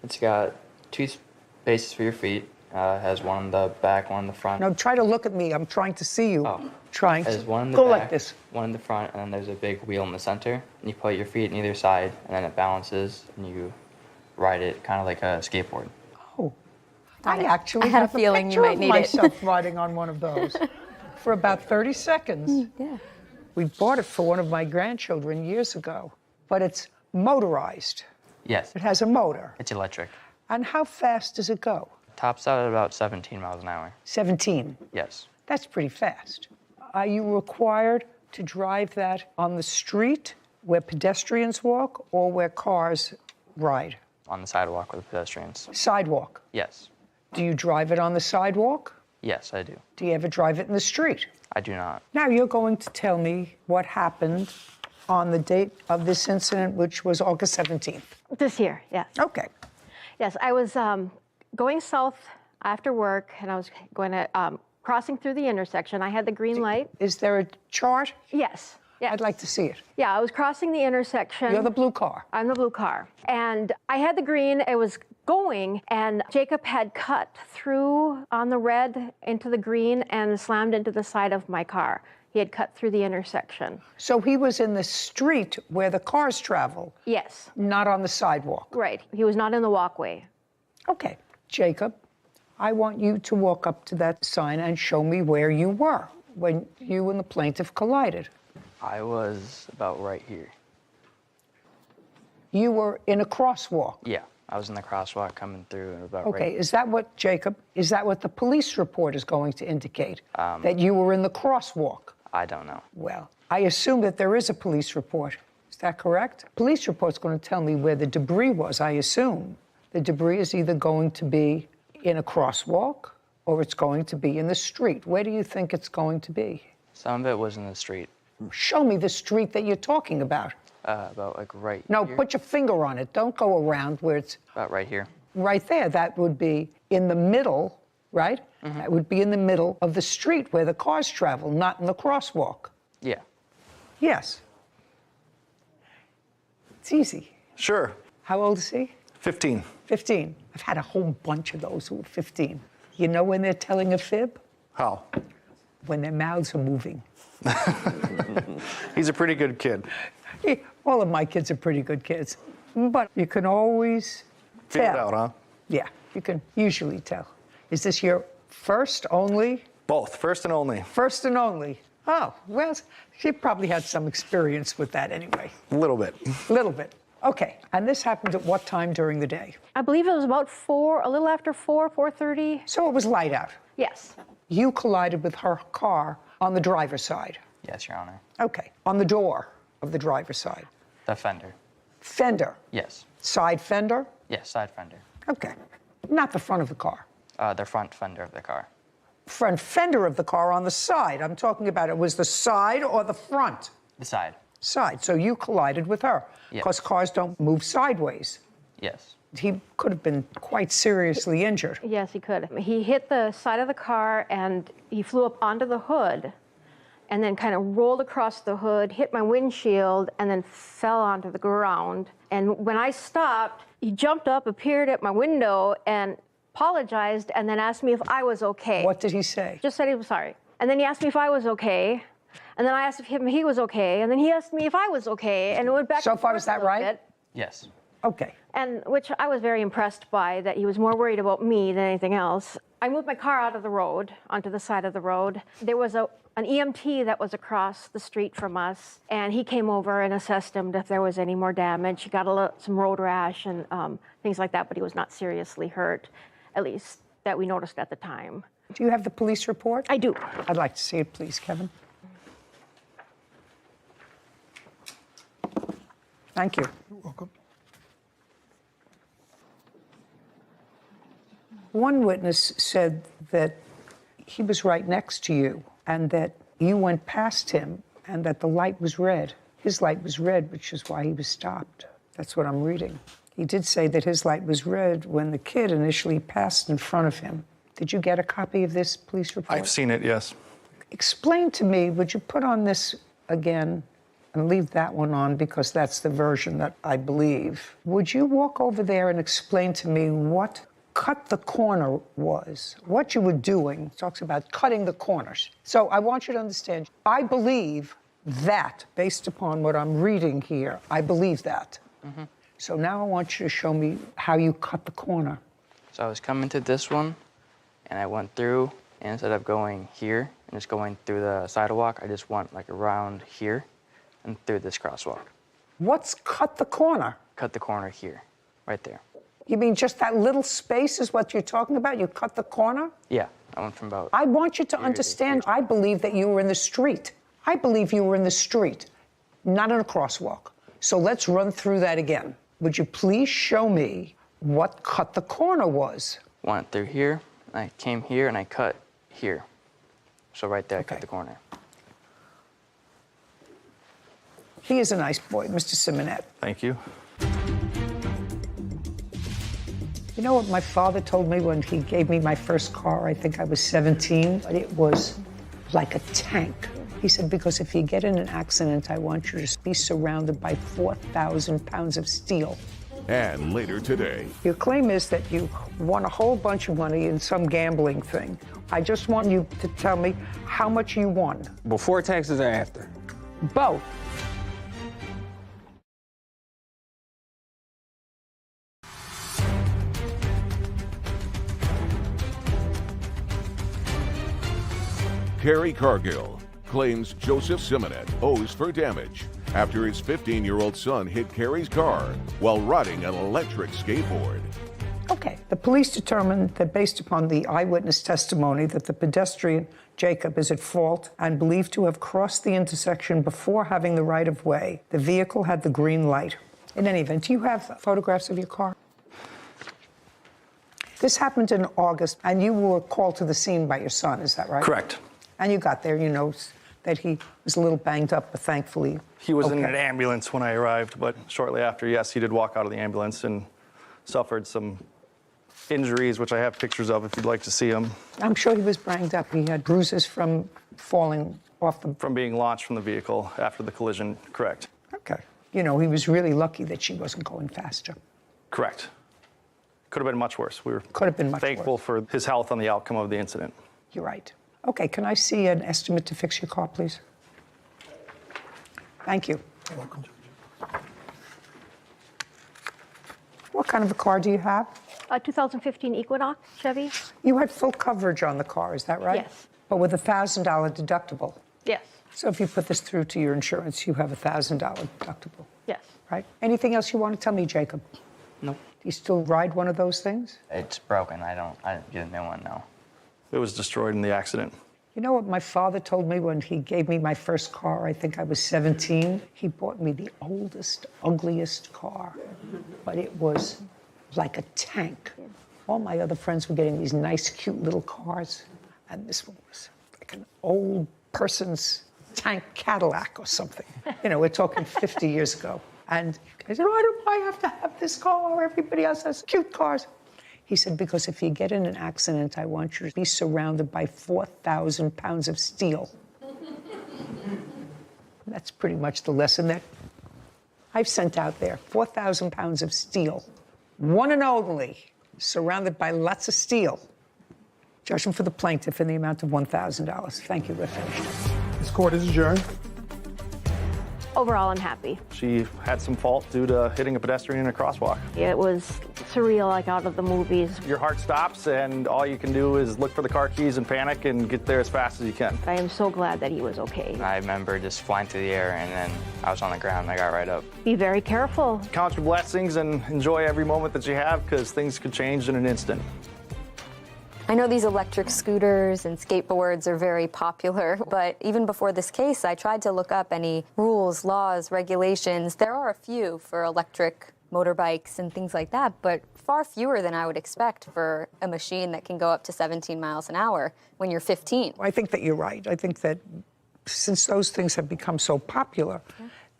It's got 2 spaces for your feet. Has one in the back, one in the front. No, try to look at me. I'm trying to see you. Oh. Trying There's to one in the go back, like this. one in the front, and then there's a big wheel in the center. And you put your feet on either side, and then it balances, and you ride it kind of like a skateboard. Oh, I actually I had a have feeling you picture might of need it. myself riding on one of those for about 30 seconds. Yeah. We bought it for one of my grandchildren years ago, but it's motorized. Yes. It has a motor. It's electric. And how fast does it go? Tops out at about 17 miles an hour. 17. Yes. That's pretty fast. Are you required to drive that on the street where pedestrians walk or where cars ride? On the sidewalk with the pedestrians. Sidewalk. Yes. Do you drive it on the sidewalk? Yes, I do. Do you ever drive it in the street? I do not. Now you're going to tell me what happened on the date of this incident, which was August 17th. This year, yes. Okay. Yes, I was going south after work, and I was going to crossing through the intersection. I had the green light. Is there a chart? Yes. Yes. I'd like to see it. Yeah, I was crossing the intersection. You're the blue car. I'm the blue car. And I had the green, it was going, and Jacob had cut through on the red into the green and slammed into the side of my car. He had cut through the intersection. So he was in the street where the cars travel? Yes. Not on the sidewalk? Right. He was not in the walkway. Okay. Jacob, I want you to walk up to that sign and show me where you were when you and the plaintiff collided. I was about right here. You were in a crosswalk? Yeah, I was in the crosswalk coming through and about Okay, right. is that what, Jacob, is that what the police report is going to indicate? That you were in the crosswalk? I don't know. Well, I assume that there is a police report. Is that correct? Police report's going to tell me where the debris was, I assume. The debris is either going to be in a crosswalk or it's going to be in the street. Where do you think it's going to be? Some of it was in the street. Show me the street that you're talking about. About like right No, here. put your finger on it. Don't go around where it's About right here. right there. That would be in the middle, right? That would be in the middle of the street where the cars travel, not in the crosswalk. Yeah. Yes. It's easy. Sure. How old is he? 15. 15. I've had a whole bunch of those who are 15. You know when they're telling a fib? How? When their mouths are moving. He's a pretty good kid. All of my kids are pretty good kids. But you can always Figure tell. it out, huh? Yeah, you can usually tell. Is this your first only? Both, first and only. First and only. Oh, well, she probably had some experience with that anyway. A little bit. A little bit. Okay, and this happened at what time during the day? I believe it was about 4, a little after 4, 4:30. So it was light out. Yes. You collided with her car on the driver's side. Yes, Your Honor. Okay, on the door of the driver's side. The fender. Fender. Yes. Side fender? Yes, side fender. Okay. Not the front of the car. The front fender of the car. Front fender of the car on the side. I'm talking about it was the side or the front? The side. Side. So you collided with her. Yes. Because cars don't move sideways. Yes. He could have been quite seriously injured. Yes, he could. He hit the side of the car and he flew up onto the hood and then kind of rolled across the hood, hit my windshield, and then fell onto the ground. And when I stopped, he jumped up, appeared at my window, and apologized, and then asked me if I was okay. What did he say? Just said he was sorry. And then he asked me if I was okay. And then I asked him if he was okay. And then he asked me if I was okay. And it went back. So far, is that right? Bit. Yes. Okay. And which I was very impressed by, that he was more worried about me than anything else. I moved my car out of the road, onto the side of the road. There was an EMT that was across the street from us, and he came over and assessed him if there was any more damage. He got some road rash and things like that, but he was not seriously hurt, at least that we noticed at the time. Do you have the police report? I do. I'd like to see it, please, Kevin. Thank you. You're welcome. One witness said that he was right next to you and that you went past him and that the light was red. His light was red, which is why he was stopped. That's what I'm reading. He did say that his light was red when the kid initially passed in front of him. Did you get a copy of this police report? I've seen it, yes. Explain to me, would you put on this again and leave that one on because that's the version that I believe. Would you walk over there and explain to me what cut the corner was, what you were doing? It talks about cutting the corners. So I want you to understand, I believe that, based upon what I'm reading here, I believe that. Mm-hmm. So now I want you to show me how you cut the corner. So I was coming to this one, and I went through, and instead of going here and just going through the sidewalk, I just went like around here and through this crosswalk. What's cut the corner? Cut the corner here, right there. You mean just that little space is what you're talking about? You cut the corner? Yeah, I went from about... I want you to understand, I believe that you were in the street. I believe you were in the street, not in a crosswalk. So let's run through that again. Would you please show me what cut the corner was? Went through here, and I came here, and I cut here. So right there, I cut the corner. He is a nice boy, Mr. Simonet. Thank you. You know what my father told me when he gave me my first car? I think I was 17. It was like a tank. He said, because if you get in an accident, I want you to be surrounded by 4,000 pounds of steel. And later today, Your claim is that you won a whole bunch of money in some gambling thing. I just want you to tell me how much you won. Before taxes or after? Both. Carrie Cargill claims Joseph Simonet owes for damage after his 15-year-old son hit Carrie's car while riding an electric skateboard. Okay. The police determined that based upon the eyewitness testimony that the pedestrian, Jacob, is at fault and believed to have crossed the intersection before having the right-of-way. The vehicle had the green light. In any event, do you have photographs of your car? This happened in August, and you were called to the scene by your son, is that right? Correct. And you got there, you know that he was a little banged up, but thankfully He was in an ambulance when I arrived, but shortly after, yes, he did walk out of the ambulance and suffered some injuries, which I have pictures of if you'd like to see them. I'm sure he was banged up. He had bruises from falling off the... From being launched from the vehicle after the collision, correct. Okay. You know, he was really lucky that she wasn't going faster. Correct. Could have been much worse. We were Could have been much thankful for his health and the outcome of the incident. You're right. Okay, can I see an estimate to fix your car, please? Thank you. You're welcome. What kind of a car do you have? A 2015 Equinox Chevy? You had full coverage on the car, is that right? Yes. But with a $1,000 deductible. Yes. So if you put this through to your insurance, you have a $1,000 deductible. Yes. Right? Anything else you want to tell me, Jacob? Nope. Do you still ride one of those things? It's broken. I didn't get a new one, no. It was destroyed in the accident. You know what my father told me when he gave me my first car? I think I was 17. He bought me the oldest, ugliest car, but it was like a tank. All my other friends were getting these nice, cute little cars, and this one was like an old person's tank Cadillac or something. You know, we're talking 50 years ago. And I said, why do I have to have this car? Everybody else has cute cars. He said, because if you get in an accident, I want you to be surrounded by 4,000 pounds of steel. That's pretty much the lesson that I've sent out there. 4,000 pounds of steel. One and only, surrounded by lots of steel. Judgment for the plaintiff in the amount of $1,000. Thank you, we're finished. This court is adjourned. Overall, I'm happy. She had some fault due to hitting a pedestrian in a crosswalk. It was surreal, like out of the movies. Your heart stops, and all you can do is look for the car keys and panic and get there as fast as you can. I am so glad that he was okay. I remember just flying through the air, and then I was on the ground, and I got right up. Be very careful. Count your blessings and enjoy every moment that you have, because things could change in an instant. I know these electric scooters and skateboards are very popular, but even before this case, I tried to look up any rules, laws, regulations. There are a few for electric motorbikes and things like that, but far fewer than I would expect for a machine that can go up to 17 miles an hour when you're 15. I think that you're right. I think that since those things have become so popular,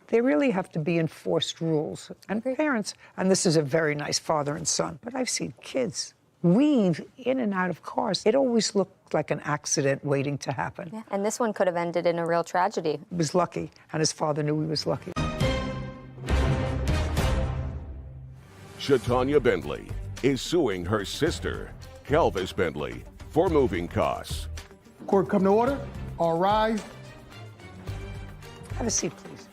there really have to be enforced rules. And parents, and this is a very nice father and son, but I've seen kids weave in and out of cars. It always looked like an accident waiting to happen. Yeah. And this one could have ended in a real tragedy. He was lucky, and his father knew he was lucky. Shatanya Bentley is suing her sister, Kelvis Bentley, for moving costs. Court come to order. All rise. Have a seat, please.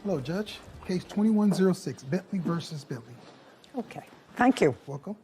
Hello, Judge. Case 2106, Bentley versus Bentley. Okay. Thank you. Welcome.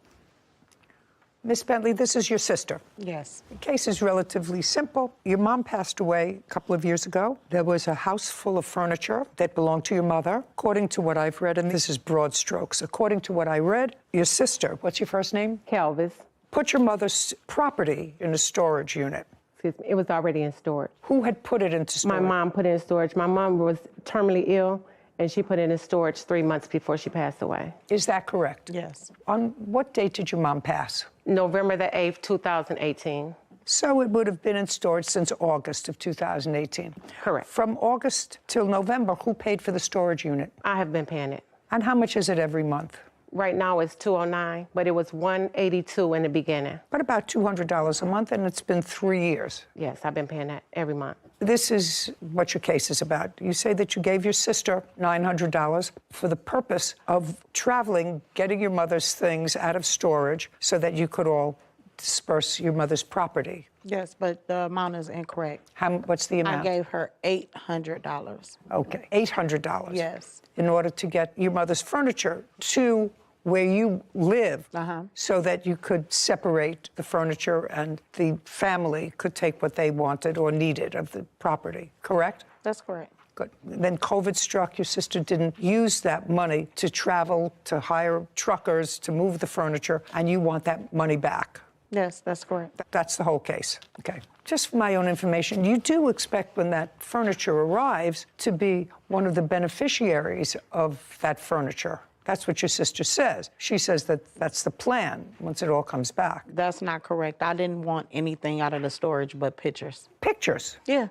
Miss Bentley, this is your sister. Yes. The case is relatively simple. Your mom passed away a couple of years ago. There was a house full of furniture that belonged to your mother. According to what I've read, and this is broad strokes, according to what I read, your sister, what's your first name? Kelvis. Put your mother's property in a storage unit. Excuse me, it was already in storage. Who had put it into storage? My mom put it in storage. My mom was terminally ill, and she put it in storage 3 months before she passed away. Is that correct? Yes. On what date did your mom pass? November the 8th, 2018. So it would have been in storage since August of 2018. Correct. From August till November, who paid for the storage unit? I have been paying it. And how much is it every month? Right now it's $209, but it was $182 in the beginning. But about $200 a month, and it's been 3 years. Yes, I've been paying that every month. This is what your case is about. You say that you gave your sister $900 for the purpose of traveling, getting your mother's things out of storage so that you could all disperse your mother's property. Yes, but the amount is incorrect. What's the amount? I gave her $800. Okay, $800. Yes. In order to get your mother's furniture to where you live, so that you could separate the furniture and the family could take what they wanted or needed of the property, correct? That's correct. Good. Then COVID struck, your sister didn't use that money to travel, to hire truckers, to move the furniture, and you want that money back. Yes, that's correct. That's the whole case. Okay. Just for my own information, you do expect when that furniture arrives to be one of the beneficiaries of that furniture. That's what your sister says. She says that that's the plan once it all comes back. That's not correct. I didn't want anything out of the storage but pictures. Pictures? Yeah.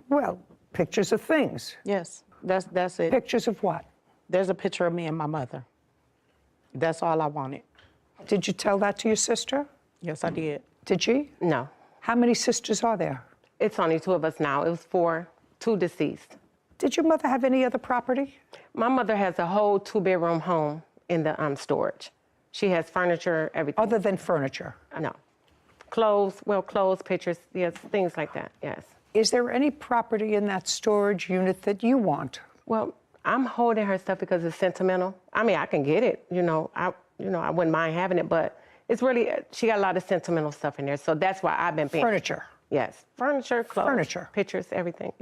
Well, pictures of things. Yes, that's it. Pictures of what? There's a picture of me and my mother. That's all I wanted. Did you tell that to your sister? Yes, I did. Did she? No. How many sisters are there? It's only 2 of us now. It was 4, 2 deceased. Did your mother have any other property? My mother has a whole 2-bedroom home in the storage. She has furniture, everything. Other than furniture? No. Clothes, pictures, yes, things like that, yes. Is there any property in that storage unit that you want? Well, I'm holding her stuff because it's sentimental. I mean, I can get it, I wouldn't mind having it, but it's really, she got a lot of sentimental stuff in there, so that's why I've been paying. Furniture? Yes, furniture, clothes. Furniture? Pictures, everything,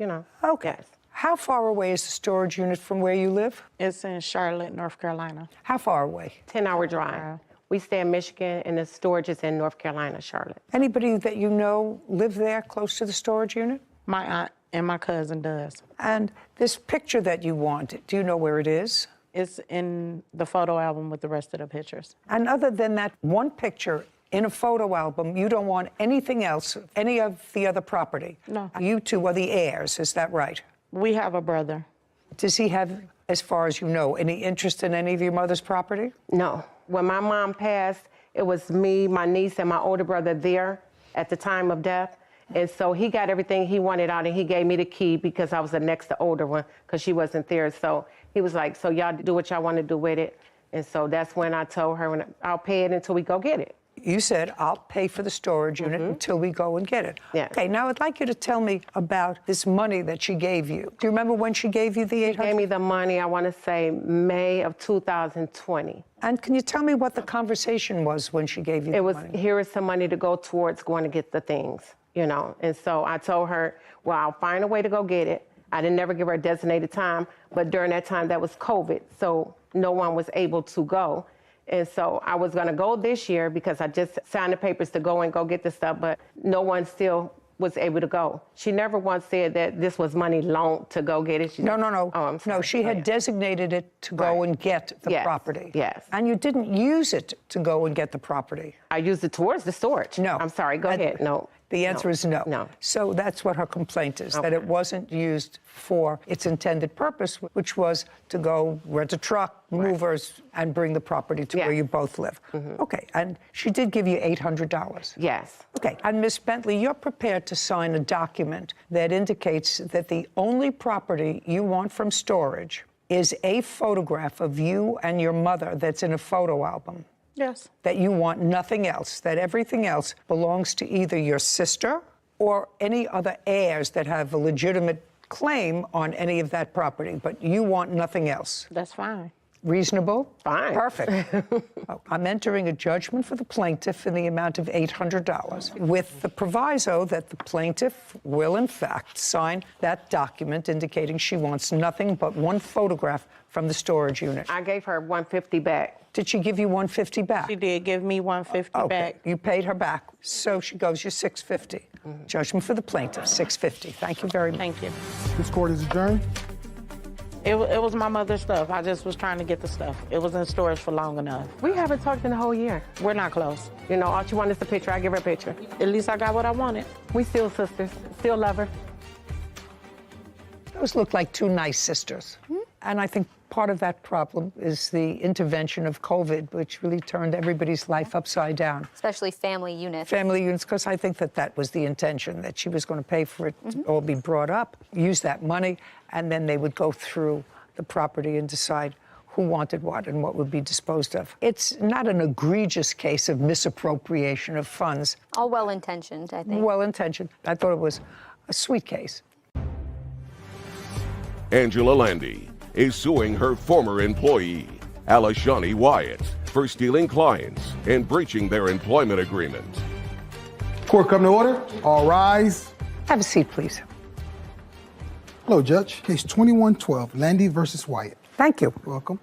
Okay. Yes. How far away is the storage unit from where you live? It's in Charlotte, North Carolina. How far away? 10-hour drive. We stay in Michigan, and the storage is in North Carolina, Charlotte. Anybody that you know live there close to the storage unit? My aunt and my cousin does. And this picture that you want, do you know where it is? It's in the photo album with the rest of the pictures. And other than that one picture in a photo album, you don't want anything else, any of the other property? No. You two are the heirs, is that right? We have a brother. Does he have, as far as you know, any interest in any of your mother's property? No. When my mom passed, it was me, my niece, and my older brother there at the time of death. And so he got everything he wanted out, and he gave me the key because I was the next to older one because she wasn't there. So he was like, so y'all do what y'all want to do with it. And so that's when I told her, I'll pay it until we go get it. You said, I'll pay for the storage unit until we go and get it. Yeah. Okay, now I'd like you to tell me about this money that she gave you. Do you remember when she gave you the $800? She gave me the money, I want to say May of 2020. And can you tell me what the conversation was when she gave you the money? Here is some money to go towards going to get the things, And so I told her, well, I'll find a way to go get it. I didn't never give her a designated time, but during that time, that was COVID, so no one was able to go. And so I was going to go this year because I just signed the papers to go and go get the stuff, but no one still was able to go. She never once said that this was money loaned to go get it. No. Oh, I'm sorry. No, she had designated it to go and get the property. Yes. And you didn't use it to go and get the property. I used it towards the storage. No. I'm sorry, go ahead. No. The answer is no. No. So that's what her complaint is, that it wasn't used for its intended purpose, which was to go rent a truck, movers, and bring the property to where you both live. Okay, and she did give you $800. Yes. Okay, and Ms. Bentley, you're prepared to sign a document that indicates that the only property you want from storage is a photograph of you and your mother that's in a photo album. Yes. That you want nothing else, that everything else belongs to either your sister or any other heirs that have a legitimate claim on any of that property, but you want nothing else. That's fine. Reasonable? Fine. Perfect. I'm entering a judgment for the plaintiff in the amount of $800 with the proviso that the plaintiff will, in fact, sign that document indicating she wants nothing but one photograph from the storage unit. I gave her $150 back. Did she give you $150 back? She did give me $150 back. You paid her back. So she goes, you're $650. Judgment for the plaintiff, $650. Thank you very much. Thank you. This court is adjourned. It was my mother's stuff. I just was trying to get the stuff. It was in storage for long enough. We haven't talked in a whole year. We're not close. All she wanted is the picture. I give her a picture. At least I got what I wanted. We still sisters, still love her. Those look like two nice sisters. And I think part of that problem is the intervention of COVID, which really turned everybody's life upside down. Especially family units. Family units, because I think that was the intention, that she was going to pay for it to all be brought up, use that money, and then they would go through the property and decide who wanted what and what would be disposed of. It's not an egregious case of misappropriation of funds. All well-intentioned, I think. Well-intentioned. I thought it was a sweet case. Angela Landy is suing her former employee, Alishani Wyatt, for stealing clients and breaching their employment agreement. Court come to order. All rise. Have a seat, please. Hello, Judge. Case 2112, Landy versus Wyatt. Thank you. Welcome.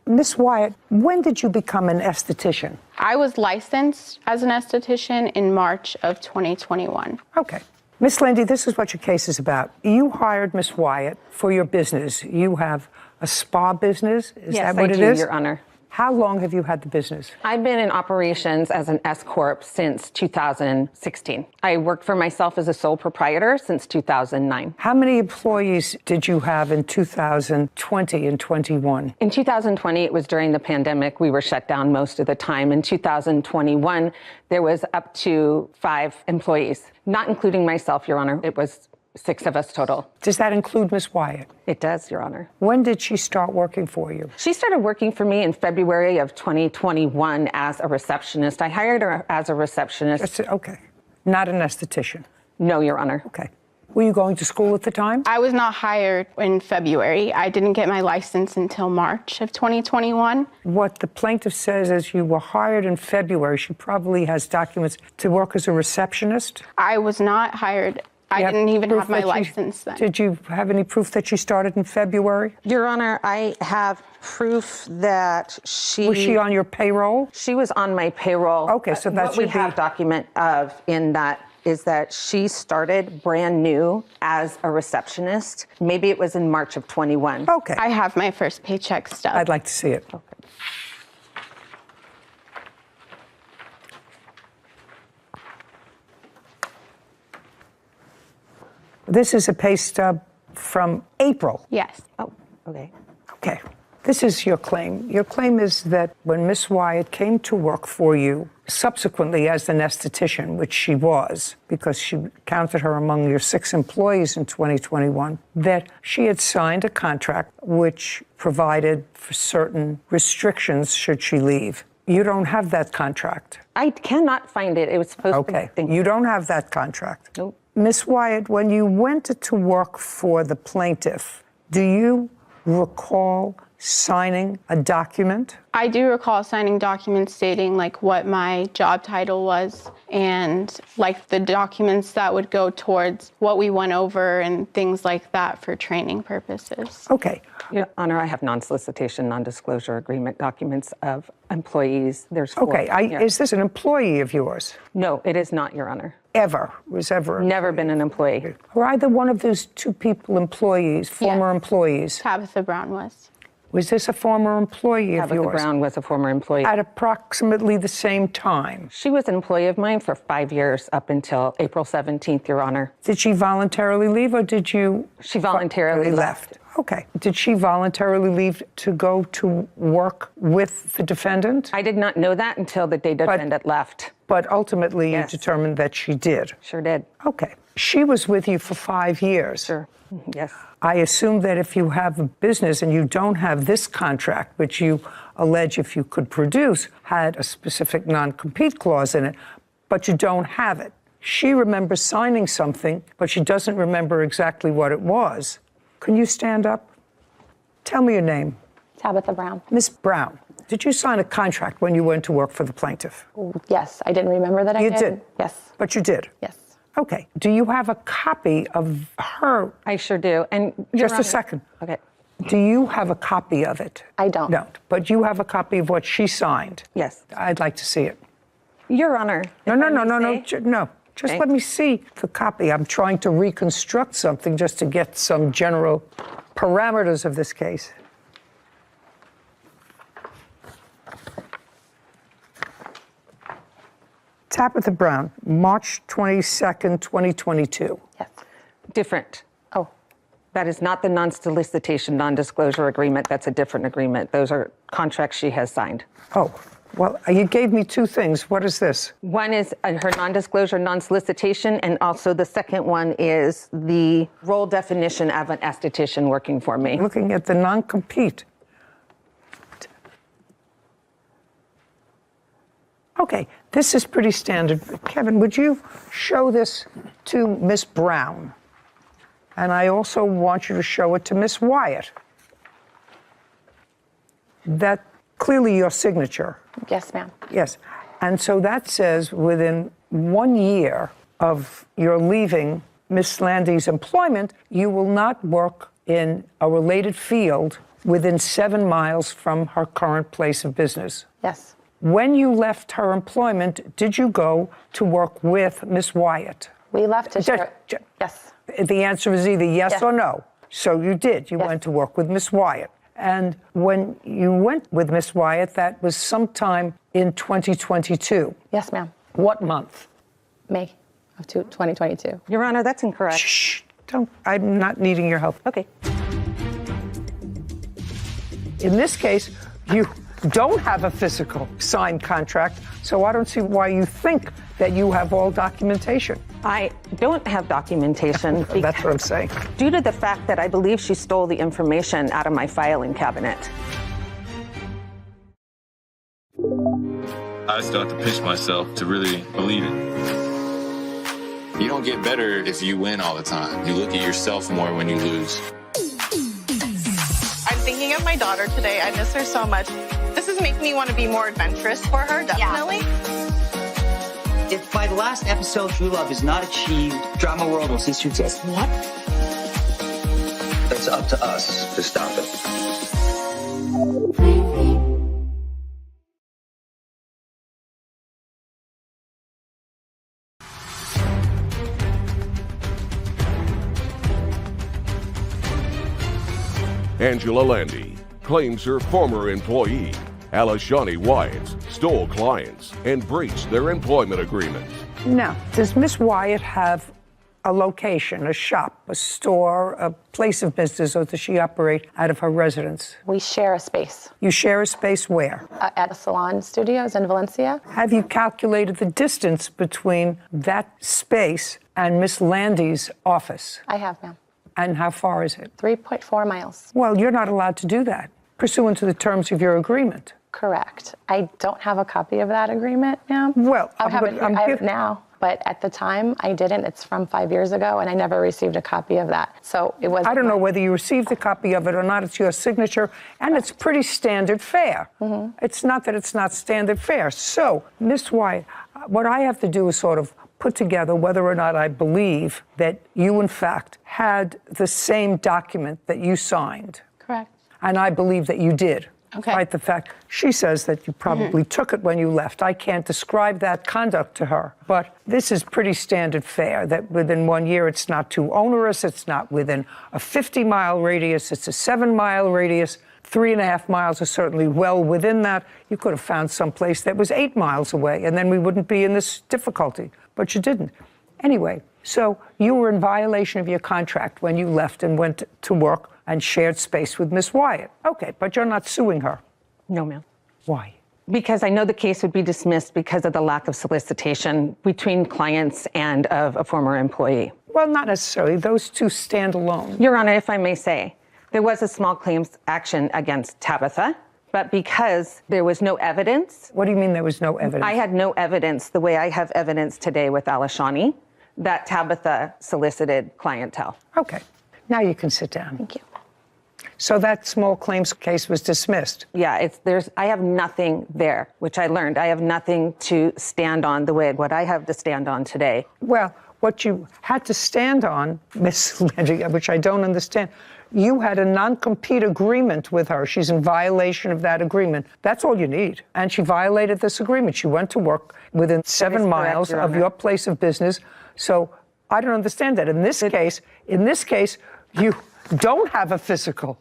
Miss Wyatt, when did you become an esthetician? I was licensed as an esthetician in March of 2021. Okay. Miss Landy, this is what your case is about. You hired Miss Wyatt for your business. You have a spa business. Is that what it is? Your Honor. How long have you had the business? I've been in operations as an S Corp since 2016. I worked for myself as a sole proprietor since 2009. How many employees did you have in 2020 and 21? In 2020, it was during the pandemic. We were shut down most of the time. In 2021, there was up to 5 employees, not including myself, Your Honor. It was 6 of us total. Does that include Miss Wyatt? It does, Your Honor. When did she start working for you? She started working for me in February of 2021 as a receptionist. I hired her as a receptionist. Okay. Not an esthetician? No, Your Honor. Okay. Were you going to school at the time? I was not hired in February. I didn't get my license until March of 2021. What the plaintiff says is you were hired in February. She probably has documents to work as a receptionist. I was not hired. I didn't even have my license then. Did you have any proof that she started in February? Your Honor, I have proof that she... Was she on your payroll? She was on my payroll. Okay, so that's what we have document of in that is that she started brand new as a receptionist. Maybe it was in March of 21. Okay. I have my first paycheck stub. I'd like to see it. Okay. This is a pay stub from April. Yes. Oh, okay. Okay. This is your claim. Your claim is that when Miss Wyatt came to work for you, subsequently as an esthetician, which she was, because she counted her among your 6 employees in 2021, that she had signed a contract which provided for certain restrictions should she leave. You don't have that contract. I cannot find it. It was supposed to be. You don't have that contract. Nope. Miss Wyatt, when you went to work for the plaintiff, do you recall signing a document? I do recall signing documents stating like what my job title was and like the documents that would go towards what we went over and things like that for training purposes. Okay. Your Honor, I have non-solicitation, non-disclosure agreement documents of employees. There's 4. Okay. Is this an employee of yours? No, it is not, Your Honor. Ever? Was ever? Never been an employee. Were either one of those 2 people employees, former employees? Tabitha Brown was. Was this a former employee of yours? Tabitha Brown was a former employee. At approximately the same time? She was an employee of mine for 5 years up until April 17th, Your Honor. Did she voluntarily leave or did you? She voluntarily left. Okay. Did she voluntarily leave to go to work with the defendant? I did not know that until the day defendant left. But ultimately you determined that she did? Sure did. Okay. She was with you for 5 years? Sure. Yes. I assume that if you have a business and you don't have this contract, which you allege if you could produce, had a specific non-compete clause in it, but you don't have it. She remembers signing something, but she doesn't remember exactly what it was. Can you stand up? Tell me your name. Tabitha Brown. Miss Brown, did you sign a contract when you went to work for the plaintiff? Yes, I didn't remember that I did. You did? Yes. But you did? Yes. Okay. Do you have a copy of her? I sure do. And just a second. Okay. Do you have a copy of it? I don't. No. But you have a copy of what she signed? Yes. I'd like to see it. Your Honor. No. Just let me see the copy. I'm trying to reconstruct something just to get some general parameters of this case. Tabitha Brown, March 22nd, 2022. Yes. Different. Oh. That is not the non-solicitation, non-disclosure agreement. That's a different agreement. Those are contracts she has signed. Oh, well, you gave me two things. What is this? One is her non-disclosure, non-solicitation, and also the second one is the role definition of an esthetician working for me. Looking at the non-compete. Okay, this is pretty standard. Kevin, would you show this to Miss Brown? And I also want you to show it to Miss Wyatt. That clearly your signature. Yes, ma'am. Yes. And so that says within 1 year of your leaving Miss Landy's employment, you will not work in a related field within 7 miles from her current place of business. Yes. When you left her employment, did you go to work with Miss Wyatt? We left to share. Yes. The answer is either yes or no. So you did. You went to work with Miss Wyatt. And when you went with Miss Wyatt, that was sometime in 2022. Yes, ma'am. What month? May of 2022. Your Honor, that's incorrect. Shh. I'm not needing your help. Okay. In this case, you don't have a physical signed contract, so I don't see why you think that you have all documentation. I don't have documentation. That's what I'm saying. Due to the fact that I believe she stole the information out of my filing cabinet. I start to pinch myself to really believe it. You don't get better if you win all the time. You look at yourself more when you lose. I'm thinking of my daughter today. I miss her so much. This is making me want to be more adventurous for her, definitely. If by the last episode true love is not achieved, Drama World will cease to exist. What? It's up to us to stop it. Angela Landy claims her former employee, Alishani Wyatt, stole clients and breached their employment agreement. Now, does Miss Wyatt have a location, a shop, a store, a place of business, or does she operate out of her residence? We share a space. You share a space where? At the Salon Studios in Valencia. Have you calculated the distance between that space and Miss Landy's office? I have, ma'am. And how far is it? 3.4 miles. Well, you're not allowed to do that, pursuant to the terms of your agreement. Correct. I don't have a copy of that agreement, ma'am. Well, I have it now, but at the time I didn't. It's from 5 years ago, and I never received a copy of that. So it was. I don't know whether you received a copy of it or not. It's your signature, and it's pretty standard fare. Mm-hmm. It's not that it's not standard fare. So, Miss Wyatt, what I have to do is sort of put together whether or not I believe that you, in fact, had the same document that you signed. Correct. And I believe that you did. Okay. Despite the fact she says that you probably took it when you left. I can't describe that conduct to her. But this is pretty standard fare, that within 1 year it's not too onerous, it's not within a 50-mile radius, it's a 7-mile radius. 3.5 miles is certainly well within that. You could have found some place that was 8 miles away, and then we wouldn't be in this difficulty. But you didn't. Anyway, so you were in violation of your contract when you left and went to work and shared space with Miss Wyatt. Okay, but you're not suing her. No, ma'am. Why? Because I know the case would be dismissed because of the lack of solicitation between clients and of a former employee. Well, not necessarily. Those two stand alone. Your Honor, if I may say, there was a small claims action against Tabitha, but because there was no evidence. What do you mean there was no evidence? I had no evidence, the way I have evidence today with Alishani, that Tabitha solicited clientele. Okay. Now you can sit down. Thank you. So that small claims case was dismissed? Yeah, I have nothing there, which I learned. I have nothing to stand on what I have to stand on today. Well, what you had to stand on, Miss Landy, which I don't understand, you had a non-compete agreement with her. She's in violation of that agreement. That's all you need. And she violated this agreement. She went to work within 7 miles of your place of business. So I don't understand that. In this case, you don't have a physical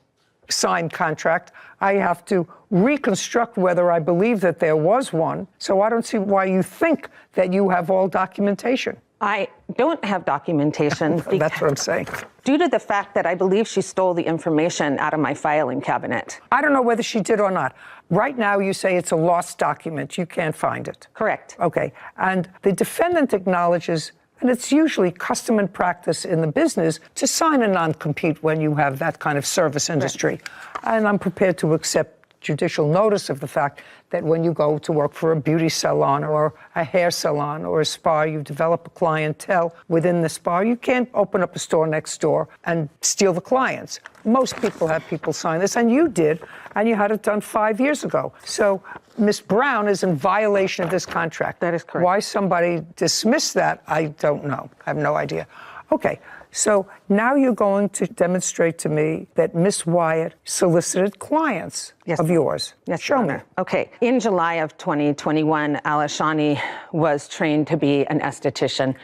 signed contract. I have to reconstruct whether I believe that there was one. So I don't see why you think that you have all documentation. I don't have documentation. That's what I'm saying. Due to the fact that I believe she stole the information out of my filing cabinet. I don't know whether she did or not. Right now, you say it's a lost document. You can't find it. Correct. Okay. And the defendant acknowledges, and it's usually custom and practice in the business, to sign a non-compete when you have that kind of service industry. Right. And I'm prepared to accept judicial notice of the fact that when you go to work for a beauty salon or a hair salon or a spa, you develop a clientele within the spa. You can't open up a store next door and steal the clients. Most people have people sign this, and you did, and you had it done 5 years ago. So Ms. Brown is in violation of this contract. That is correct. Why somebody dismissed that, I don't know. I have no idea. Okay. So now you're going to demonstrate to me that Miss Wyatt solicited clients of yours. Yes, Show me. Okay. In July of 2021, Alashani was trained to be an esthetician.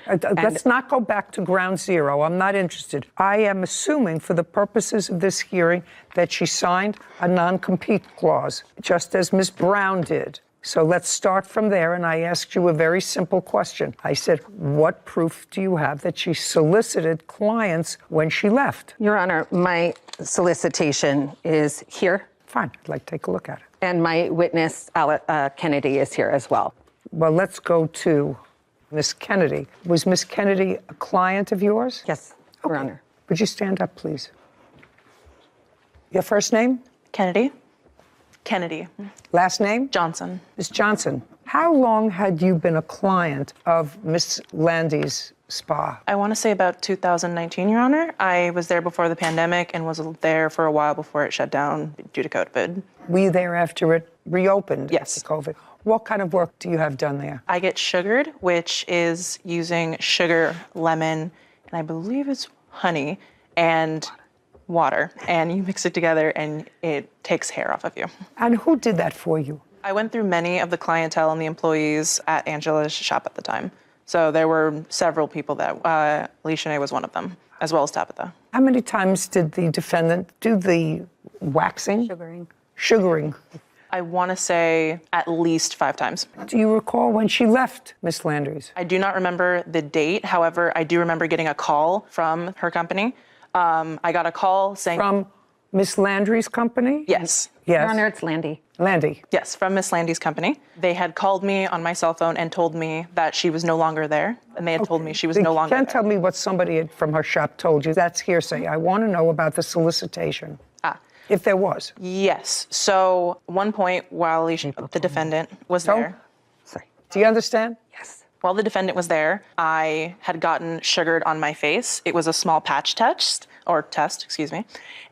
Let's not go back to ground zero. I'm not interested. I am assuming for the purposes of this hearing that she signed a non-compete clause, just as Ms. Brown did. So let's start from there, and I asked you a very simple question. I said, what proof do you have that she solicited clients when she left? Your Honor, my solicitation is here. Fine, I'd like to take a look at it. And my witness, Kennedy, is here as well. Well, let's go to Miss Kennedy. Was Miss Kennedy a client of yours? Yes, Your Honor. Would you stand up, please? Your first name? Kennedy. Kennedy. Last name? Johnson. Ms. Johnson, how long had you been a client of Miss Landy's spa? I want to say about 2019, Your Honor. I was there before the pandemic and was there for a while before it shut down due to COVID. Were you there after it reopened? Yes. After COVID. What kind of work do you have done there? I get sugared, which is using sugar, lemon, and I believe it's honey and water, and you mix it together and it takes hair off of you. And who did that for you? I went through many of the clientele and the employees at Angela's shop at the time. So there were several people that, Alicia was one of them, as well as Tabitha. How many times did the defendant do the waxing? Sugaring. I want to say at least 5 times. Do you recall when she left Miss Landry's? I do not remember the date. However, I do remember getting a call from her company. I got a call saying... From Miss Landry's company? Yes. Yes. Your Honor, it's Landy. Landy. Yes, from Miss Landy's company. They had called me on my cell phone and told me that she was no longer there, and they had told me she was no longer there. You can't tell me what somebody from her shop told you. That's hearsay. I want to know about the solicitation. If there was. Yes. So, one point while Alicia, the defendant, was there. Sorry. Do you understand? Yes. While the defendant was there, I had gotten sugared on my face. It was a small patch test,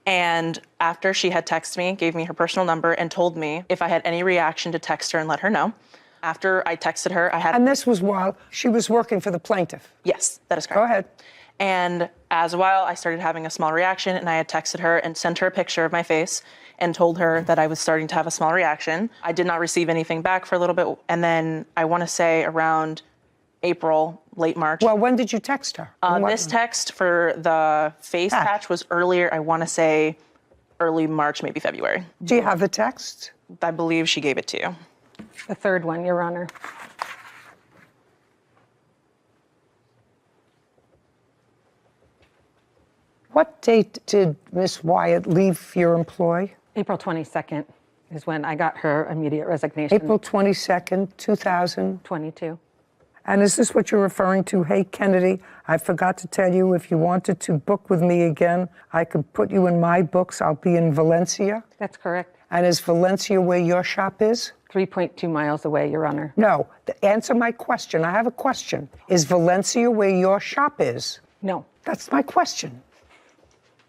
and after she had texted me, gave me her personal number, and told me if I had any reaction to text her and let her know. After I texted her, I had... And this was while she was working for the plaintiff? Yes, that is correct. Go ahead. And as a while, I started having a small reaction, and I had texted her and sent her a picture of my face and told her that I was starting to have a small reaction. I did not receive anything back for a little bit, and then I want to say around April, late March. Well, when did you text her? This text for the face patch was earlier, I want to say early March, maybe February. Do you have the text? I believe she gave it to you. The third one, Your Honor. What date did Miss Wyatt leave your employ? April 22nd is when I got her immediate resignation. April 22nd, 2022. And is this what you're referring to? Hey, Kennedy, I forgot to tell you, if you wanted to book with me again, I could put you in my books. I'll be in Valencia. That's correct. And is Valencia where your shop is? 3.2 miles away, Your Honor. No. Answer my question. I have a question. Is Valencia where your shop is? No. That's my question.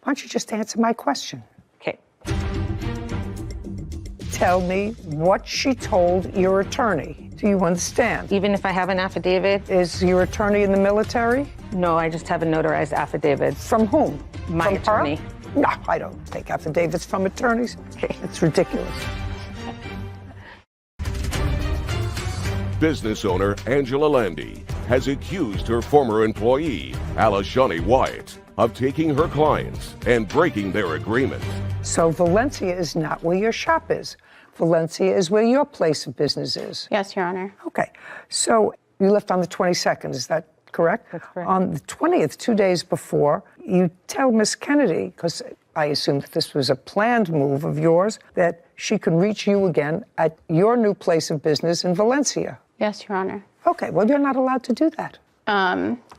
Why don't you just answer my question? Okay. Tell me what she told your attorney. Do you understand? Even if I have an affidavit? Is your attorney in the military? No, I just have a notarized affidavit. From whom? My From attorney. Her? No, I don't take affidavits from attorneys. Okay. It's ridiculous. Business owner Angela Landy has accused her former employee, Alashani Wyatt, of taking her clients and breaking their agreement. So Valencia is not where your shop is. Valencia is where your place of business is. Yes, Your Honor. Okay. So you left on the 22nd, is that correct? That's correct. On the 20th, 2 days before, you tell Miss Kennedy, because I assume that this was a planned move of yours, that she can reach you again at your new place of business in Valencia. Yes, Your Honor. Okay, well, you're not allowed to do that.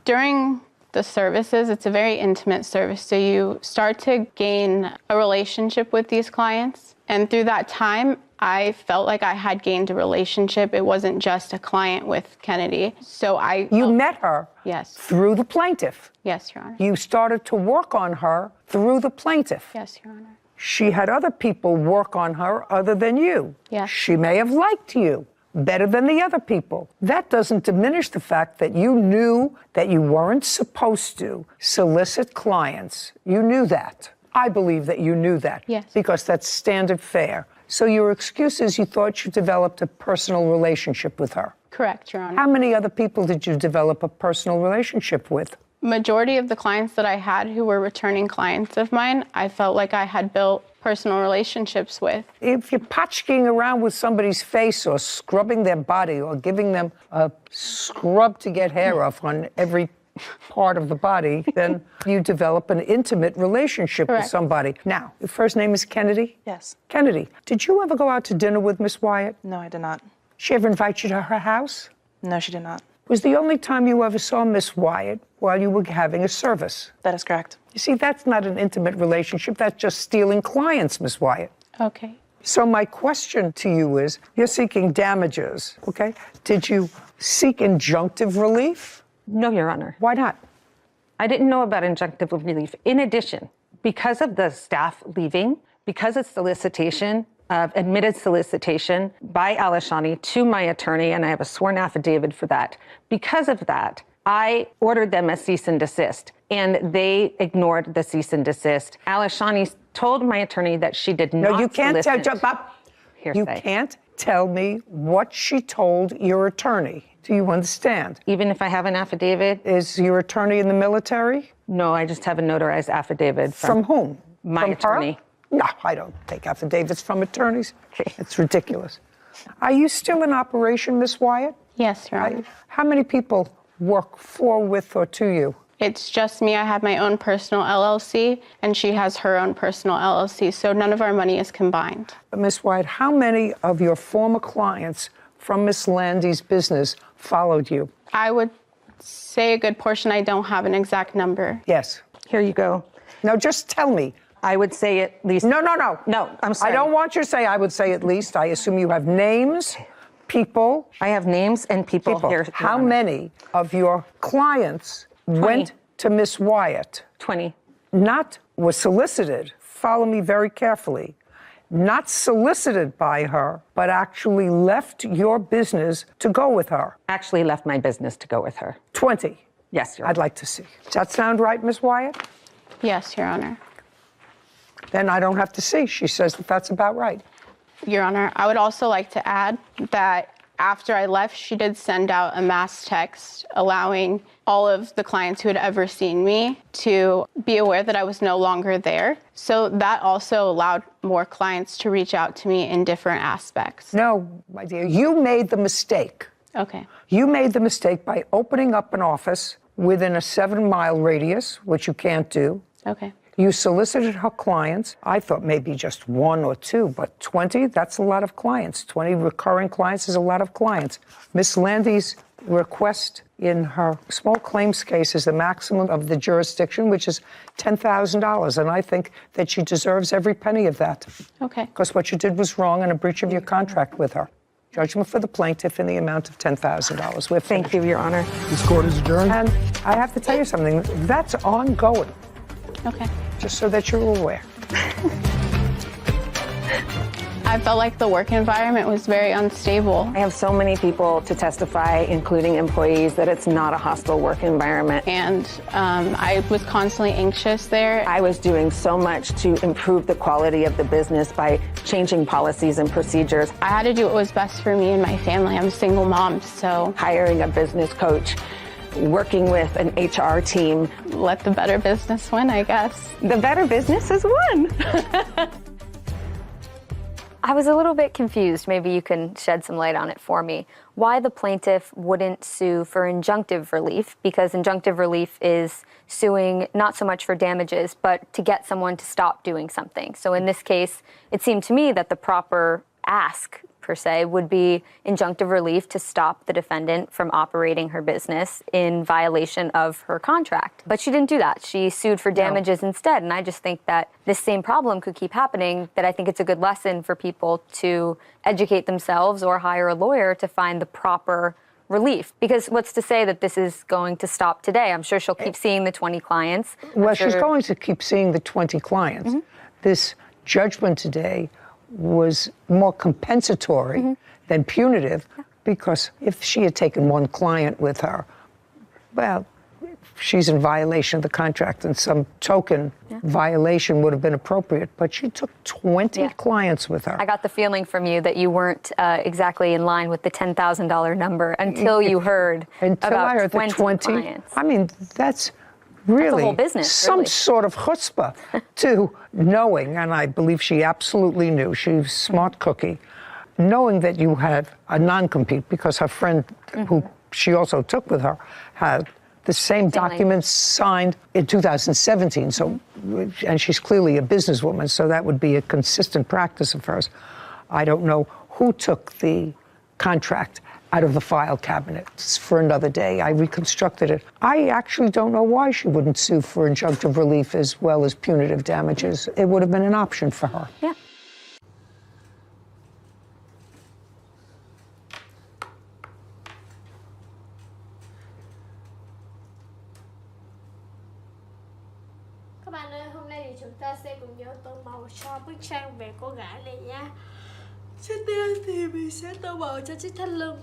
During the services, it's a very intimate service, so you start to gain a relationship with these clients. And through that time, I felt like I had gained a relationship. It wasn't just a client with Kennedy. So You met her Yes. through the plaintiff. Yes, Your Honor. You started to work on her through the plaintiff. Yes, Your Honor. She had other people work on her other than you. Yes. She may have liked you better than the other people. That doesn't diminish the fact that you knew that you weren't supposed to solicit clients. You knew that. I believe that you knew that. Yes. Because that's standard fare. So your excuse is you thought you developed a personal relationship with her. Correct, Your Honor. How many other people did you develop a personal relationship with? Majority of the clients that I had who were returning clients of mine, I felt like I had built personal relationships with. If you're potchking around with somebody's face or scrubbing their body or giving them a scrub to get hair off on every part of the body, then you develop an intimate relationship with somebody. Now, your first name is Kennedy? Yes. Kennedy, did you ever go out to dinner with Miss Wyatt? No, I did not. She ever invite you to her house? No, she did not. Was the only time you ever saw Miss Wyatt while you were having a service? That is correct. You see, that's not an intimate relationship. That's just stealing clients, Miss Wyatt. Okay. So my question to you is, you're seeking damages, okay? Did you seek injunctive relief? No, Your Honor. Why not? I didn't know about injunctive relief. In addition, because of the staff leaving, because of solicitation, admitted solicitation by Alishani to my attorney, and I have a sworn affidavit for that. Because of that, I ordered them a cease and desist, and they ignored the cease and desist. Alishani told my attorney that she did not No, you can't tell, solicit you hearsay. can't tell me what she told your attorney. Do you understand? Even if I have an affidavit? Is your attorney in the military? No, I just have a notarized affidavit. From whom? My From attorney. Her? No, I don't take affidavits from attorneys. It's ridiculous. Are you still in operation, Miss Wyatt? Yes, Your Honor. How many people work for, with, or to you? It's just me. I have my own personal LLC, and she has her own personal LLC, so none of our money is combined. Miss Wyatt, how many of your former clients from Miss Landy's business followed you? I would say a good portion. I don't have an exact number. Yes. Here you go. Now, just tell me. I would say at least. No. No, I'm sorry. I don't want you to say I would say at least. I assume you have names, people. I have names and people. Here. How many of your clients went to Miss Wyatt? 20. Not was solicited. Follow me very carefully. Not solicited by her, but actually left your business to go with her. Actually left my business to go with her. 20. Yes, Your I'd like to see. Does that sound right, Miss Wyatt? Yes, Your Honor. Then I don't have to see. She says that that's about right. Your Honor, I would also like to add that after I left, she did send out a mass text allowing all of the clients who had ever seen me to be aware that I was no longer there. So that also allowed more clients to reach out to me in different aspects. No, my dear, you made the mistake. Okay. You made the mistake by opening up an office within a 7-mile radius, which you can't do. Okay. You solicited her clients. I thought maybe just 1 or 2, but 20, that's a lot of clients. 20 recurring clients is a lot of clients. Miss Landy's request in her small claims case is the maximum of the jurisdiction, which is $10,000. And I think that she deserves every penny of that. Okay. Because what you did was wrong and a breach of your contract with her. Judgment for the plaintiff in the amount of $10,000. Thank you, Your Honor. This court is adjourned. And I have to tell you something, that's ongoing. Okay. Just so that you're aware. I felt like the work environment was very unstable. I have so many people to testify, including employees, that it's not a hostile work environment. And I was constantly anxious there. I was doing so much to improve the quality of the business by changing policies and procedures. I had to do what was best for me and my family. I'm a single mom, so hiring a business coach, working with an HR team. Let the better business win, I guess. The better business has won. I was a little bit confused. Maybe you can shed some light on it for me. Why the plaintiff wouldn't sue for injunctive relief, because injunctive relief is suing not so much for damages, but to get someone to stop doing something. So in this case, it seemed to me that the proper ask, per se, would be injunctive relief to stop the defendant from operating her business in violation of her contract. But she didn't do that. She sued for damages instead. And I just think that this same problem could keep happening, that I think it's a good lesson for people to educate themselves or hire a lawyer to find the proper relief. Because what's to say that this is going to stop today? I'm sure she'll keep seeing the 20 clients. Well, she's going to keep seeing the 20 clients. This judgment today was more compensatory than punitive, because if she had taken one client with her, well, she's in violation of the contract, and some token violation would have been appropriate. But she took 20 clients with her. I got the feeling from you that you weren't exactly in line with the $10,000 number until you heard about I heard 20 the 20. clients. I mean, that's really That's a whole business, some really. sort of chutzpah to knowing, and I believe she absolutely knew, she was a smart cookie, knowing that you had a non-compete, because her friend, who she also took with her, had the same documents signed in 2017. So, and she's clearly a businesswoman, so that would be a consistent practice of hers. I don't know who took the contract out of the file cabinet. It's for another day. I reconstructed it. I actually don't know why she wouldn't sue for injunctive relief as well as punitive damages. It would have been an option for her. Yeah. Các bạn ơi, hôm nay thì chúng ta sẽ cùng nhau tô màu cho bức tranh về cô gái này nha. Trước tiên thì mình sẽ tô màu cho chiếc thắt lưng.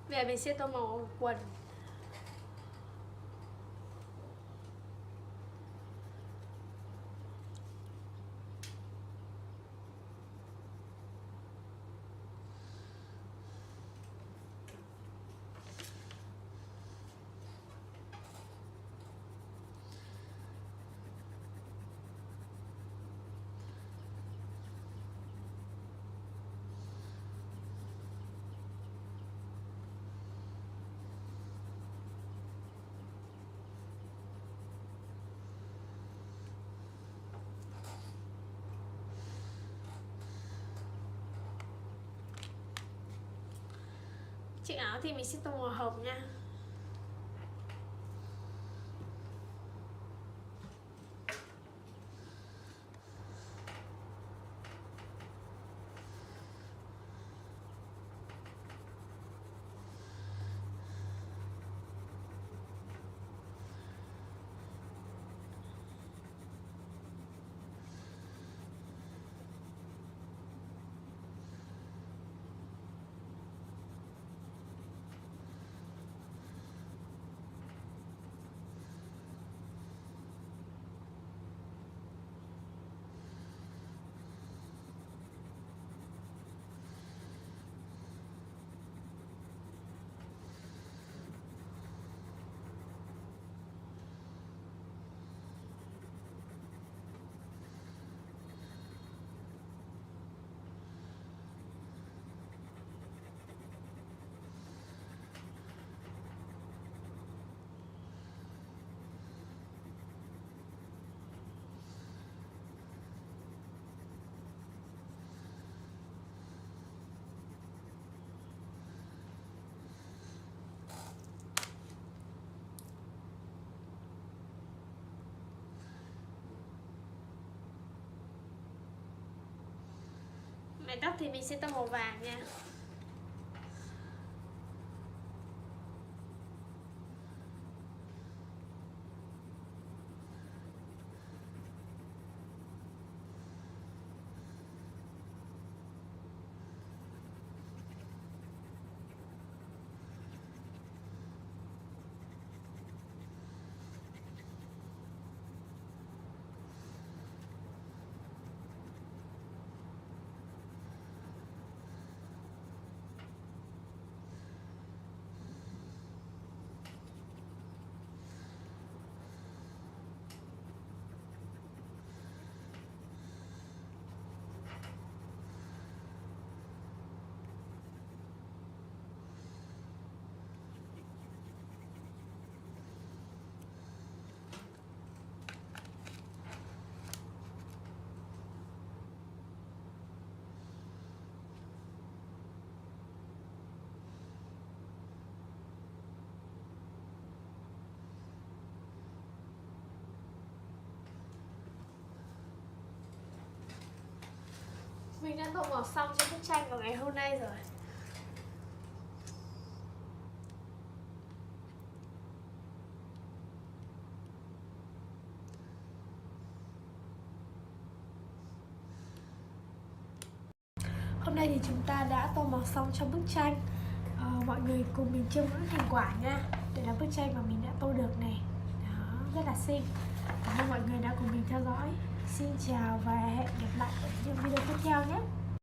Bây giờ mình sẽ tô màu quần. Chiếc áo thì mình sẽ tô màu hồng nha. Ngày tóc thì mình sẽ tô màu vàng nha. Mình đã tô màu xong cho bức tranh vào ngày hôm nay rồi. Hôm nay thì chúng ta đã tô màu xong cho bức tranh. Mọi người cùng mình chiêm ngưỡng thành quả nha. Đây là bức tranh mà mình đã tô được này. Đó, rất là xinh. Cảm ơn mọi người đã cùng mình theo dõi. Xin chào và hẹn gặp lại ở những video tiếp theo nhé.